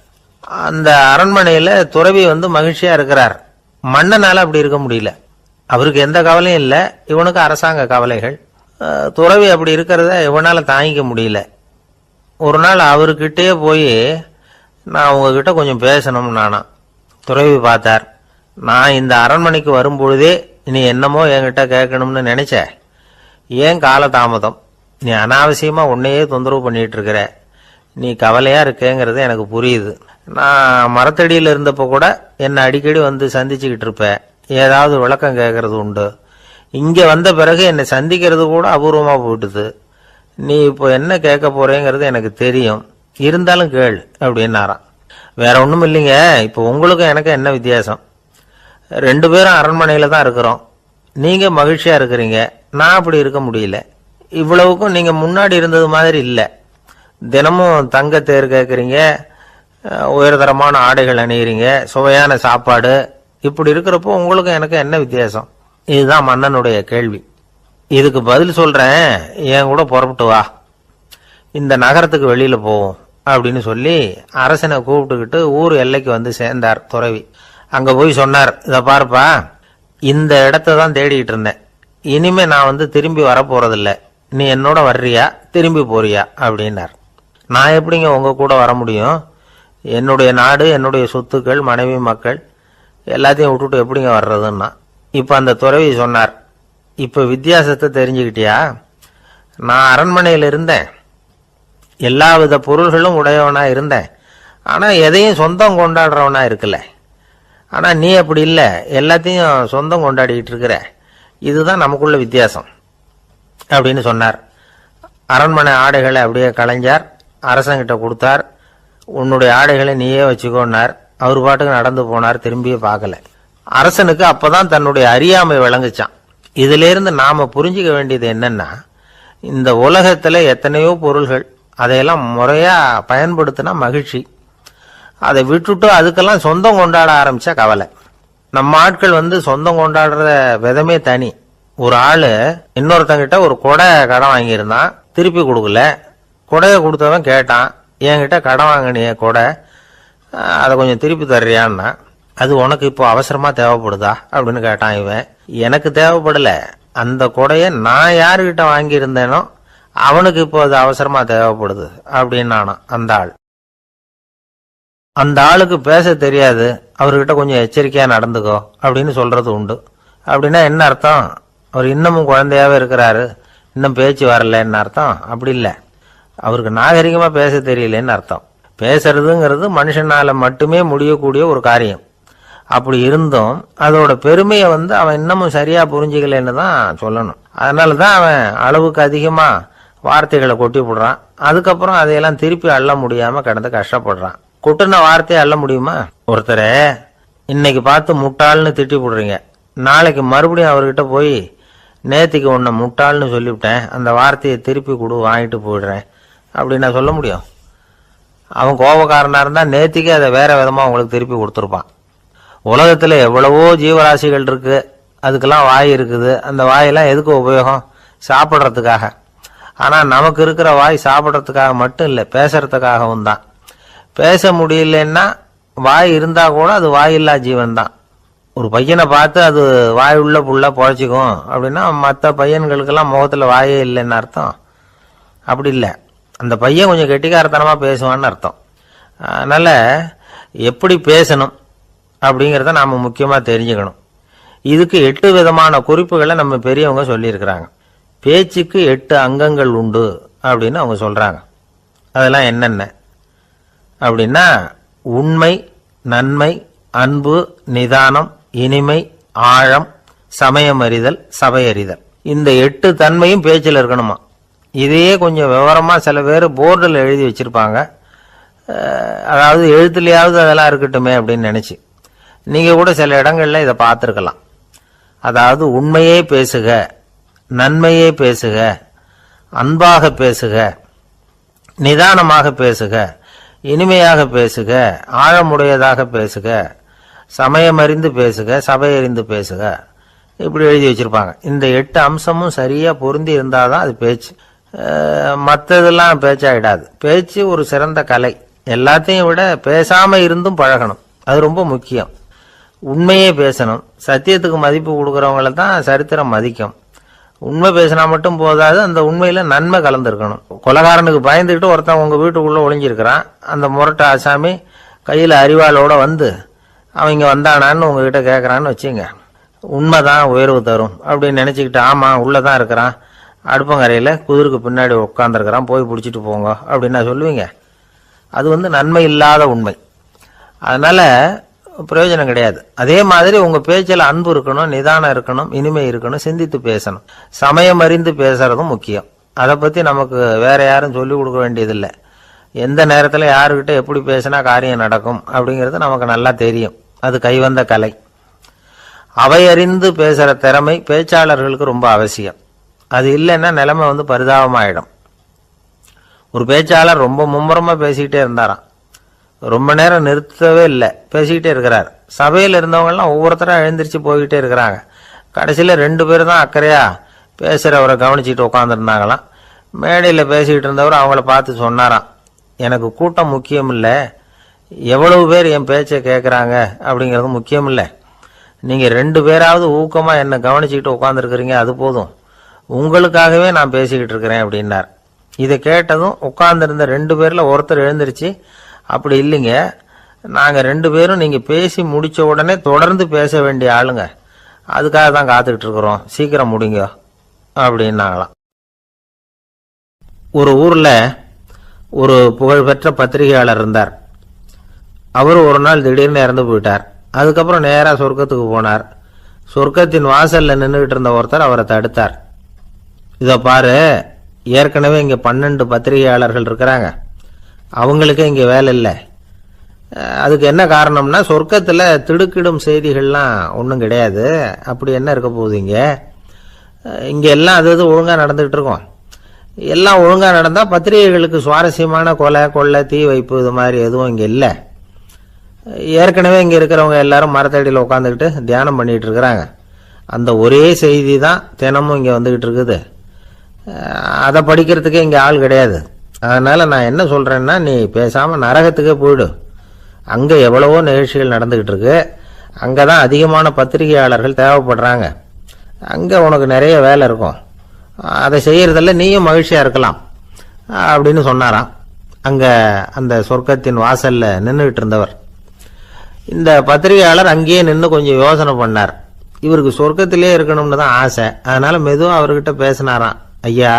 [SPEAKER 1] அந்த அரண்மனையில் துறவி மகிழ்ச்சியாக இருக்கிறார். மன்னனால் அப்படி இருக்க முடியல. அவருக்கு எந்த கவலையும் இல்லை, இவனுக்கு அரசாங்க கவலைகள். துறவி அப்படி இருக்கிறத இவனால் தாங்கிக்க முடியல. ஒரு நாள் அவர்கிட்டே போய், நான் உங்ககிட்ட கொஞ்சம் பேசணும் நானா. துறவி பார்த்தார். நான் இந்த அரண்மனைக்கு வரும்பொழுதே நீ என்னமோ என்கிட்ட கேட்கணும்னு நினைச்ச, ஏன் காலதாமதம்? நீ அனாவசியமாக உன்னையே தொந்தரவு பண்ணிட்டு இருக்கிற, நீ கவலையாக இருக்கேங்கிறது எனக்கு புரியுது. நான் மரத்தடியில் இருந்தப்போ கூட என்னை அடிக்கடி சந்திச்சுக்கிட்டு இருப்பேன், ஏதாவது விளக்கம் கேட்கறது உண்டு. இங்கே வந்த பிறகு என்னை சந்திக்கிறது கூட அபூர்வமாக போயிட்டுது. நீ இப்போ என்ன கேட்க போறேங்கிறது எனக்கு தெரியும், இருந்தாலும் கேள் அப்படின்னாராம். வேற ஒன்றும் இல்லைங்க, இப்போ உங்களுக்கும் எனக்கு என்ன வித்தியாசம்? 2 பேரும் அரண்மனையில் தான் இருக்கிறோம். நீங்கள் மகிழ்ச்சியாக இருக்கிறீங்க, நான் அப்படி இருக்க முடியல. இவ்வளவுக்கும் நீங்கள் முன்னாடி இருந்தது மாதிரி இல்லை. தினமும் தங்க தேர் கேட்குறீங்க, உயர்தரமான ஆடைகள் அணிகிறீங்க, சுவையான சாப்பாடு. இப்படி இருக்கிறப்போ உங்களுக்கும் எனக்கு என்ன வித்தியாசம்? இதுதான் மன்னனுடைய கேள்வி. இதுக்கு பதில் சொல்கிறேன், என் கூட புறப்பட்டு வா, இந்த நகரத்துக்கு வெளியில் போவோம் அப்படின்னு சொல்லி அரசனை கூப்பிட்டுக்கிட்டு ஊர் எல்லைக்கு சேர்ந்தார் துறவி. அங்கே போய் சொன்னார், இதை பாருப்பா, இந்த இடத்த தான் தேடிக்கிட்டு இருந்தேன். இனிமே நான் திரும்பி வரப்போறதில்ல. நீ என்னோட வர்றியா, திரும்பி போறியா அப்படின்னார். நான் எப்படிங்க உங்க கூட வர முடியும்? என்னுடைய நாடு, என்னுடைய சொத்துக்கள், மனைவி, மக்கள் எல்லாத்தையும் விட்டுட்டு எப்படிங்க வர்றதுன்னா. இப்போ அந்த துறவி சொன்னார், இப்போ வித்தியாசத்தை தெரிஞ்சுக்கிட்டியா? நான் அரண்மனையில் இருந்தேன், எல்லா வித பொருள்களும் உடையவனா இருந்தேன், ஆனால் எதையும் சொந்தம் கொண்டாடுறவனா இருக்கல. ஆனால் நீ அப்படி இல்லை, எல்லாத்தையும் சொந்தம் கொண்டாடிக்கிட்டு இருக்கிற. இதுதான் நமக்குள்ள வித்தியாசம் அப்படின்னு சொன்னார். அரண்மனை ஆடைகளை அப்படியே களைஞ்சார், அரசங்கிட்ட கொடுத்தார். உன்னுடைய ஆடைகளை நீயே வச்சுக்கோன்னார். அவர் பாட்டுக்கு நடந்து போனார், திரும்பியே பார்க்கல. அரசனுக்கு அப்பதான் தன்னுடைய அறியாமை விளங்குச்சான். இதிலிருந்து நாம புரிஞ்சுக்க வேண்டியது என்னன்னா, இந்த உலகத்துல எத்தனையோ பொருள்கள், அதையெல்லாம் முறையா பயன்படுத்தினா மகிழ்ச்சி. அதை விட்டுட்டு அதுக்கெல்லாம் சொந்தம் கொண்டாட ஆரம்பிச்சா கவலை. நம்ம ஆட்கள் சொந்தம் கொண்டாடுற விதமே தனி. ஒரு ஆளு இன்னொருத்தங்கிட்ட ஒரு கொடை கடன் வாங்கியிருந்தான், திருப்பி கொடுக்கல. கொடையை கொடுத்தவன் கேட்டான், என்கிட்ட கடன் வாங்கினிய கொடை, அதை கொஞ்சம் திருப்பி தர்றியான்னா. அது உனக்கு இப்போ அவசரமா தேவைப்படுதா அப்படின்னு கேட்டான் இவன். எனக்கு தேவைப்படல, அந்த கொடையை நான் யாருக்கிட்ட வாங்கியிருந்தேனோ அவனுக்கு இப்போ அது அவசரமா தேவைப்படுது அப்படின்னானா அந்த ஆள். அந்த ஆளுக்கு பேச தெரியாது, அவர்கிட்ட கொஞ்சம் எச்சரிக்கையா நடந்துக்கோ அப்படின்னு சொல்றது உண்டு. அப்படின்னா என்ன அர்த்தம்? அவர் இன்னமும் குழந்தையாவே இருக்கிறாரு, இன்னும் பேச்சு வரலன்னு அர்த்தம்? அப்படி இல்லை, அவருக்கு நாகரிகமா பேச தெரியலன்னு அர்த்தம். பேசுறதுங்கிறது மனுஷனால மட்டுமே முடியக்கூடிய ஒரு காரியம். அப்படி இருந்தும் அதோட பெருமையை அவன் இன்னமும் சரியா புரிஞ்சுக்கலன்னு தான் சொல்லணும். அதனாலதான் அவன் அளவுக்கு அதிகமா வார்த்தைகளை கொட்டி போடுறான். அதுக்கப்புறம் அதையெல்லாம் திருப்பி அள்ள முடியாம கிடந்து கஷ்டப்படுறான். கொட்டுன வார்த்தையை அள்ள முடியுமா? ஒருத்தரை இன்னைக்கு பார்த்து முட்டாள்னு திட்டி போடுறீங்க, நாளைக்கு மறுபடியும் அவர்கிட்ட போய் நேத்திக்கு உன்னை முட்டாள்னு சொல்லிவிட்டேன், அந்த வார்த்தையை திருப்பி கொடு, வாங்கிட்டு போயிடுறேன் அப்படின்னு நான் சொல்ல முடியும்? அவன் கோபக்காரனா இருந்தா நேத்திக்கு அதை வேற விதமா உங்களுக்கு திருப்பி கொடுத்துருப்பான். உலகத்துல எவ்வளவோ ஜீவராசிகள் இருக்கு, அதுக்கெல்லாம் வாய் இருக்குது. அந்த வாயெல்லாம் எதுக்கு உபயோகம்? சாப்பிட்றதுக்காக. ஆனா நமக்கு இருக்கிற வாய் சாப்பிட்றதுக்காக மட்டும் இல்லை, பேசுறதுக்காகவும் தான். பேச முடியலன்னா வாய் இருந்தா கூட அது வாயில்லா ஜீவன் தான். ஒரு பையனை பார்த்து அது வாய் உள்ள புள்ள பொழைச்சிக்கும் அப்படின்னா மற்ற பையன்களுக்கெல்லாம் முகத்தில் வாயே இல்லைன்னு அர்த்தம். அப்படி இல்லை, அந்த பையன் கொஞ்சம் கெட்டிக்காரத்தனமாக பேசுவான்னு அர்த்தம். அதனால் எப்படி பேசணும் அப்படிங்கிறத நாம் முக்கியமாக தெரிஞ்சுக்கணும். இதுக்கு 8 விதமான குறிப்புகளை நம்ம பெரியவங்க சொல்லியிருக்கிறாங்க. பேச்சுக்கு 8 அங்கங்கள் உண்டு அப்படின்னு அவங்க சொல்கிறாங்க. அதெல்லாம் என்னென்ன அப்படின்னா உண்மை, நன்மை, அன்பு, நிதானம், இனிமை, ஆழம், சமயமறிதல், சபையறிதல். இந்த 8 தன்மையும் பேச்சில் இருக்கணுமா. இதையே கொஞ்சம் விவரமாக சில பேர் போர்டில் எழுதி வச்சுருப்பாங்க. அதாவது எழுத்துலையாவது அதெல்லாம் இருக்கட்டுமே அப்படின்னு நினச்சி நீங்கள் கூட சில இடங்களில் இதை பார்த்துருக்கலாம். அதாவது உண்மையே பேசுக, நன்மையே பேசுக, அன்பாக பேசுக, நிதானமாக பேசுக, இனிமையாக பேசுக, ஆழமுடையதாக பேசுக, சமயமறிந்து பேசுக, சபையறிந்து பேசுக, இப்படி எழுதி வச்சிருப்பாங்க. இந்த 8 அம்சமும் சரியா பொருந்தி இருந்தாதான் அது பேச்சு. மற்றதெல்லாம் பேச்சாயிடாது. பேச்சு ஒரு சிறந்த கலை. எல்லாத்தையும் விட பேசாம இருந்தும் பழகணும், அது ரொம்ப முக்கியம். உண்மையே பேசணும். சத்தியத்துக்கு மதிப்பு கொடுக்கறவங்கள தான் சரித்திரம் மதிக்கும். உண்மை பேசினா மட்டும் போதாது, அந்த உண்மையில நன்மை கலந்துருக்கணும். கொலைகாரனுக்கு பயந்துக்கிட்டு ஒருத்தன் உங்க வீட்டுக்குள்ள ஒளிஞ்சிருக்கிறான். அந்த முரட்ட ஆசாமி கையில அறிவாளோட வந்து அவன் இங்க வந்தானான்னு உங்ககிட்ட கேட்கறான்னு வச்சுங்க. உண்மைதான் உயர்வு தரும் அப்படின்னு நினைச்சுக்கிட்டு ஆமா உள்ளதான் இருக்கிறான், அடுப்பங்கரையில குதிருக்கு பின்னாடி உட்காந்துருக்கிறான், போய் பிடிச்சிட்டு போங்க அப்படின்னா சொல்லுவீங்க. அது நன்மை இல்லாத உண்மை. அதனால பிரயோஜனம் கிடையாது. அதே மாதிரி உங்க பேச்சில் அன்பு இருக்கணும், நிதானம் இருக்கணும், இனிமை இருக்கணும், சிந்தித்து பேசணும், சமயம் அறிந்து பேசுறதும் முக்கியம். அதை பத்தி நமக்கு வேற யாரும் சொல்லிக் கொடுக்க வேண்டியதில்லை. எந்த நேரத்தில் யாருக்கிட்ட எப்படி பேசினா காரியம் நடக்கும் அப்படிங்கிறது நமக்கு நல்லா தெரியும். அது கைவந்த கலை. அவையறிந்து பேசுற திறமை பேச்சாளர்களுக்கு ரொம்ப அவசியம். அது இல்லைன்னா நிலைமை பரிதாபமாயிடும். ஒரு பேச்சாளர் ரொம்ப மும்முரமா பேசிக்கிட்டே இருந்தாராம். ரொம்ப நேரம் நிறுத்தவே இல்லை, பேசிக்கிட்டே இருக்கிறார். சபையில் இருந்தவங்கலாம் ஒவ்வொருத்தரும் எழுந்திரிச்சு போய்கிட்டே இருக்கிறாங்க. கடைசியில் 2 பேர் தான் அக்கறையா பேசுகிறவரை கவனிச்சுட்டு உட்காந்துருந்தாங்களாம். மேடையில் பேசிக்கிட்டு இருந்தவர் அவங்கள பார்த்து சொன்னாராம், எனக்கு கூட்டம் முக்கியம் இல்லை, எவ்வளவு பேர் என் பேச்சை கேட்குறாங்க அப்படிங்கிறது முக்கியம் இல்லை. நீங்கள் 2 பேராவது ஊக்கமாக என்னை கவனிச்சுக்கிட்டு உட்காந்துருக்குறீங்க, அது போதும். உங்களுக்காகவே நான் பேசிக்கிட்டு இருக்கிறேன் அப்படின்னார். இதை கேட்டதும் உட்கார்ந்துருந்த 2 பேரில் ஒருத்தர் எழுந்திருச்சு, அப்படி இல்லைங்க, நாங்கள் 2 பேரும் நீங்கள் பேசி முடிச்ச உடனே தொடர்ந்து பேச வேண்டிய ஆளுங்க, அதுக்காக தான் காத்துக்கிட்டு இருக்கிறோம், சீக்கிரம் முடிங்க அப்படின்னாங்களாம். ஒரு ஊரில் ஒரு புகழ்பெற்ற பத்திரிகையாளர் இருந்தார். அவர் ஒரு நாள் திடீர்னு இறந்து போயிட்டார். அதுக்கப்புறம் நேராக சொர்க்கத்துக்கு போனார். சொர்க்கத்தின் வாசலில் நின்றுகிட்டு இருந்த ஒருத்தர் அவரை தடுத்தார். இதை பாரு, ஏற்கனவே இங்கே 12 பத்திரிகையாளர்கள் இருக்கிறாங்க, அவங்களுக்கே இங்கே வேலை இல்லை. அதுக்கு என்ன காரணம்னா, சொர்க்கத்தில் திடுக்கிடும் செய்திகள்லாம் ஒன்றும் கிடையாது, அப்படி என்ன இருக்க போகுது இங்கே எல்லாம் அது ஒழுங்காக நடந்துகிட்டு இருக்கோம். எல்லாம் ஒழுங்காக நடந்தால் பத்திரிகைகளுக்கு சுவாரஸ்யமான கொலை கொள்ளை தீ வைப்பு இது மாதிரி எதுவும் இங்கே இல்லை. ஏற்கனவே இங்கே இருக்கிறவங்க எல்லாரும் மரத்தடியில் உட்காந்துக்கிட்டு தியானம் பண்ணிகிட்டு இருக்கிறாங்க. அந்த ஒரே செய்தி தான் தினமும் இங்கே வந்துக்கிட்டு இருக்குது. அதை படிக்கிறதுக்கே இங்கே ஆள் கிடையாது. அதனால் நான் என்ன சொல்கிறேன்னா, நீ பேசாமல் நரகத்துக்கே போயிடு. அங்கே எவ்வளவோ நிகழ்ச்சிகள் நடந்துக்கிட்டு இருக்கு, அங்கே தான் அதிகமான பத்திரிகையாளர்கள் தேவைப்படுறாங்க, அங்கே உனக்கு நிறைய வேலை இருக்கும், அதை செய்கிறதில்ல நீயும் மகிழ்ச்சியாக இருக்கலாம் அப்படின்னு சொன்னாராம். அங்கே அந்த சொர்க்கத்தின் வாசலில் நின்றுக்கிட்டு இருந்தவர். இந்த பத்திரிகையாளர் அங்கேயே நின்று கொஞ்சம் யோசனை பண்ணார். இவருக்கு சொர்க்கத்திலே இருக்கணும்னு தான் ஆசை. அதனால் மெதுவாக அவர்கிட்ட பேசினாராம், ஐயா,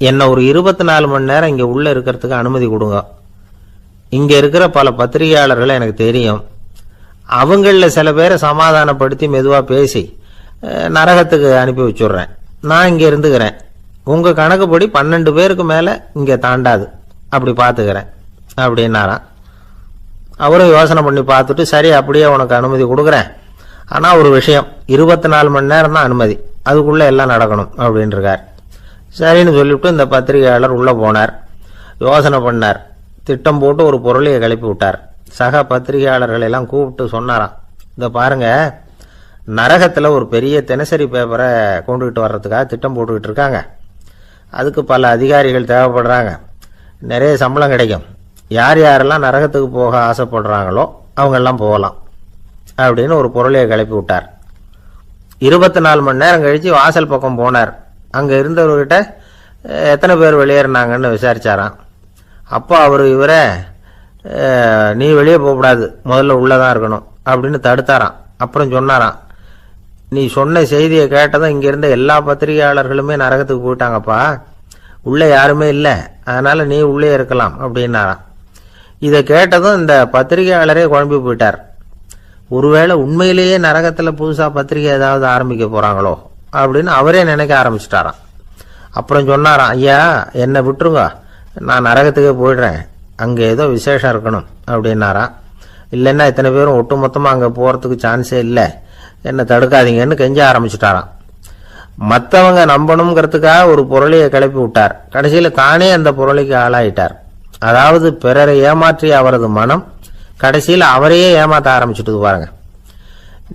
[SPEAKER 1] என்னை ஒரு 24 மணி நேரம் இங்கே உள்ளே இருக்கிறதுக்கு அனுமதி கொடுங்க. இங்கே இருக்கிற பல பத்திரிகையாளர்களை எனக்கு தெரியும், அவங்களில் சில பேரை சமாதானப்படுத்தி மெதுவாக பேசி நரகத்துக்கு அனுப்பி வச்சுட்றேன். நான் இங்கே இருந்துக்கிறேன். உங்கள் கணக்குப்படி 12 பேருக்கு மேலே இங்கே தாண்டாது, அப்படி பார்த்துக்கிறேன் அப்படின்னாராம். அவரும் யோசனை பண்ணி பார்த்துட்டு, சரி அப்படியே உனக்கு அனுமதி கொடுக்குறேன், ஆனால் ஒரு விஷயம், 24 மணி நேரம் தான் அனுமதி, அதுக்குள்ளே எல்லாம் நடக்கணும் அப்படின்ட்டுருக்கார். சரின்னு சொல்லிவிட்டு இந்த பத்திரிகையாளர் உள்ளே போனார். யோசனை பண்ணார், திட்டம் போட்டு ஒரு பொருளையை கிளப்பி விட்டார். சக பத்திரிகையாளர்களெல்லாம் கூப்பிட்டு சொன்னாராம், இதை பாருங்க, நரகத்தில் ஒரு பெரிய தினசரி பேப்பரை கொண்டுகிட்டு வர்றதுக்காக திட்டம் போட்டுக்கிட்டு இருக்காங்க. அதுக்கு பல அதிகாரிகள் தேவைப்படுறாங்க, நிறைய சம்பளம் கிடைக்கும். யார் யாரெல்லாம் நரகத்துக்கு போக ஆசைப்படுறாங்களோ அவங்கெல்லாம் போகலாம். அப்படின்னு ஒரு பொருளையை கிளப்பி விட்டார். 24 மணி நேரம் கழிச்சு வாசல் பக்கம் போனார். அங்க இருந்தவர்கிட்ட எத்தனை பேர் வெளியேறினாங்கன்னு விசாரிச்சாராம். அப்போ அவர் இவரை நீ வெளியே போகக்கூடாது, முதல்ல உள்ளதான் இருக்கணும் அப்படின்னு தடுத்தாராம். அப்புறம் சொன்னாராம், நீ சொன்ன செய்தியை கேட்டதும் இங்க இருந்த எல்லா பத்திரிகையாளர்களுமே நரகத்துக்கு போயிட்டாங்கப்பா, உள்ள யாருமே இல்லை, அதனால நீ உள்ளே இருக்கலாம் அப்படின்னாராம். இதை கேட்டதும் இந்த பத்திரிகையாளரே குழம்பி போயிட்டார். ஒருவேளை உண்மையிலேயே நரகத்துல புதுசா பத்திரிகை ஏதாவது ஆரம்பிக்க போறாங்களோ அப்படின்னு அவரே நினைக்க ஆரம்பிச்சிட்டாராம். அப்புறம் சொன்னாராம், ஐயா என்னை விட்டுருங்க, நான் நரகத்துக்கே போயிடுறேன், அங்க ஏதோ விசேஷம் இருக்கணும் அப்படின்னாராம். இல்லைன்னா இத்தனை பேரும் ஒட்டுமொத்தமா அங்க போறதுக்கு சான்ஸே இல்லை, என்ன தடுக்காதீங்கன்னு கெஞ்ச ஆரம்பிச்சுட்டாராம். மற்றவங்க நம்பணுங்கிறதுக்காக ஒரு பொருளையை கிளப்பி விட்டார். கடைசியில தானே அந்த பொருளைக்கு ஆளாயிட்டார். அதாவது பிறரை ஏமாற்றிய அவரது மனம் கடைசியில் அவரையே ஏமாற்ற ஆரம்பிச்சுட்டு பாருங்க.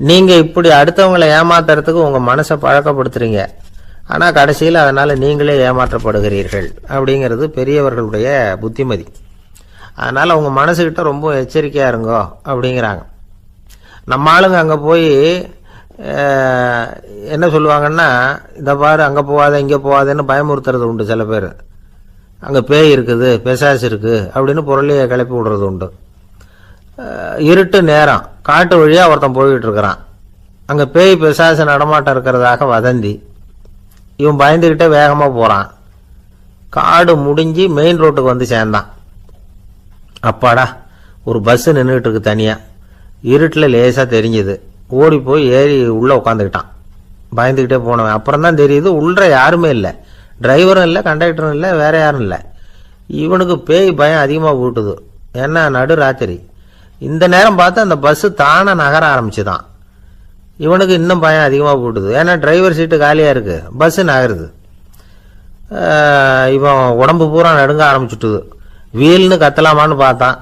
[SPEAKER 1] நீங்க இப்படி அடுத்தவங்களை ஏமாத்துறதுக்கு உங்க மனசை பழக்கப்படுத்துறீங்க, ஆனா கடைசியில் அதனால நீங்களே ஏமாற்றப்படுகிறீர்கள் அப்படிங்கிறது பெரியவர்களுடைய புத்திமதி. அதனால உங்க மனசுகிட்ட ரொம்ப எச்சரிக்கையா இருங்கோ அப்படிங்கிறாங்க. நம்ம ஆளுங்க அங்க போய் என்ன சொல்லுவாங்கன்னா, இந்த பாரு அங்க போவாத இங்க போவாதன்னு பயமுறுத்துறது உண்டு. சில பேர் அங்க பேய் இருக்குது, பிசாசு இருக்கு அப்படின்னு பொருளையை கிளப்பி விடுறது உண்டு. இருட்டு நேரம் காட்டு வழியா ஒருத்தன் போய்கிட்டு இருக்கிறான். அங்க பேய் பிசாசு நடமாட்டம் இருக்கிறதாக வதந்தி. இவன் பயந்துகிட்டே வேகமா போறான். காடு முடிஞ்சு மெயின் ரோட்டுக்கு வந்து சேர்ந்தான். அப்பாடா, ஒரு பஸ் நின்றுட்டு இருக்கு தனியா, இருட்டுல லேசா தெரிஞ்சது. ஓடி போய் ஏறி உள்ள உட்காந்துக்கிட்டான். பயந்துகிட்டே போனவன் அப்புறம் தான் தெரியுது உள்ள யாருமே இல்லை, டிரைவரும் இல்லை, கண்டக்டரும் இல்லை, வேற யாரும் இல்லை. இவனுக்கு பேய் பயம் அதிகமாக போட்டுது. ஏன்னா நடு ராத்திரி. இந்த நேரம் பார்த்து அந்த பஸ் தானே நகர ஆரம்பிச்சுதான். இவனுக்கு இன்னும் பயம் அதிகமாக போட்டுது. ஏன்னா டிரைவர் சீட்டு காலியா இருக்கு, பஸ் நகருது. இவன் உடம்பு பூரா நடுங்க ஆரம்பிச்சுட்டுது. வீல்னு கத்தலாமான்னு பார்த்தான்.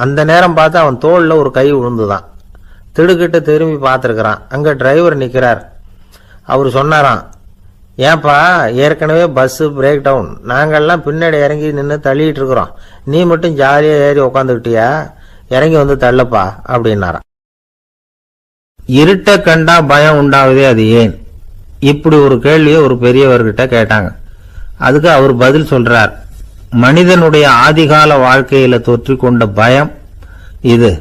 [SPEAKER 1] அந்த நேரம் பார்த்து அவன் தோல்ல ஒரு கை விழுந்துதான். திடுக்கிட்டு திரும்பி பார்த்துருக்கிறான். அங்க டிரைவர் நிக்கிறார். அவரு சொன்னாராம், ஏன்பா ஏற்கனவே பஸ் பிரேக் டவுன், நாங்கள்லாம் பின்னாடி இறங்கி நின்று தள்ளிட்டு இருக்கிறோம், நீ மட்டும் ஜாலியா ஏறி உக்காந்துக்கிட்டியா, இறங்கி வந்து தள்ளப்பா அப்படின்னாராம். இருட்ட கண்டா பயம் உண்டாவதே அது ஏன்? இப்படி ஒரு கேள்வியை ஒரு பெரியவர்கிட்ட கேட்டாங்க. அதுக்கு அவர் பதில் சொல்றார், மனிதனுடைய ஆதிகால வாழ்க்கையில தொற்றி கொண்ட பயம் இது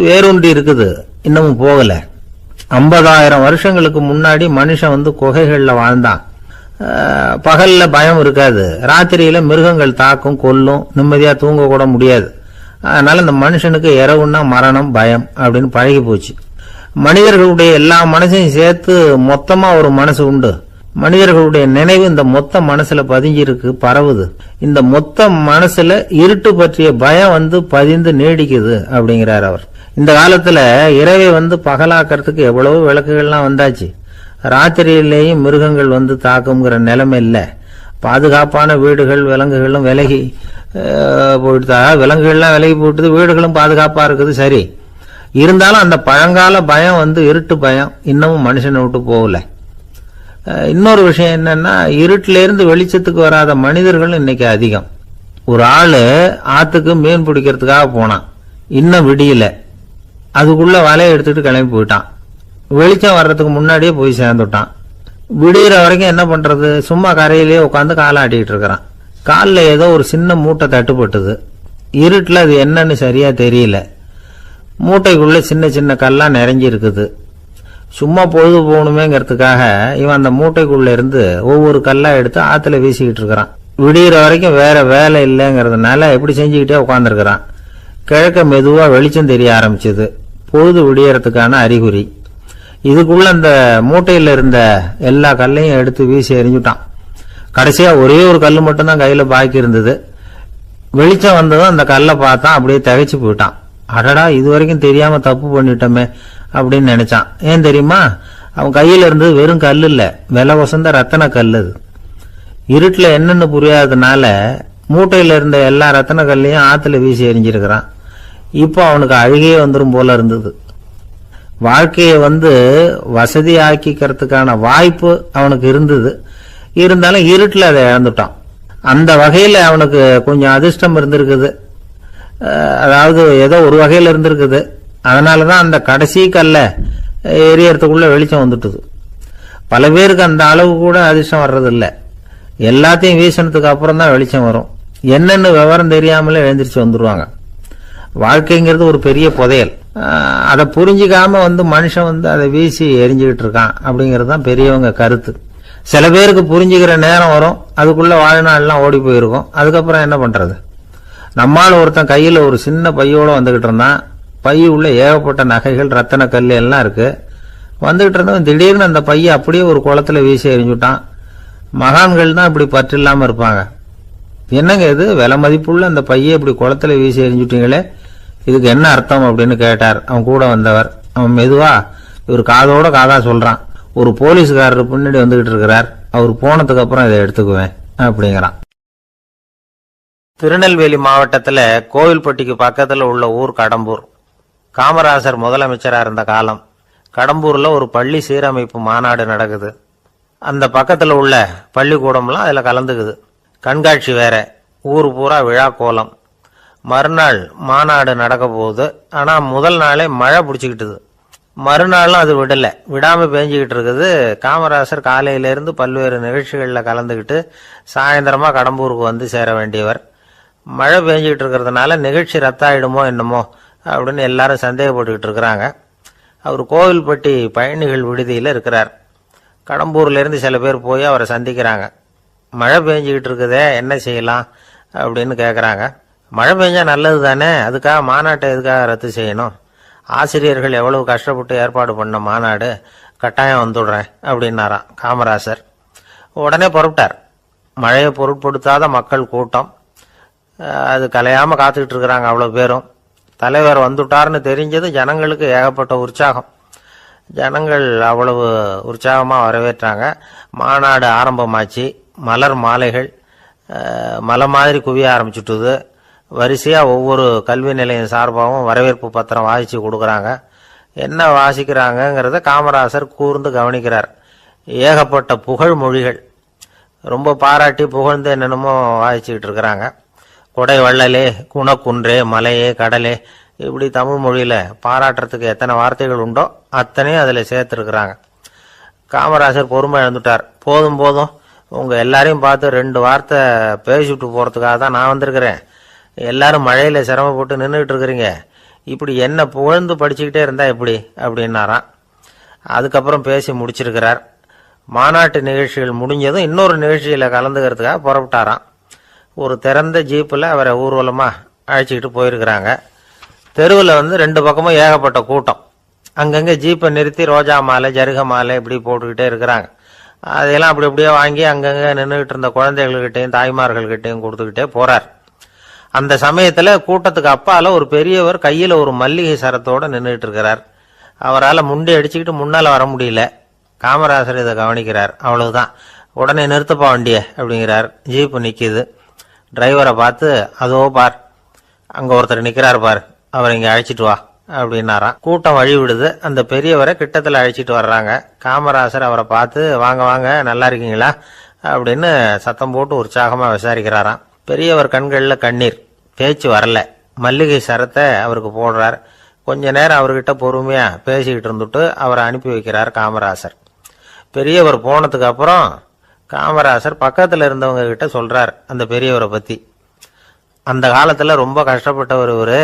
[SPEAKER 1] வேரூன்றி இருக்குது, இன்னமும் போகல. 50,000 வருஷங்களுக்கு முன்னாடி மனுஷன் குகைகள்ல வாழ்ந்தான். பகல்ல பயம் இருக்காது, ராத்திரியில மிருகங்கள் தாக்கும், கொல்லும், நிம்மதியா தூங்க கூட முடியாது. அதனால இந்த மனுஷனுக்கு இரவுன்னா மரணம், பயம் அப்படின்னு பழகி போச்சு. மனிதர்களுடைய எல்லா மனசையும் சேர்த்து மொத்தமா ஒரு மனசு உண்டு. மனிதர்களுடைய நினைவு இந்த மொத்த மனசுல பதிஞ்சிருக்கு, பரவுது. இந்த மொத்த மனசுல இருட்டு பற்றிய பயம் பதிந்து நீடிக்குது அப்படிங்கிறார் அவர். இந்த காலத்துல இரவை பகலாக்கிறதுக்கு எவ்வளவு விளக்குகள்லாம் வந்தாச்சு. ராத்திரியிலேயும் மிருகங்கள் தாக்குங்கிற நிலைமை இல்ல. பாதுகாப்பான வீடுகள், விலங்குகளும் விலகி போயிட்டு, விலங்குகள்லாம் விலகி போயிட்டு, வீடுகளும் பாதுகாப்பா இருக்குது. சரி, இருந்தாலும் அந்த பழங்கால பயம் இருட்டு பயம் இன்னமும் மனுஷனை விட்டு போகல. இன்னொரு விஷயம் என்னன்னா, இருட்டுல இருந்து வெளிச்சத்துக்கு வராத மனிதர்கள் இன்னைக்கு அதிகம். ஒரு ஆளு ஆத்துக்கு மீன் பிடிக்கிறதுக்காக போனான், இன்னும் விடியல. அதுக்குள்ள வலையை எடுத்துட்டு கிளம்பி போயிட்டான். வெளிச்சம் வர்றதுக்கு முன்னாடியே போய் சேர்ந்துட்டான். விடிகிற வரைக்கும் என்ன பண்றது, சும்மா கரையிலேயே உட்காந்து காலாட்டிட்டு இருக்கிறான். காலில் ஏதோ ஒரு சின்ன மூட்டை தட்டுப்பட்டது. இருட்டுல அது என்னன்னு சரியா தெரியல. மூட்டைக்குள்ள சின்ன சின்ன கல்லா நிறைஞ்சி இருக்குது. சும்மா பொழுது போகணுமேங்கிறதுக்காக இவன் அந்த மூட்டைக்குள்ள இருந்து ஒவ்வொரு கல்லா எடுத்து ஆத்துல வீசிக்கிட்டு இருக்கிறான். விடிகிற வரைக்கும் வேற வேலை இல்லைங்கிறதுனால எப்படி செஞ்சுக்கிட்டே உட்காந்துருக்கிறான். கிழக்க மெதுவா வெளிச்சம் தெரிய ஆரம்பிச்சது. பொழுது விடியறதுக்கான அறிகுறி. இதுக்குள்ள அந்த மூட்டையில இருந்த எல்லா கல்லையும் எடுத்து வீசி எறிஞ்சுட்டான். கடைசியா ஒரே ஒரு கல்லு மட்டும்தான் கையில பாக்கி இருந்தது. வெளிச்சம் வந்ததும் அந்த கல்லை பார்த்தான், அப்படியே திகைச்சு போயிட்டான். அடடா, இது வரைக்கும் தெரியாம தப்பு பண்ணிட்டோமே அப்படின்னு நினைச்சான். ஏன் தெரியுமா, அவன் கையில இருந்தது வெறும் கல் இல்ல, விலை வசந்த ரத்தன கல். அது இருட்டுல என்னன்னு புரியாததுனால மூட்டையில இருந்த எல்லா ரத்தன கல்லையும் ஆத்துல வீசி எறிஞ்சிருக்கிறான். இப்போ அவனுக்கு அழுகையே வந்துடும் போல இருந்தது. வாழ்க்கையை வசதி ஆக்கிக்கிறதுக்கான வாய்ப்பு அவனுக்கு இருந்தது. இருந்தாலும் இருட்டுல அதை இழந்துட்டான். அந்த வகையில அவனுக்கு கொஞ்சம் அதிர்ஷ்டம் இருந்திருக்குது. அதாவது ஏதோ ஒரு வகையில இருந்திருக்குது. அதனால தான் அந்த கடைசி கல்ல எரியறதுக்குள்ள வெளிச்சம் வந்துட்டுது. பல பேருக்கு அந்த அளவு கூட அதிர்ஷ்டம் வர்றதில்லை. எல்லாத்தையும் வீசினதுக்கு அப்புறம் தான் வெளிச்சம் வரும். என்னென்னு விவரம் தெரியாமலே எழுந்திரிச்சு வந்துடுவாங்க. வாழ்க்கைங்கிறது ஒரு பெரிய புதையல். அதை புரிஞ்சிக்காம மனுஷன் அதை வீசி எரிஞ்சுக்கிட்டு இருக்கான் அப்படிங்கிறது தான் பெரியவங்க கருத்து. சில பேருக்கு புரிஞ்சுக்கிற நேரம் வரும், அதுக்குள்ள வாழ்நாள்லாம் ஓடி போயிருக்கும். அதுக்கப்புறம் என்ன பண்றது? நம்மால் ஒருத்தன் கையில ஒரு சின்ன பையோட வந்துகிட்டு இருந்தான். பை உள்ள ஏகப்பட்ட நகைகள், ரத்தன கல் எல்லாம் இருக்கு. வந்துகிட்டு இருந்தவன் திடீர்னு அந்த பையை அப்படியே ஒரு குளத்துல வீசி எறிஞ்சுட்டான். மகான்கள் தான் இப்படி பற்று இல்லாம இருப்பாங்க. என்னங்க இது, விலை மதிப்புள்ள அந்த பையை இப்படி குளத்துல வீசி எறிஞ்சுட்டீங்களே, இதுக்கு என்ன அர்த்தம் அப்படின்னு கேட்டார் அவன் கூட வந்தவர். அவன் மெதுவா இவர் காதோட காதா சொல்றான், ஒரு போலீஸ்காரர் பின்னாடி வந்துகிட்டு இருக்கிறார், அவர் போனதுக்கு அப்புறம் இதை எடுத்துக்குவேன் அப்படிங்கிறான். திருநெல்வேலி மாவட்டத்துல கோவில்பட்டிக்கு பக்கத்துல உள்ள ஊர் கடம்பூர். காமராசர் முதலமைச்சரா இருந்த காலம். கடம்பூர்ல ஒரு பள்ளி சீரமைப்பு மாநாடு நடக்குது. அந்த பக்கத்துல உள்ள பள்ளிக்கூடம்லாம் அதுல கலந்துக்குது. கண்காட்சி வேற, ஊர் பூரா விழா கோலம். மறுநாள் மாநாடு நடக்க போகுது. ஆனா முதல் நாளே மழை பிடிச்சிக்கிட்டுது. மறுநாளும் அது விடாம பேஞ்சுக்கிட்டு இருக்குது. காமராசர் காலையிலிருந்து பல்வேறு நிகழ்ச்சிகளில் கலந்துக்கிட்டு சாயந்தரமா கடம்பூருக்கு வந்து சேர வேண்டியவர். மழை பேஞ்சுக்கிட்டு இருக்கிறதுனால நிகழ்ச்சி ரத்தாயிடுமோ என்னமோ அப்படின்னு எல்லாரும் சந்தேகப்பட்டுக்கிட்டு இருக்கிறாங்க. அவர் கோவில்பட்டி பயணிகள் விடுதியில் இருக்கிறார். கடம்பூர்ல இருந்து சில பேர் போய் அவரை சந்திக்கிறாங்க. மழை பெஞ்சுக்கிட்டு இருக்குதே, என்ன செய்யலாம் அப்படின்னு கேட்குறாங்க. மழை பெஞ்சா நல்லது தானே, அதுக்காக மாநாட்டை எதுக்காக ரத்து செய்யணும்? ஆசிரியர்கள் எவ்வளவு கஷ்டப்பட்டு ஏற்பாடு பண்ண மாநாடு, கட்டாயம் வந்துடுறேன் அப்படின்னாராம் காமராசர். உடனே புறப்பட்டார். மழையை பொருட்படுத்தாத மக்கள் கூட்டம், அது கலையாம காத்துக்கிட்டு இருக்கிறாங்க அவ்வளோ பேரும். தலைவர் வந்துட்டார்னு தெரிஞ்சது ஜனங்களுக்கு ஏகப்பட்ட உற்சாகம். ஜனங்கள் அவ்வளவு உற்சாகமாக வரவேற்றாங்க. மாநாடு ஆரம்பமாச்சு. மலர் மாலைகள் மலை மாதிரி குவிய ஆரம்பிச்சுட்டுது. வரிசையாக ஒவ்வொரு கல்வி நிலையம் சார்பாகவும் வரவேற்பு பத்திரம் வாசித்து கொடுக்குறாங்க. என்ன வாசிக்கிறாங்கங்கிறத காமராசர் கூர்ந்து கவனிக்கிறார். ஏகப்பட்ட புகழ் மொழிகள், ரொம்ப பாராட்டி புகழ்ந்து என்னென்னமோ வாசிச்சுக்கிட்டு இருக்கிறாங்க. கொடை வள்ளலே, குணக்குன்றே, மலையே, கடலே, இப்படி தமிழ் மொழியில் பாராட்டுறதுக்கு எத்தனை வார்த்தைகள் உண்டோ அத்தனையும் அதில் சேர்த்துருக்குறாங்க. காமராசர் பொறுமை இழந்துட்டார். போதும் போதும், உங்கள் எல்லாரையும் பார்த்து 2 வார்த்தை பேசிவிட்டு போகிறதுக்காக தான் நான் வந்திருக்கிறேன். எல்லாரும் மழையில் சிரமப்பட்டு நின்றுக்கிட்டு இருக்கிறீங்க, இப்படி என்ன புகழ்ந்து படிச்சுக்கிட்டே இருந்தா எப்படி அப்படின்னாராம். அதுக்கப்புறம் பேசி முடிச்சிருக்கிறார். மாநாட்டு நிகழ்ச்சிகள் முடிஞ்சதும் இன்னொரு நிகழ்ச்சியில் கலந்துக்கிறதுக்காக புறப்பட்டாராம். ஒரு திறந்த ஜீப்பில் அவரை ஊர்வலமாக அழைச்சிக்கிட்டு போயிருக்கிறாங்க. தெருவில் 2 பக்கமும் ஏகப்பட்ட கூட்டம். அங்கங்கே ஜீப்பை நிறுத்தி ரோஜா மாலை, ஜருக மாலை இப்படி போட்டுக்கிட்டே இருக்கிறாங்க. அதையெல்லாம் அப்படி அப்படியே வாங்கி அங்கங்கே நின்றுகிட்டு இருந்த குழந்தைகள்கிட்டையும் தாய்மார்கள்கிட்டையும் கொடுத்துக்கிட்டே போறார். அந்த சமயத்தில் கூட்டத்துக்கு அப்பால ஒரு பெரியவர் கையில் ஒரு மல்லிகை சரத்தோடு நின்றுட்டு இருக்கிறார். அவரால் முண்டி அடிச்சுக்கிட்டு முன்னால் வர முடியல. காமராசர் இதை கவனிக்கிறார். அவ்வளவுதான், உடனே நிறுத்தப்பா வண்டிய அப்படிங்கிறார். ஜீப்பு நிற்கிது. டிரைவரை பார்த்து, அதோ பார், அங்கே ஒருத்தர் நிற்கிறார் பார், அவர் இங்கே அழைச்சிட்டு வா அப்படின்னாராம். கூட்டம் வழி விடுது. அந்த பெரியவரை கிட்டத்தில் அழைச்சிட்டு வர்றாங்க. காமராசர் அவரை பார்த்து, வாங்க வாங்க, நல்லா இருக்கீங்களா அப்படின்னு சத்தம் போட்டு உற்சாகமாக விசாரிக்கிறாராம். பெரியவர் கண்களில் கண்ணீர், பேச்சு வரல. மல்லிகை சரத்தை அவருக்கு போடுறார். கொஞ்ச நேரம் அவர்கிட்ட பொறுமையாக பேசிக்கிட்டு இருந்துட்டு அவரை அனுப்பி வைக்கிறார் காமராசர். பெரியவர் போனதுக்கு அப்புறம் காமராசர் பக்கத்தில் இருந்தவங்க கிட்ட சொல்றார் அந்த பெரியவரை பற்றி. அந்த காலத்தில் ரொம்ப கஷ்டப்பட்டவர் இவர்,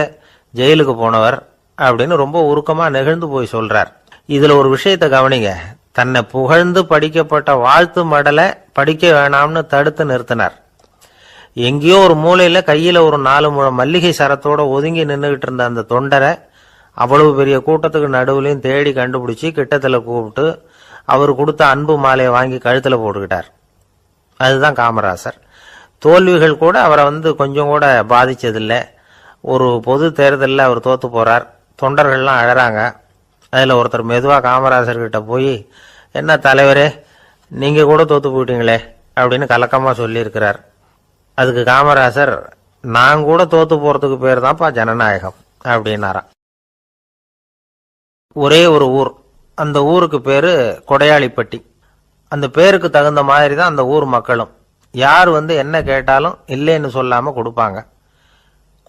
[SPEAKER 1] ஜெயிலுக்கு போனவர் அப்படின்னு ரொம்ப உருக்கமாக நெகிழ்ந்து போய் சொல்றார். இதில் ஒரு விஷயத்தை கவனிங்க. தன்னை புகழ்ந்து படிக்கப்பட்ட வாழ்த்து மடலை படிக்க வேணாம்னு தடுத்து நிறுத்தினார். எங்கேயோ ஒரு மூலையில் கையில் ஒரு 4 முழம் மல்லிகை சரத்தோட ஒதுங்கி நின்றுகிட்டு இருந்த அந்த தொண்டரை அவ்வளவு பெரிய கூட்டத்துக்கு நடுவுலையும் தேடி கண்டுபிடிச்சி கிட்டத்தில் கூப்பிட்டு அவர் கொடுத்த அன்பு மாலையை வாங்கி கழுத்தில் போட்டுக்கிட்டார். அதுதான் காமராசர். தோல்விகள் கூட அவரை கொஞ்சம் கூட பாதிச்சதில்லை. ஒரு பொது தேர்தலில் அவர் தோத்து போறார். தொண்டர்கள்லாம் அழறாங்க. அதில் ஒருத்தர் மெதுவாக காமராசர்கிட்ட போய், என்ன தலைவரே, நீங்கள் கூட தோத்து போயிட்டீங்களே அப்படின்னு கலக்கமாக சொல்லியிருக்கிறார். அதுக்கு காமராசர், நான் கூட தோத்து போகிறதுக்கு பேர் தான்ப்பா ஜனநாயகம் அப்படின்னாராம். ஒரே ஒரு ஊர், அந்த ஊருக்கு பேர் கொடையாளிப்பட்டி. அந்த பேருக்கு தகுந்த மாதிரி தான் அந்த ஊர் மக்களும். யார் என்ன கேட்டாலும் இல்லைன்னு சொல்லாமல் கொடுப்பாங்க.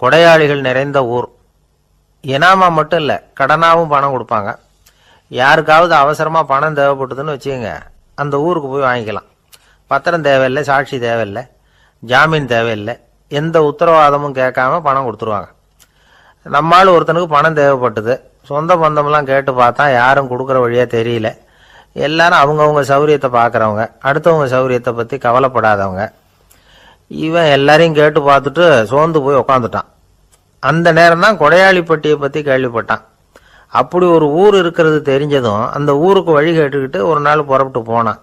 [SPEAKER 1] கொடையாளிகள் நிறைந்த ஊர். இனாமா மட்டும் இல்லை, கடனாகவும் பணம் கொடுப்பாங்க. யாருக்காவது அவசரமாக பணம் தேவைப்பட்டதுன்னு வச்சுக்கோங்க, அந்த ஊருக்கு போய் வாங்கிக்கலாம். பத்திரம் தேவையில்லை, சாட்சி தேவையில்லை, ஜாமீன் தேவையில்லை, எந்த உத்தரவாதமும் கேட்காம பணம் கொடுத்துருவாங்க. நம்மால் ஒருத்தனுக்கு பணம் தேவைப்பட்டது, சொந்த பந்தம்லாம் கேட்டு பார்த்தா யாரும் கொடுக்குற வழியாக தெரியல. எல்லாரும் அவங்கவுங்க சௌரியத்தை பார்க்குறவங்க, அடுத்தவங்க சௌரியத்தை பற்றி கவலைப்படாதவங்க. இவன் எல்லாரையும் கேட்டு பார்த்துட்டு சோர்ந்து போய் உக்காந்துட்டான். அந்த நேரம் தான் கொடையாளிப்பட்டியை பற்றி கேள்விப்பட்டான். அப்படி ஒரு ஊர் இருக்கிறது தெரிஞ்சதும் அந்த ஊருக்கு வழி கேட்டுக்கிட்டு ஒரு நாள் புறப்பட்டு போனான்.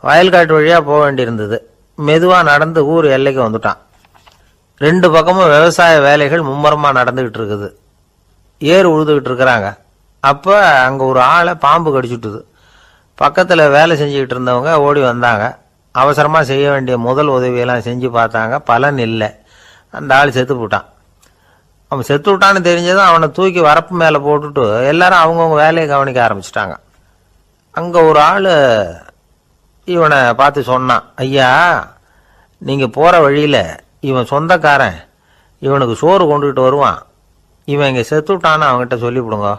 [SPEAKER 1] வயல்காட்டு வழியாக போக வேண்டியிருந்தது. மெதுவாக நடந்து ஊர் எல்லைக்கு வந்துட்டான். 2 பக்கமும் விவசாய வேலைகள் மும்முரமாக நடந்துகிட்டு இருக்குது. ஏர் உழுதுகிட்டு இருக்கிறாங்க. அப்போ அங்கே ஒரு ஆளை பாம்பு கடிச்சுட்டுது. பக்கத்தில் வேலை செஞ்சுக்கிட்டு இருந்தவங்க ஓடி வந்தாங்க. அவசரமாக செய்ய வேண்டிய முதல் உதவியெல்லாம் செஞ்சு பார்த்தாங்க, பலன் இல்லை. அந்த ஆள் செத்து போட்டான். அவன் செத்து விட்டான்னு தெரிஞ்சதும் அவனை தூக்கி வரப்பு மேலே போட்டுட்டு எல்லாரும் அவங்கவுங்க வேலையை கவனிக்க ஆரம்பிச்சிட்டாங்க. அங்கே ஒரு ஆள் இவனை பார்த்து சொன்னான், ஐயா, நீங்கள் போகிற வழியில் இவன் சொந்தக்காரன், இவனுக்கு சோறு கொண்டுகிட்டு வருவான், இவன் இங்கே செத்து விட்டான்னு அவங்ககிட்ட சொல்லிவிடுங்க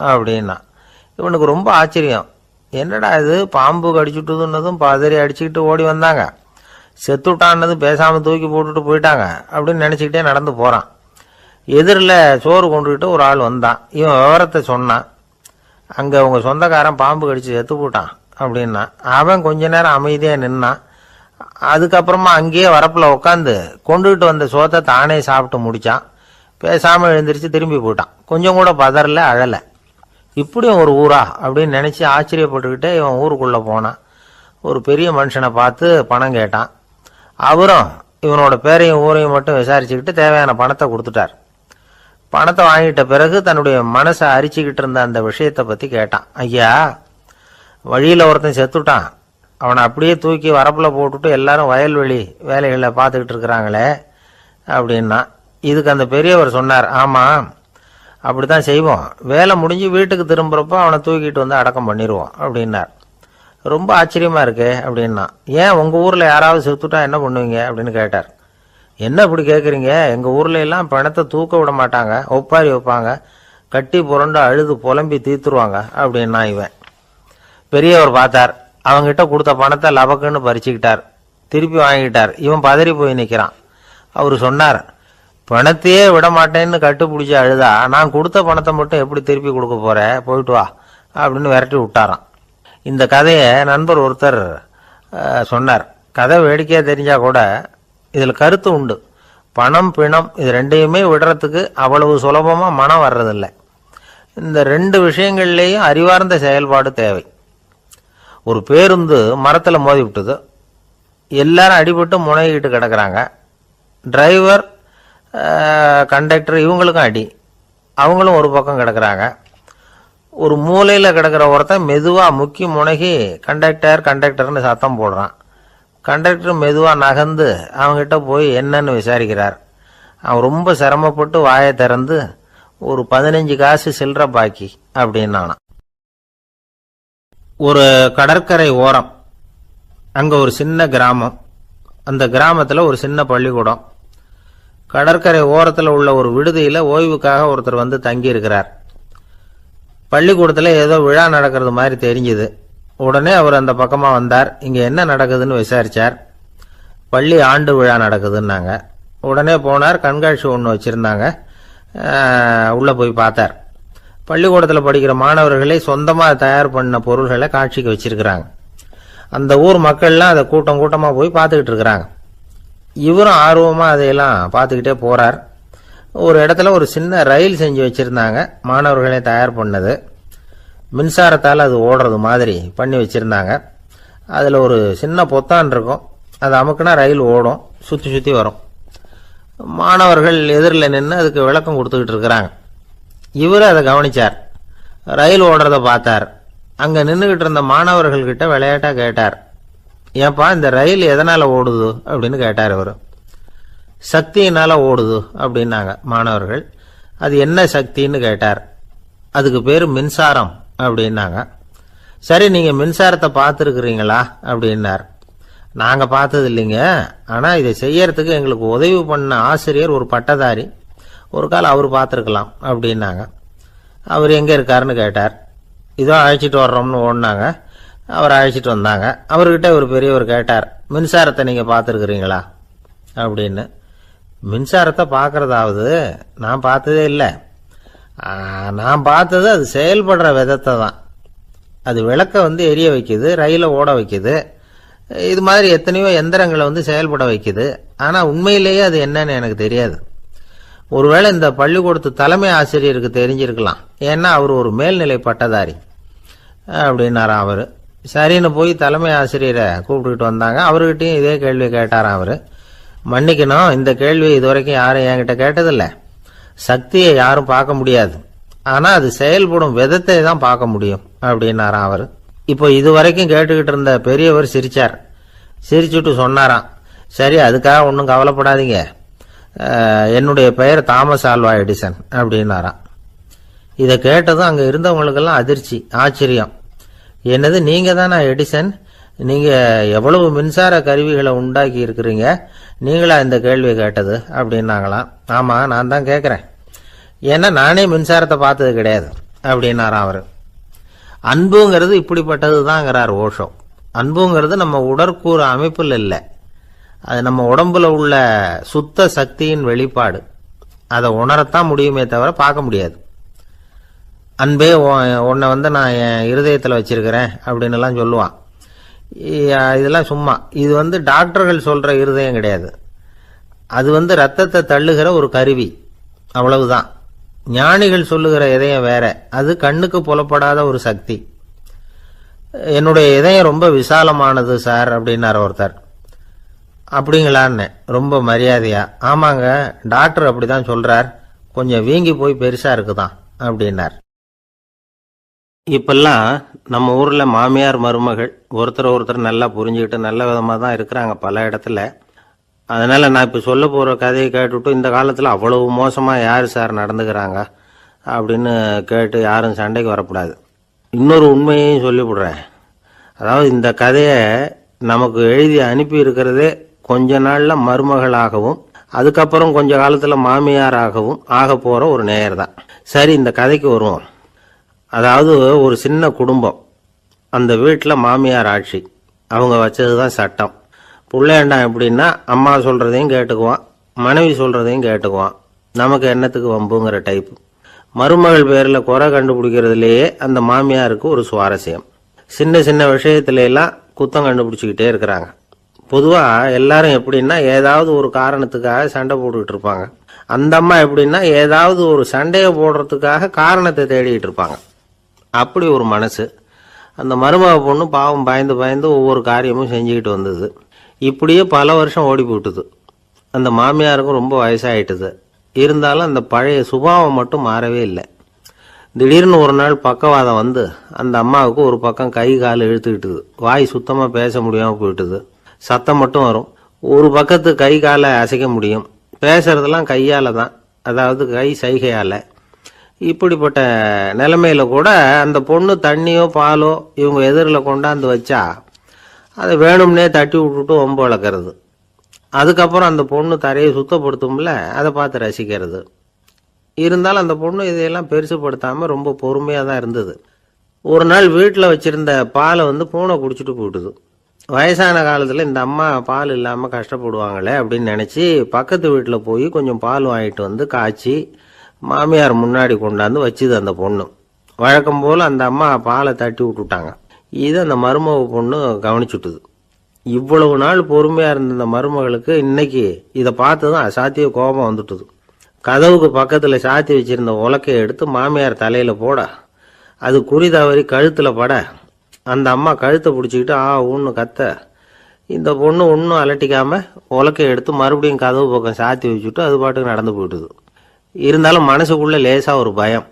[SPEAKER 1] அப்படின்னா. இவனுக்கு ரொம்ப ஆச்சரியம். என்னடா இது, பாம்பு கடிச்சுட்டுதுன்னதும் பதறி அடிச்சுக்கிட்டு ஓடி வந்தாங்க, செத்து விட்டான்னதும் பேசாமல் தூக்கி போட்டுட்டு போயிட்டாங்க அப்படின்னு நினச்சிக்கிட்டே நடந்து போகிறான். எதிரில் சோறு கொண்டுகிட்டு ஒரு ஆள் வந்தான். இவன் விவரத்தை சொன்னான். அங்கே அவங்க சொந்தக்காரன் பாம்பு கடிச்சு செத்து போட்டான் அப்படின்னா. அவன் கொஞ்ச நேரம் அமைதியாக நின்னான். அதுக்கப்புறமா அங்கேயே வரப்பில் உட்காந்து கொண்டுகிட்டு வந்த சோத்தை தானே சாப்பிட்டு முடித்தான். பேசாமல் எழுந்திரிச்சு திரும்பி போயிட்டான். கொஞ்சம் கூட பதறல, அழலை. இப்படியும் ஒரு ஊரா அப்படின்னு நினச்சி ஆச்சரியப்பட்டுக்கிட்டே இவன் ஊருக்குள்ளே போனான். ஒரு பெரிய மனுஷனை பார்த்து பணம் கேட்டான். அவரும் இவனோட பேரையும் ஊரையும் மட்டும் விசாரிச்சுக்கிட்டு தேவையான பணத்தை கொடுத்துட்டார். பணத்தை வாங்கிட்ட பிறகு தன்னுடைய மனசை அரிச்சுக்கிட்டு இருந்த அந்த விஷயத்தை பற்றி கேட்டான். ஐயா, வழியில் ஒருத்தன் செத்துட்டான், அவனை அப்படியே தூக்கி வரப்பில் போட்டுட்டு எல்லாரும் வயல்வெளி வேலைகளை பார்த்துக்கிட்டு இருக்கிறாங்களே அப்படின்னா. இதுக்கு அந்த பெரியவர் சொன்னார், ஆமாம், அப்படி தான் செய்வோம், வேலை முடிஞ்சு வீட்டுக்கு திரும்புகிறப்போ அவனை தூக்கிட்டு வந்து அடக்கம் பண்ணிடுவோம் அப்படின்னார். ரொம்ப ஆச்சரியமாக இருக்கே அப்படின்னா. ஏன் உங்கள் ஊரில் யாராவது செத்துட்டா என்ன பண்ணுவீங்க அப்படின்னு கேட்டார். என்ன இப்படி கேட்குறீங்க, எங்கள் ஊரில் எல்லாம் பணத்தை தூக்க விட மாட்டாங்க, ஒப்பாரி வைப்பாங்க, கட்டி புரண்டு அழுது புலம்பி தீத்துருவாங்க அப்படின்னா. இவன் பெரியவர் பார்த்தார். அவங்கிட்ட கொடுத்த பணத்தை லபக்குன்னு பறிச்சுக்கிட்டார். திருப்பி வாங்கிட்டார். இவன் பதறி போய் நிற்கிறான். அவர் சொன்னார், பணத்தையே விட மாட்டேன்னு கட்டுப்பிடிச்சி அழுதா நான் கொடுத்த பணத்தை மட்டும் எப்படி திருப்பி கொடுக்க போகிறேன், போயிட்டு வா அப்படின்னு விரட்டி விட்டாரான். இந்த கதையை நண்பர் ஒருத்தர் சொன்னார். கதை வேடிக்கையாக தெரிஞ்சால் கூட இதில் கருத்து உண்டு. பணம் பிணம் இது ரெண்டையுமே விடுறதுக்கு அவ்வளவு சுலபமாக மனம் வர்றதில்லை. இந்த 2 விஷயங்கள்லேயும் அறிவார்ந்த செயல்பாடு தேவை. ஒரு பேருந்து மரத்தில் மோதி விட்டுது. எல்லாரும் அடிபட்டு முனைகிட்டு கிடக்கிறாங்க. டிரைவர், கண்டக்டர் இவங்களுக்கும் அடி. அவங்களும் ஒரு பக்கம் கிடக்கிறாங்க. ஒரு மூலையில் கிடக்கிற ஒருத்தன் மெதுவாக முக்கி முனகி கண்டக்டர்னு சத்தம் போடுறான். கண்டக்டர் மெதுவாக நகர்ந்து அவங்ககிட்ட போய் என்னன்னு விசாரிக்கிறார். அவன் ரொம்ப சிரமப்பட்டு வாயை திறந்து ஒரு 15 காசு சில்லற பாக்கி அப்படின்னானான். ஒரு கடற்கரை ஓரம், அங்கே ஒரு சின்ன கிராமம். அந்த கிராமத்தில் ஒரு சின்ன பள்ளிக்கூடம். கடற்கரை ஓரத்தில் உள்ள ஒரு விடுதியில் ஓய்வுக்காக ஒருத்தர் வந்து தங்கியிருக்கிறார். பள்ளிக்கூடத்தில் ஏதோ விழா நடக்கிறது மாதிரி தெரிஞ்சுது. உடனே அவர் அந்த பக்கமாக வந்தார். இங்கே என்ன நடக்குதுன்னு விசாரித்தார். பள்ளி ஆண்டு விழா நடக்குதுன்னாங்க. உடனே போனார். கண்காட்சி ஒன்று வச்சுருந்தாங்க. உள்ளே போய் பார்த்தார். பள்ளிக்கூடத்தில் படிக்கிற மாணவர்களே சொந்தமாக தயார் பண்ண பொருள்களை காட்சிக்கு வச்சிருக்கிறாங்க. அந்த ஊர் மக்கள்லாம் அதை கூட்டம் கூட்டமாக போய் பார்த்துக்கிட்டு இருக்கிறாங்க. இவரும் ஆர்வமாக அதையெல்லாம் பார்த்துக்கிட்டே போகிறார். ஒரு இடத்துல ஒரு சின்ன ரயில் செஞ்சு வச்சுருந்தாங்க, மாணவர்களே தயார் பண்ணது. மின்சாரத்தால் அது ஓடுறது மாதிரி பண்ணி வச்சுருந்தாங்க. அதில் ஒரு சின்ன பொத்தான் இருக்கும். அது அமுக்குனா ரயில் ஓடும், சுற்றி சுற்றி வரும். மாணவர்கள் எதிரில் நின்று அதுக்கு விளக்கம் கொடுத்துக்கிட்டு இருக்கிறாங்க. இவர் அதை கவனிச்சார். ரயில் ஓடுறத பார்த்தார். அங்கே நின்றுக்கிட்டு இருந்த மாணவர்கள்கிட்ட விளையாட்டாக கேட்டார், ஏன்பா இந்த ரயில் எதனால் ஓடுது அப்படின்னு கேட்டார். இவர் சக்தியினால் ஓடுது அப்படின்னாங்க மாணவர்கள். அது என்ன சக்தின்னு கேட்டார். அதுக்கு பேர் மின்சாரம் அப்படின்னாங்க. சரி, நீங்கள் மின்சாரத்தை பார்த்துருக்குறீங்களா அப்படின்னார். நாங்கள் பார்த்தது இல்லைங்க, ஆனால் இதை செய்யறதுக்கு எங்களுக்கு உதவி பண்ண ஆசிரியர் ஒரு பட்டதாரி, ஒரு காலம் அவர் பார்த்துருக்கலாம் அப்படின்னாங்க. அவர் எங்கே இருக்காருன்னு கேட்டார். இதோ அழைச்சிட்டு வர்றோம்னு ஓடினாங்க. அவர் அழைச்சிட்டு வந்தாங்க. அவர்கிட்ட ஒரு பெரியவர் கேட்டார், மின்சாரத்தை நீங்கள் பார்த்துருக்குறீங்களா அப்படின்னு. மின்சாரத்தை பார்க்குறதாவது நான் பார்த்ததே இல்லை. நான் பார்த்தது அது செயல்படுற விதத்தை தான். அது விளக்கை எரிய வைக்குது, ரயிலை ஓட வைக்குது, இது மாதிரி எத்தனையோ எந்திரங்களை செயல்பட வைக்குது. ஆனால் உண்மையிலேயே அது என்னன்னு எனக்கு தெரியாது. ஒருவேளை இந்த பள்ளிக்கூடத்து தலைமை ஆசிரியருக்கு தெரிஞ்சிருக்கலாம், ஏன்னா அவர் ஒரு மேல்நிலை பட்டதாரி அப்படின்னாராம் அவர். சரின்னு போய் தலைமை ஆசிரியரை கூப்பிட்டுக்கிட்டு வந்தாங்க. அவர்கிட்டையும் இதே கேள்வி கேட்டாராம் அவர். மன்னிக்கணும், இந்த கேள்வி இதுவரைக்கும் யாரும் என்கிட்ட கேட்டதில்லை. சக்தியை யாரும் பார்க்க முடியாது, ஆனால் அது செயல்படும் விதத்தை தான் பார்க்க முடியும் அப்படின்னாராம் அவர். இப்போ இதுவரைக்கும் கேட்டுக்கிட்டு இருந்த பெரியவர் சிரிச்சார். சிரிச்சுட்டு சொன்னாராம், சரி அதுக்காக ஒன்றும் கவலைப்படாதீங்க, என்னுடைய பெயர் தாமஸ் ஆல்வா எடிசன் அப்படின்னாராம். இதை கேட்டதும் அங்கே இருந்தவங்களுக்கெல்லாம் அதிர்ச்சி, ஆச்சரியம். என்னது, நீங்கள் தானா எடிசன்? நீங்கள் எவ்வளவு மின்சார கருவிகளை உண்டாக்கி இருக்கிறீங்க, நீங்களா இந்த கேள்வியை கேட்டது அப்படின்னாங்களாம். ஆமாம், நான் தான் கேட்குறேன், ஏன்னா நானே மின்சாரத்தை பார்த்தது கிடையாது அப்படின்னாராம் அவர். அன்புங்கிறது இப்படிப்பட்டது தாங்கிறார் ஓஷோ. அன்புங்கிறது நம்ம உடற்கூறு அமைப்பில் இல்லை, அது நம்ம உடம்புல உள்ள சுத்த சக்தியின் வெளிப்பாடு. அதை உணரத்தான் முடியுமே தவிர பார்க்க முடியாது. அன்பே உன்னை நான் என் இருதயத்தில் வச்சிருக்கிறேன் அப்படின்னு எல்லாம் சொல்லுவான். இதெல்லாம் சும்மா. இது டாக்டர்கள் சொல்ற இருதயம் கிடையாது. அது ரத்தத்தை தள்ளுகிற ஒரு கருவி, அவ்வளவுதான். ஞானிகள் சொல்லுகிற இதயம் வேற, அது கண்ணுக்கு புலப்படாத ஒரு சக்தி. என்னுடைய இதயம் ரொம்ப விசாலமானது சார் அப்படின்னார் ஒருத்தர். அப்படிங்களான்னு ரொம்ப மரியாதையா, ஆமாங்க டாக்டர் அப்படிதான் சொல்றார், கொஞ்சம் வீங்கி போய் பெருசா இருக்குதான் அப்படின்னார். இப்பெல்லாம் நம்ம ஊர்ல மாமியார் மருமகள் ஒருத்தர் நல்லா புரிஞ்சுக்கிட்டு நல்ல விதமா தான் இருக்கிறாங்க பல இடத்துல. அதனால நான் இப்ப சொல்ல போற கதையை கேட்டுவிட்டு இந்த காலத்துல அவ்வளவு மோசமா யாரு சார் நடந்துக்கிறாங்க அப்படின்னு கேட்டு யாரும் சண்டைக்கு வரக்கூடாது. இன்னொரு உண்மையையும் சொல்லிவிடுறேன். அதாவது இந்த கதையை நமக்கு எழுதி அனுப்பி இருக்கிறதே கொஞ்ச நாள்ல மருமகளாகவும் அதுக்கப்புறம் கொஞ்ச காலத்துல மாமியாராகவும் ஆக போற ஒரு நேயர் தான். சரி, இந்த கதைக்கு வருவோம். அதாவது ஒரு சின்ன குடும்பம், அந்த வீட்டில் மாமியார் ஆட்சி, அவங்க வச்சதுதான் சட்டம். பிள்ளையாண்டான் எப்படின்னா அம்மா சொல்றதையும் கேட்டுக்குவான், மனைவி சொல்றதையும் கேட்டுக்குவான், நமக்கு என்னத்துக்கு வம்புங்கிற டைப்பு. மருமகள் பேரில் குறை கண்டுபிடிக்கிறதுலேயே அந்த மாமியாருக்கு ஒரு சுவாரஸ்யம். சின்ன சின்ன விஷயத்துல எல்லாம் குத்தம் கண்டுபிடிச்சிக்கிட்டே இருக்கிறாங்க. பொதுவாக எல்லாரும் எப்படின்னா ஏதாவது ஒரு காரணத்துக்காக சண்டை போட்டுக்கிட்டு இருப்பாங்க. அந்த அம்மா எப்படின்னா ஏதாவது ஒரு சண்டையை போடுறதுக்காக காரணத்தை தேடிக்கிட்டு இருப்பாங்க. அப்படி ஒரு மனசு. அந்த மருமக பொண்ணு பாவம் பயந்து பயந்து ஒவ்வொரு காரியமும் செஞ்சுக்கிட்டு வந்தது. இப்படியே பல வருஷம் ஓடி போட்டுது. அந்த மாமியாருக்கும் ரொம்ப வயசாயிட்டுது. இருந்தாலும் அந்த பழைய சுபாவம் மட்டும் மாறவே இல்லை. திடீர்னு ஒரு நாள் பக்கவாதம் வந்து அந்த அம்மாவுக்கு ஒரு பக்கம் கை கால் இழுத்துக்கிட்டுது. வாய் சுத்தமாக பேச முடியாமல் போயிட்டுது. சத்தம் மட்டும் வரும். ஒரு பக்கத்து கை காலை அசைக்க முடியும். பேசுறதெல்லாம் கையால் தான், அதாவது கை சைகையால். இப்படிப்பட்ட நிலைமையில கூட அந்த பொண்ணு தண்ணியோ பாலோ இவங்க எதிரில் கொண்டாந்து வச்சா அதை வேணும்னே தட்டி விட்டுட்டு ஒம்பு வளர்க்கறது. அதுக்கப்புறம் அந்த பொண்ணு தரையை சுத்தப்படுத்தும்ல, அதை பார்த்து ரசிக்கிறது. இருந்தாலும் அந்த பொண்ணு இதையெல்லாம் பெருசுப்படுத்தாம ரொம்ப பொறுமையாக தான் இருந்தது. ஒரு நாள் வீட்டில் வச்சிருந்த பாலை பூனை குடிச்சிட்டு போயிட்டுது. வயசான காலத்தில் இந்த அம்மா பால் இல்லாமல் கஷ்டப்படுவாங்களே அப்படின்னு நினச்சி பக்கத்து வீட்டில் போய் கொஞ்சம் பால் வாங்கிட்டு காய்ச்சி மாமியார் முன்னாடி கொண்டாந்து வச்சுது அந்த பொண்ணு. வழக்கம் போல் அந்த அம்மா பாலை தட்டி விட்டுட்டாங்க. இதை அந்த மருமக பொண்ணு கவனிச்சுட்டுது. இவ்வளவு நாள் பொறுமையாக இருந்த இந்த மருமகளுக்கு இன்னைக்கு இதை பார்த்து தான் அசாத்திய கோபம் வந்துட்டுது. கதவுக்கு பக்கத்தில் சாத்தி வச்சிருந்த உலக்கையை எடுத்து மாமியார் தலையில் போட, அது குறி தவறி கழுத்தில் பட, அந்த அம்மா கழுத்தை பிடிச்சிக்கிட்டு ஊன்னு கத்த, இந்த பொண்ணு ஒன்றும் அலட்டிக்காம உலக்கையை எடுத்து மறுபடியும் கதவு பக்கம் சாத்தி வச்சுட்டு அது பாட்டுக்கு நடந்து போயிட்டுது. இருந்தாலும் மனசுக்குள்ள லேசா ஒரு பயம்.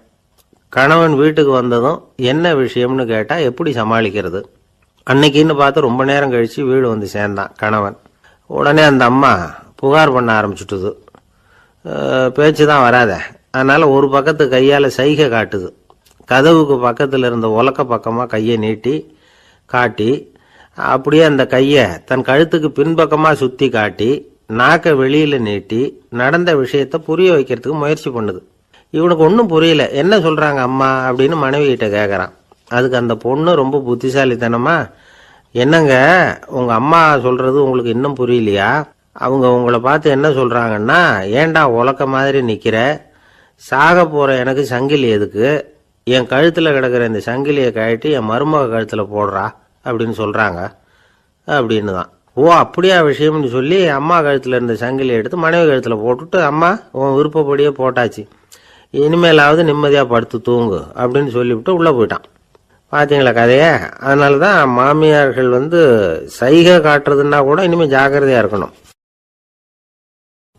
[SPEAKER 1] கணவன் வீட்டுக்கு வந்ததும் என்ன விஷயம்னு கேட்டா எப்படி சமாளிக்கிறது. அன்னைக்குன்னு பார்த்து ரொம்ப நேரம் கழிச்சு வீடு வந்து சேர்ந்தான் கணவன். உடனே அந்த அம்மா புகார் பண்ண ஆரம்பிச்சுட்டுது. பேச்சு தான் வராத, அதனால ஒரு பக்கத்து கையால் சைகை காட்டுது. கதவுக்கு பக்கத்தில் இருந்த உலக்க பக்கமாக கையை நீட்டி காட்டி அப்படியே அந்த கையை தன் கழுத்துக்கு பின்பக்கமாக சுற்றி காட்டி நாக்கை வெளியில நீட்டி நடந்த விஷயத்த புரிய வைக்கிறதுக்கு முயற்சி பண்ணுது. இவனுக்கு ஒன்றும் புரியல. என்ன சொல்றாங்க அம்மா அப்படின்னு மனைவி கிட்ட கேட்கறான். அதுக்கு அந்த பொண்ணு ரொம்ப புத்திசாலித்தனமா, என்னங்க உங்க அம்மா சொல்றது உங்களுக்கு இன்னும் புரியலையா? அவங்க உங்களை பார்த்து என்ன சொல்றாங்கன்னா, ஏண்டா உலக்க மாதிரி நிக்கிற, சாக போற எனக்கு சங்கிலி எதுக்கு, என் கழுத்துல கிடக்கிற இந்த சங்கிலியை கழட்டி என் மருமக கழுத்துல போடுறா அப்படின்னு சொல்றாங்க அப்படின்னு தான். ஓ அப்படியா விஷயம்னு சொல்லி அம்மா கழுத்துல இருந்த சங்கிலியை எடுத்து மனைவி கழுத்துல போட்டுட்டு, அம்மா உன் விருப்பப்படியே போட்டாச்சு, இனிமேலாவது நிம்மதியா படுத்து தூங்கு அப்படின்னு சொல்லிவிட்டு உள்ள போயிட்டான். பாத்தீங்களா கதைய? அதனாலதான் மாமியார்கள் சைகை காட்டுறதுன்னா கூட இனிமே ஜாக்கிரதையா இருக்கணும்.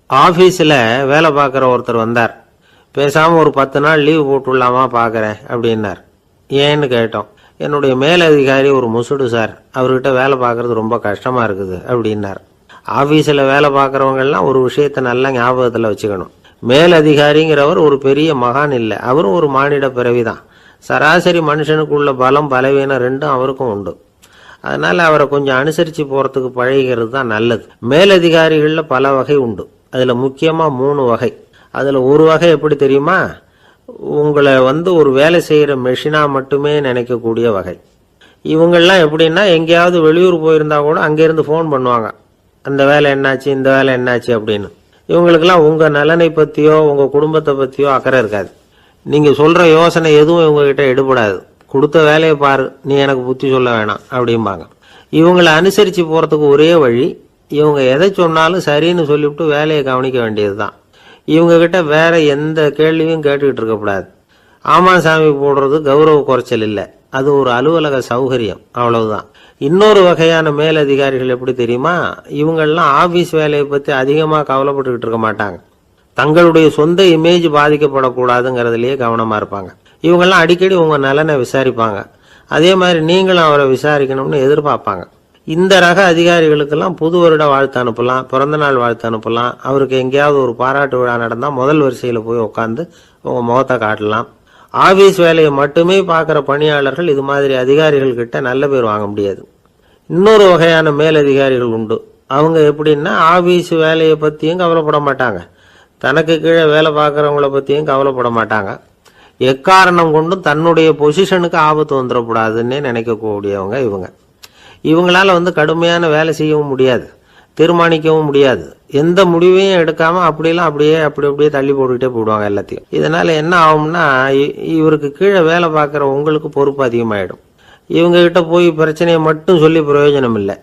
[SPEAKER 1] ஆபீஸ்ல வேலை பார்க்குற ஒருத்தர் வந்தார். பேசாம ஒரு 10 நாள் லீவு போட்டுடலாமா பாக்குறேன் அப்படின்னார். ஏன்னு கேட்டோம். என்னுடைய மேலதிகாரி ஒரு முசுடு சார், அவர்கிட்ட வேலை பார்க்கறது ரொம்ப கஷ்டமா இருக்குது அப்படின்னார். ஆபீஸ்ல வேலை பார்க்கறவங்க எல்லாம் ஒரு விஷயத்த நல்லா ஞாபகத்துல வச்சுக்கணும். மேலதிகாரிங்கிறவர் ஒரு பெரிய மகான் இல்லை, அவரும் ஒரு மானிட பிறவிதான். சராசரி மனுஷனுக்குள்ள பலம் பலவீனம் ரெண்டும் அவருக்கும் உண்டு. அதனால அவரை கொஞ்சம் அனுசரிச்சு போறதுக்கு பழகிறது தான் நல்லது. மேலதிகாரிகள்ல பல வகை உண்டு. அதுல முக்கியமா 3 வகை. அதுல ஒரு வகை எப்படி தெரியுமா? உங்களை ஒரு வேலை செய்யற மெஷினா மட்டுமே நினைக்கக்கூடிய வகை. இவங்கெல்லாம் எப்படின்னா, எங்கேயாவது வெளியூர் போயிருந்தா கூட அங்கிருந்து போன் பண்ணுவாங்க, அந்த வேலை என்னாச்சு இந்த வேலை என்னாச்சு அப்படின்னு. இவங்களுக்கெல்லாம் உங்க நலனை பத்தியோ உங்க குடும்பத்தை பத்தியோ அக்கறை இருக்காது. நீங்க சொல்ற யோசனை எதுவும் இவங்க கிட்ட எடுபடாது. கொடுத்த வேலையை பாரு, நீ எனக்கு புத்தி சொல்ல வேணாம் அப்படிம்பாங்க. இவங்களை அனுசரிச்சு போறதுக்கு ஒரே வழி, இவங்க எதை சொன்னாலும் சரின்னு சொல்லிவிட்டு வேலையை கவனிக்க வேண்டியதுதான். இவங்க கிட்ட வேற எந்த கேள்வியும் கேட்டுக்கிட்டு இருக்கக்கூடாது. ஆமா சாமி போடுறது கௌரவ குறைச்சல் இல்லை, அது ஒரு அலுவலக சௌகரியம், அவ்வளவுதான். இன்னொரு வகையான மேலதிகாரிகள் எப்படி தெரியுமா? இவங்கெல்லாம் ஆபீஸ் வேலையை பத்தி அதிகமா கவலைப்பட்டுக்கிட்டு இருக்க மாட்டாங்க. தங்களுடைய சொந்த இமேஜ் பாதிக்கப்படக்கூடாதுங்கிறதுலயே கவனமா இருப்பாங்க. இவங்கெல்லாம் அடிக்கடி உங்க நலனை விசாரிப்பாங்க. அதே மாதிரி நீங்களும் அவரை விசாரிக்கணும்னு எதிர்பார்ப்பாங்க. இந்த ரக அதிகாரிகளுக்கெல்லாம் புது வருட வாழ்த்து அனுப்பலாம், பிறந்த நாள் வாழ்த்து அனுப்பலாம். அவருக்கு எங்கேயாவது ஒரு பாராட்டு விழா நடந்தா முதல் வரிசையில போய் உட்காந்து உங்க முகத்தை காட்டலாம். ஆபீஸ் வேலையை மட்டுமே பார்க்கிற பணியாளர்கள் இது மாதிரி அதிகாரிகள் கிட்ட நல்ல பேர் வாங்க முடியாது. இன்னொரு வகையான மேலதிகாரிகள் உண்டு. அவங்க எப்படின்னா, ஆபீஸ் வேலையை பத்தியும் கவலைப்பட மாட்டாங்க, தனக்கு கீழே வேலை பார்க்கறவங்கள பத்தியும் கவலைப்பட மாட்டாங்க. எக்காரணம் கொண்டும் தன்னுடைய பொசிஷனுக்கு ஆபத்து வந்துடக்கூடாதுன்னே நினைக்கக்கூடியவங்க இவங்க. இவங்களால கடுமையான வேலை செய்யவும் முடியாது, தீர்மானிக்கவும் முடியாது. எந்த முடிவையும் எடுக்காம அப்படியே தள்ளி போட்டுக்கிட்டே போடுவாங்க எல்லாத்தையும். இதனால என்ன ஆகும்னா, இவருக்கு கீழே வேலை பார்க்குற உங்களுக்கு பொறுப்பு அதிகமாயிடும். இவங்க கிட்ட போய் பிரச்சனையை மட்டும் சொல்லி பிரயோஜனம் இல்லை,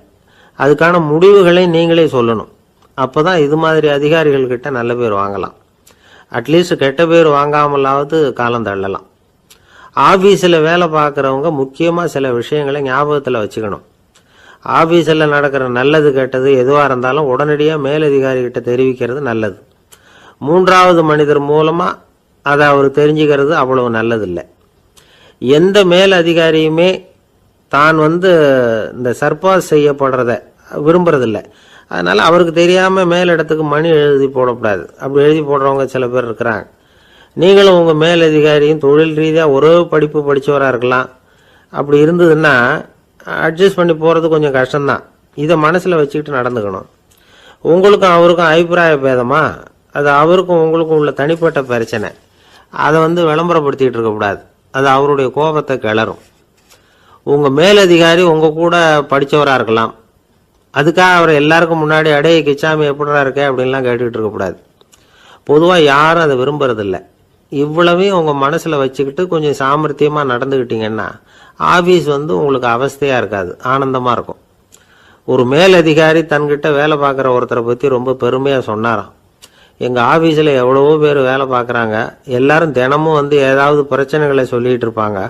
[SPEAKER 1] அதுக்கான முடிவுகளை நீங்களே சொல்லணும். அப்பதான் இது மாதிரி அதிகாரிகள் கிட்ட நல்ல பேர் வாங்கலாம். அட்லீஸ்ட் கெட்ட பேர் வாங்காமலாவது காலம் தள்ளலாம். ஆபீஸில் வேலை பார்க்குறவங்க முக்கியமா சில விஷயங்களை ஞாபகத்தில் வச்சுக்கணும். ஆபீஸில் நடக்கிற நல்லது கெட்டது எதுவாக இருந்தாலும் உடனடியாக மேலதிகாரி கிட்ட தெரிவிக்கிறது நல்லது. 3வது மனிதர் மூலமா அதை அவர் தெரிஞ்சுக்கிறது அவ்வளவு நல்லதில்லை. எந்த மேல் அதிகாரியுமே தான் இந்த சர்பாஸ் செய்யப்படுறத விரும்புறதில்லை. அதனால அவருக்கு தெரியாம மேலிடத்துக்கு மணி எழுதி போடக்கூடாது. அப்படி எழுதி போடுறவங்க சில பேர் இருக்கிறாங்க. நீங்களும் உங்க மேலதிகாரியும் தொழில் ரீதியா ஒரே படிப்பு படிச்சவரா இருக்கலாம். அப்படி இருந்ததுன்னா அட்ஜஸ்ட் பண்ணி போறது கொஞ்சம் கஷ்டம்தான். இதை மனசுல வச்சுக்கிட்டு நடந்துக்கணும். உங்களுக்கும் அவருக்கும் அபிப்பிராய பேதமா, அது அவருக்கும் உங்களுக்கும் உள்ள தனிப்பட்ட பிரச்சனை, அதை விளம்பரப்படுத்திட்டு இருக்க கூடாது. அது அவருடைய கோபத்தை கிளறும். உங்க மேலதிகாரி உங்க கூட படிச்சவரா இருக்கலாம், அதுக்காக அவர் எல்லாருக்கும் முன்னாடி அடைய கிச்சாமி எப்படிடா இருக்க அப்படின்லாம் கேட்டுக்கிட்டு இருக்கக்கூடாது. பொதுவாக யாரும் அதை விரும்புறதில்லை. இவ்வளவையும் உங்க மனசுல வச்சுக்கிட்டு கொஞ்சம் சாமர்த்தியமா நடந்துக்கிட்டீங்கன்னா ஆபீஸ் உங்களுக்கு அவஸ்தையா இருக்காது, ஆனந்தமா இருக்கும். ஒரு மேலதிகாரி தன்கிட்ட வேலை பார்க்குற ஒருத்தரை பத்தி ரொம்ப பெருமையா சொன்னாராம். எங்க ஆபீஸ்ல எவ்வளவோ பேர் வேலை பார்க்குறாங்க, எல்லாரும் தினமும் ஏதாவது பிரச்சனைகளை சொல்லிட்டு இருப்பாங்க.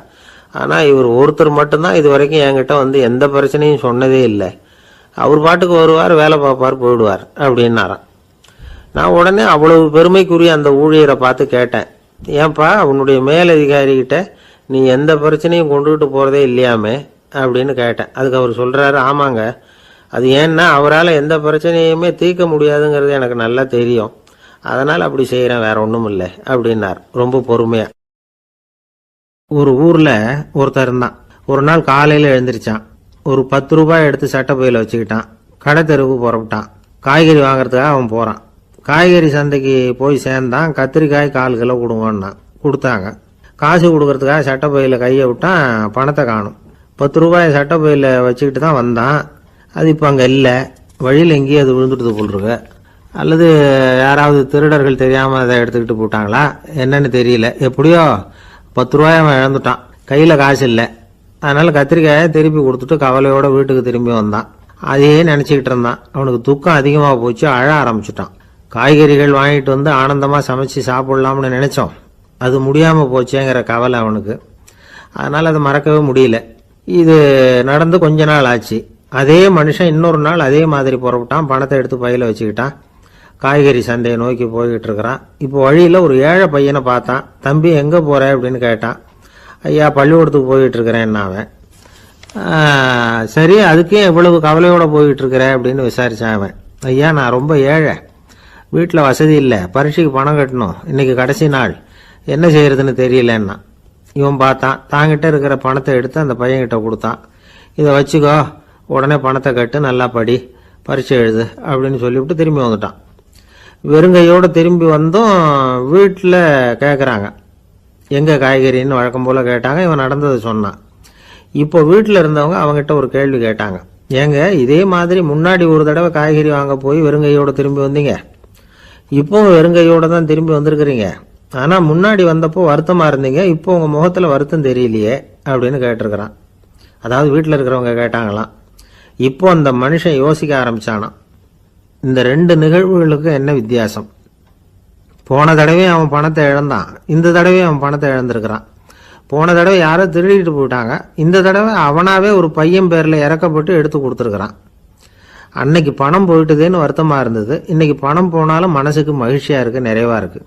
[SPEAKER 1] ஆனா இவர் ஒருத்தர் மட்டும்தான் இது வரைக்கும் என்கிட்ட எந்த பிரச்சனையும் சொன்னதே இல்லை. அவர் பாட்டுக்கு வருவார், வேலை பார்ப்பார், போயிடுவார் அப்படின்னாராம். நான் உடனே அவ்வளவு பெருமைக்குரிய அந்த ஊழியரை பார்த்து கேட்டேன், ஏன்பா உன்னுடைய மேலதிகாரிகிட்ட நீ எந்த பிரச்சனையும் கொண்டுகிட்டு போறதே இல்லையாமே அப்படின்னு கேட்டேன். அதுக்கு அவர் சொல்றாரு, ஆமாங்க, அது ஏன்னா அவரால் எந்த பிரச்சனையுமே தீர்க்க முடியாதுங்கிறது எனக்கு நல்லா தெரியும், அதனால அப்படி செய்யறேன், வேற ஒண்ணும் இல்லை அப்படின்னார் ரொம்ப பொறுமையா. ஒரு ஊர்ல ஒருத்தர் இருந்தான். ஒரு நாள் காலையில எழுந்திரிச்சான். ஒரு 10 ரூபாய் எடுத்து சட்டப்பையில வச்சுக்கிட்டான். கடை தெருவுக்கு புறப்பட்டான். காய்கறி வாங்குறதுக்காக அவன் போகிறான். காய்கறி சந்தைக்கு போய் சேர்ந்தான். கத்திரிக்காய் 4 கிலோ கொடுங்கன்னா கொடுத்தாங்க. காசு கொடுக்கறதுக்காக சட்டைப்பையில் கையை விட்டான். பணத்தை காணும். 10 ரூபாய் சட்டைப்பையில் வச்சுக்கிட்டு தான் வந்தான். அது இப்போ அங்கே இல்லை. வழியில் எங்கேயும் அது விழுந்துட்டு போல்ருக்கு. அல்லது யாராவது திருடர்கள் தெரியாமல் அதை எடுத்துக்கிட்டு போட்டாங்களா என்னன்னு தெரியல. எப்படியோ 10 ரூபாய் அவன் இழந்துட்டான். கையில் காசு இல்லை. அதனால் கத்திரிக்காயை திருப்பி கொடுத்துட்டு கவலையோட வீட்டுக்கு திரும்பி வந்தான். அதையே நினச்சிக்கிட்டு இருந்தான். அவனுக்கு துக்கம் அதிகமாக போச்சு. அழ ஆரம்பிச்சுட்டான். காய்கறிகள் வாங்கிட்டு வந்து ஆனந்தமாக சமைச்சு சாப்பிடலாம்னு நினச்சோம். அது முடியாமல் போச்சேங்கிற கவலை அவனுக்கு. அதனால் அதை மறக்கவே முடியல. இது நடந்து கொஞ்ச நாள் ஆச்சு. அதே மனுஷன் இன்னொரு நாள் அதே மாதிரி புறப்பட்டான். பணத்தை எடுத்து பையில் வச்சுக்கிட்டான். காய்கறி சந்தையை நோக்கி போய்கிட்டு இருக்கிறான். இப்போ வழியில் ஒரு ஏழை பையனை பார்த்தான். தம்பி எங்கே போகிற அப்படின்னு கேட்டான். ஐயா பள்ளிக்கூடத்துக்கு போய்கிட்டு இருக்கிறேன்னா அவன். சரி, அதுக்கே எவ்வளவு கவலையோடு போய்கிட்டு இருக்கிற அப்படின்னு விசாரித்தான் அவன். ஐயா நான் ரொம்ப ஏழை, வீட்டில் வசதி இல்லை, பரீட்சைக்கு பணம் கட்டணும், இன்னைக்கு கடைசி நாள், என்ன செய்யறதுன்னு தெரியலன்னா. இவன் பார்த்தான். தாங்கிட்ட இருக்கிற பணத்தை எடுத்து அந்த பையன்கிட்ட கொடுத்தான். இதை வச்சுக்கோ, உடனே பணத்தை கட்டு, நல்லா படி, பரீட்சை எழுது அப்படின்னு சொல்லிவிட்டு திரும்பி வந்துட்டான். வெறுங்கையோடு திரும்பி வந்தும் வீட்டில் கேட்குறாங்க எங்கே காய்கறின்னு வழக்கம் போல் கேட்டாங்க. இவன் நடந்ததை சொன்னான். இப்போ வீட்டில் இருந்தவங்க அவங்ககிட்ட ஒரு கேள்வி கேட்டாங்க. ஏங்க இதே மாதிரி முன்னாடி ஒரு தடவை காய்கறி வாங்க போய் வெறுங்கையோடு திரும்பி வந்தீங்க, இப்போவும் வெறுங்கையோடு தான் திரும்பி வந்திருக்கிறீங்க. ஆனால் முன்னாடி வந்தப்போ வருத்தமாக இருந்தீங்க, இப்போ உங்கள் முகத்தில் வருத்தம் தெரியலையே அப்படின்னு கேட்டிருக்கிறான். அதாவது வீட்டில் இருக்கிறவங்க கேட்டாங்களாம். இப்போ அந்த மனுஷன் யோசிக்க ஆரம்பிச்சானான். இந்த 2 நிகழ்வுகளுக்கு என்ன வித்தியாசம்? போன தடவை அவன் பணத்தை இழந்தான், இந்த தடவை அவன் பணத்தை இழந்திருக்கிறான். போன தடவை யாரோ திருடிட்டு போயிட்டாங்க, இந்த தடவை அவனாவே ஒரு பையன் பேரில் இறக்கப்பட்டு எடுத்து கொடுத்துருக்கிறான். அன்னைக்கு பணம் போயிட்டுதுன்னு வருத்தமாக இருந்தது, இன்னைக்கு பணம் போனாலும் மனசுக்கு மகிழ்ச்சியாக இருக்குது, நிறைவாக இருக்குது.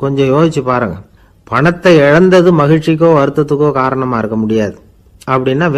[SPEAKER 1] கொஞ்சம் யோசிச்சு பாருங்க. பணத்தை இழந்தது மகிழ்ச்சிக்கோ வருத்தத்துக்கோ காரணமாக இருக்க முடியாது. அப்படின்னா